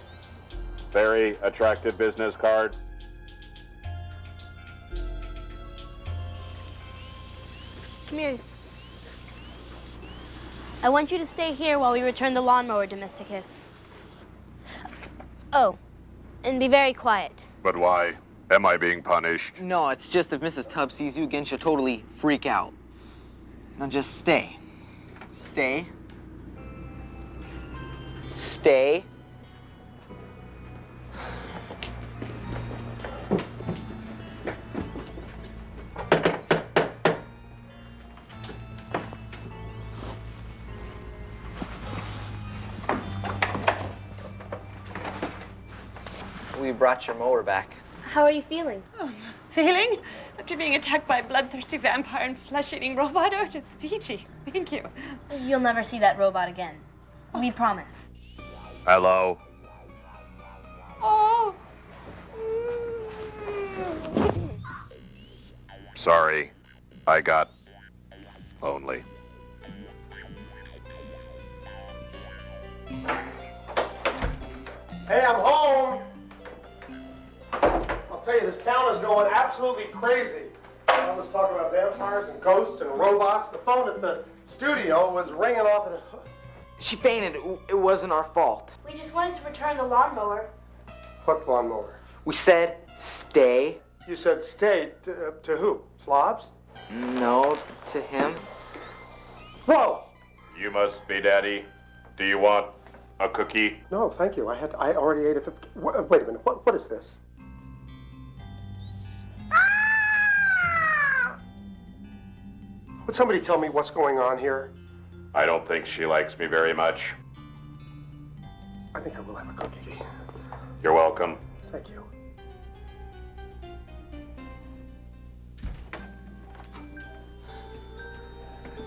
Very attractive business card. Come here. I want you to stay here while we return the lawnmower, Domesticus. Oh, and be very quiet. But why? Am I being punished? No, it's just if Mrs. Tubbs sees you again, she'll totally freak out. Now just stay. Stay. Stay. We brought your mower back. How are you feeling? Feeling? After being attacked by a bloodthirsty vampire and flesh-eating robot? Oh, just peachy. Thank you. You'll never see that robot again. We promise. Hello. Oh. Sorry, I got lonely. Hey, I'm home. I'll tell you, this town is going absolutely crazy. All this talk about vampires and ghosts and robots. The phone at the studio was ringing off of the... She fainted. It wasn't our fault. We just wanted to return the lawnmower. What lawnmower? We said stay. You said stay to who? Slobs? No, to him. Whoa! You must be Daddy. Do you want a cookie? No, thank you. I already ate at the... Wait a minute. What is this? Would somebody tell me what's going on here? I don't think she likes me very much. I think I will have a cookie. You're welcome. Thank you.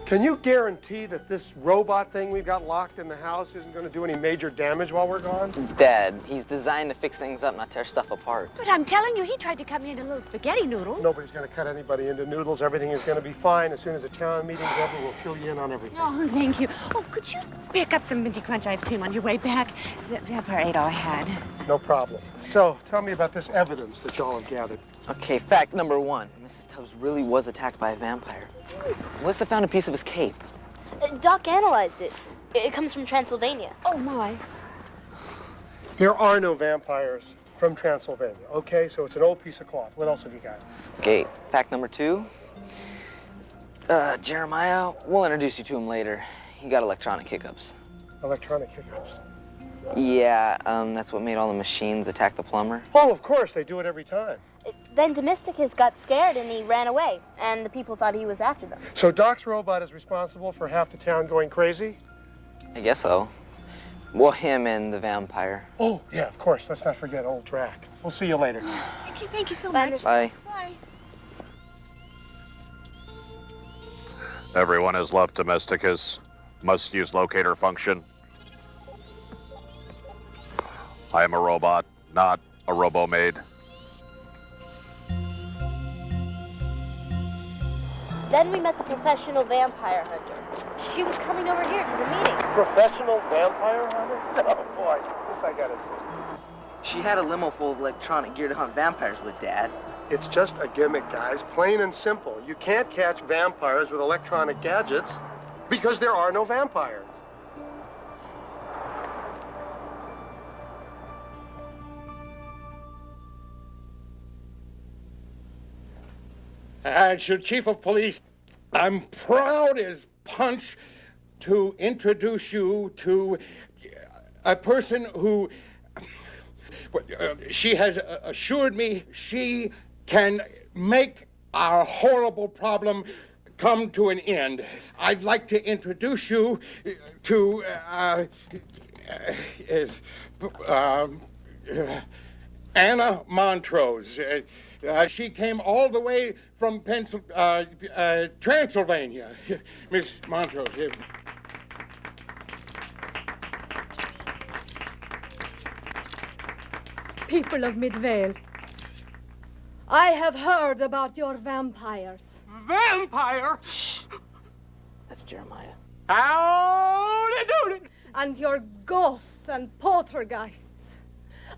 Can you guarantee that this robot thing we've got locked in the house isn't going to do any major damage while we're gone? Dad, he's designed to fix things up, not tear stuff apart. But I'm telling you, he tried to cut me into little spaghetti noodles. Nobody's going to cut anybody into noodles. Everything is going to be fine. As soon as the town meeting's over, we'll fill you in on everything. Oh, thank you. Oh, could you pick up some Minty Crunch ice cream on your way back? The vampire ate all I had. No problem. So, tell me about this evidence that y'all have gathered. Okay, fact number 1. Mrs. Tubbs really was attacked by a vampire. Melissa found a piece of his cape. Doc analyzed it. It comes from Transylvania. Oh, my. There are no vampires from Transylvania, okay? So it's an old piece of cloth. What else have you got? Okay, fact number 2. Jeremiah, we'll introduce you to him later. He got electronic hiccups. Electronic hiccups? Yeah, that's what made all the machines attack the plumber. Oh, of course. They do it every time. Then Domesticus got scared and he ran away, and the people thought he was after them. So Doc's robot is responsible for half the town going crazy? I guess so. Well, him and the vampire. Oh, yeah, of course. Let's not forget old Drac. We'll see you later. Thank you so much. Bye. Bye. Everyone has left Domesticus. Must use locator function. I am a robot, not a robo-maid. Then we met the professional vampire hunter. She was coming over here to the meeting. Professional vampire hunter? Oh, boy. This I gotta see. She had a limo full of electronic gear to hunt vampires with, Dad. It's just a gimmick, guys. Plain and simple. You can't catch vampires with electronic gadgets because there are no vampires. Sir Chief of Police, I'm proud as punch to introduce you to a person who she has assured me she can make our horrible problem come to an end. I'd like to introduce you to Anna Montrose. She came all the way from Transylvania. Miss Montrose. People of Midvale, I have heard about your vampires. Vampire? Shh. That's Jeremiah. Howdy-doody! And your ghosts and poltergeists.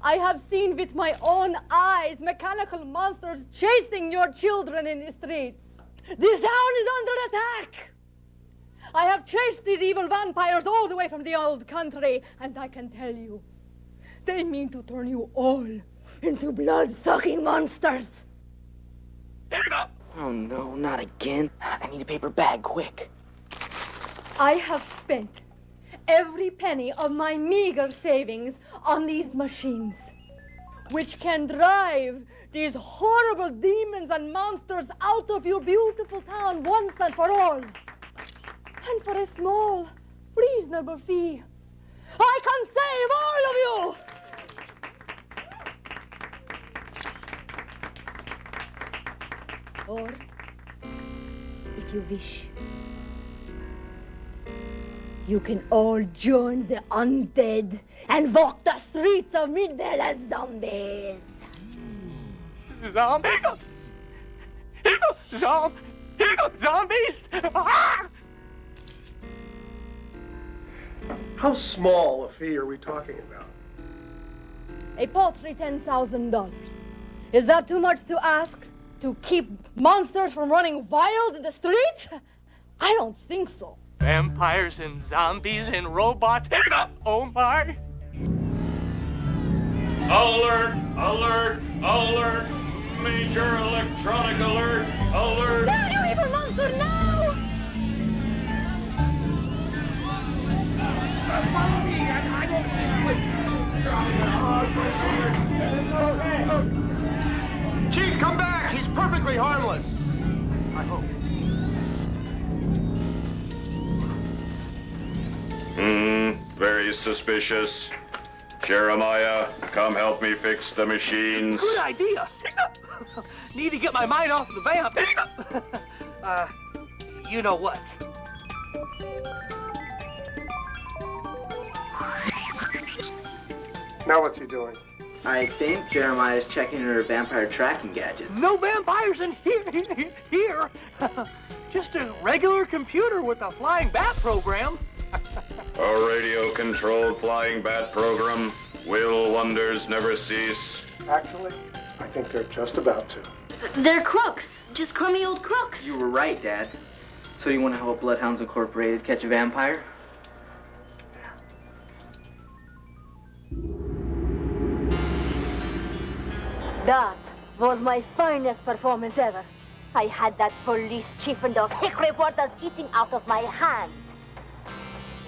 I have seen with my own eyes mechanical monsters chasing your children in the streets. This town is under attack. I have chased these evil vampires all the way from the old country, and I can tell you, they mean to turn you all into blood-sucking monsters. Oh no, not again. I need a paper bag, quick. I have spent every penny of my meager savings on these machines, which can drive these horrible demons and monsters out of your beautiful town once and for all. And for a small, reasonable fee, I can save all of you! Or, if you wish, you can all join the undead and walk the streets of Midvale as zombies. Zombies! Ah! How small a fee are we talking about? A paltry $10,000. Is that too much to ask? To keep monsters from running wild in the streets? I don't think so. Vampires and zombies and robots. Oh my! Alert! Alert! Alert! Major electronic alert! Alert! There, you evil monster, now! Follow me, and I won't. Chief, come back! He's perfectly harmless. I hope. Very suspicious. Jeremiah, come help me fix the machines. Good idea. Need to get my mind off the vamp. You know what? Now what's he doing? I think Jeremiah's checking her vampire tracking gadgets. No vampires in here. Just a regular computer with a flying bat program. A radio-controlled flying bat program. Will wonders never cease? Actually, I think they're just about to. They're crooks. Just crummy old crooks. You were right, Dad. So you want to help Bloodhounds Incorporated catch a vampire? That was my finest performance ever. I had that police chief and those hick reporters eating out of my hand.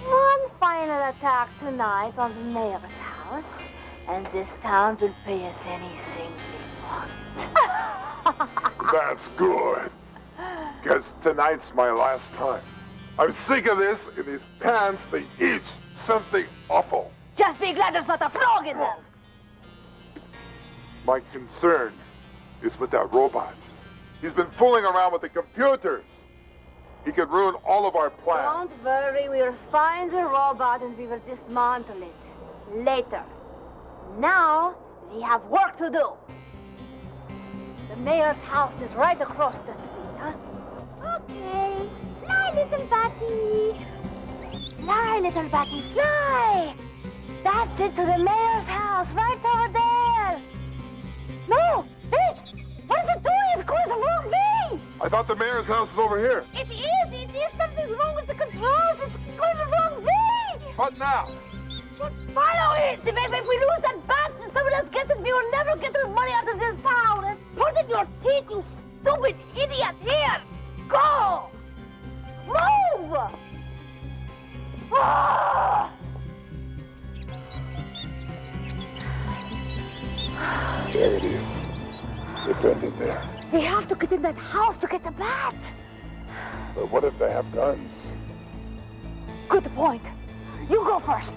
One final attack tonight on the mayor's house, and this town will pay us anything we want. That's good. Because tonight's my last time. I'm sick of this. In these pants, they eat something awful. Just be glad there's not a frog in them. My concern is with that robot. He's been fooling around with the computers. He could ruin all of our plans. Don't worry, we'll find the robot and we will dismantle it later. Now, we have work to do. The mayor's house is right across the street, huh? Okay. Fly, little batty. Fly, little batty, fly. That's it, to the mayor's house, right over there. No, wait. What is it doing? It's going the wrong way. I thought the mayor's house is over here. It is. Something's wrong with the controls. It's going the wrong way. What now? Just follow it. If we lose that bat and someone else gets it, we will never get the money out of this town. Put in your teeth, you stupid idiot. Here. Go. Move. Ah! There it is. They're bending there. We have to get in that house to get the bat. But what if they have guns? Good point. You go first.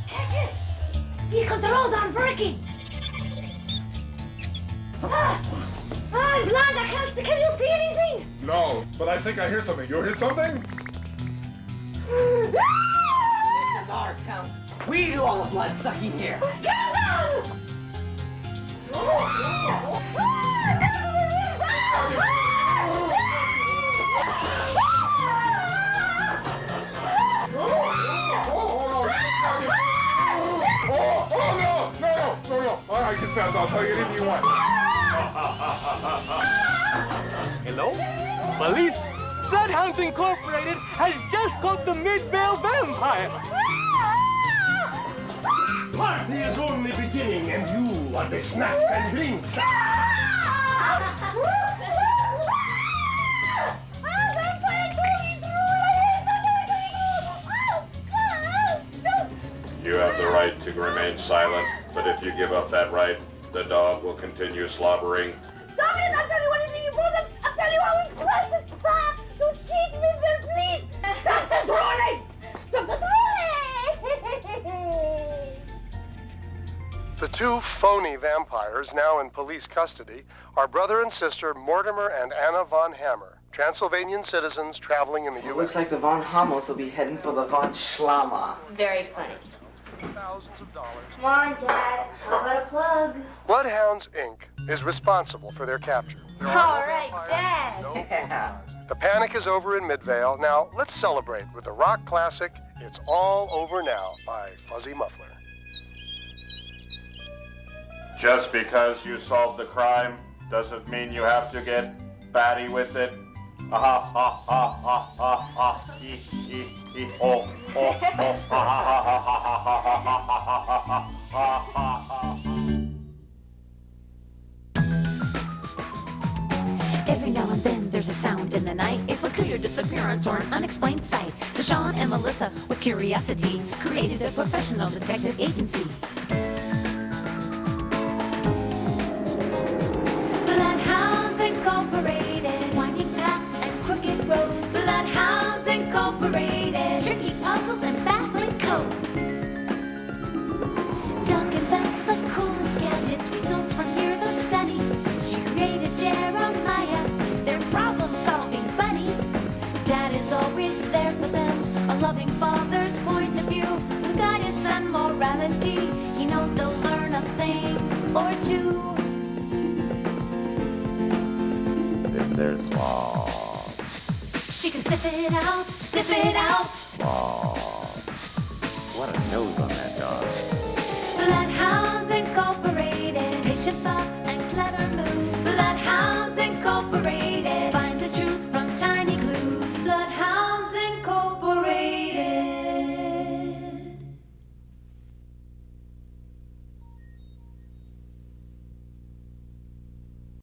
Catch it! These controls aren't working! I'm blind, I can't. Can you see anything? No, but I think I hear something. You hear something? This is our town. We do all the blood sucking here. No. I confess, I'll tell you anything you want. Hello? Police? Bloodhounds Incorporated has just caught the Midvale vampire. Party is only beginning, and you are the snacks and drinks. You have the right to remain silent, but if you give up that right, the dog will continue slobbering. Tommy, I'll tell you anything important. I'll tell you how important. Stop! Don't cheat me, please. Stop the trolling! Stop the trolling! Two phony vampires now in police custody are brother and sister Mortimer and Anna von Hammer, Transylvanian citizens traveling in the U.S. Looks like the Von Hammels will be heading for the Von Schlama. Very funny. Thousands of dollars. Come on, Dad. How about a plug? Bloodhounds, Inc. is responsible for their capture. All right, Dad. The panic is over in Midvale. Now, let's celebrate with the rock classic, It's All Over Now by Fuzzy Muffler. Just because you solved the crime doesn't mean you have to get batty with it. Every now and then there's a sound in the night, a peculiar disappearance or an unexplained sight. So Sean and Melissa, with curiosity, created a professional detective agency. Bloodhounds Incorporated, winding paths and crooked roads. Bloodhounds Incorporated, tricky puzzles and baffling codes. Doug invents the coolest gadgets, results from years of study. She created Jeremiah, their problem-solving buddy. Dad is always there for them, a loving father's point of view, with guidance and morality. He knows they'll learn a thing or two. If there's small, She can sniff it out, sniff it out. what a nose on that dog. Bloodhounds Incorporated, patient thoughts and clever moves. Bloodhounds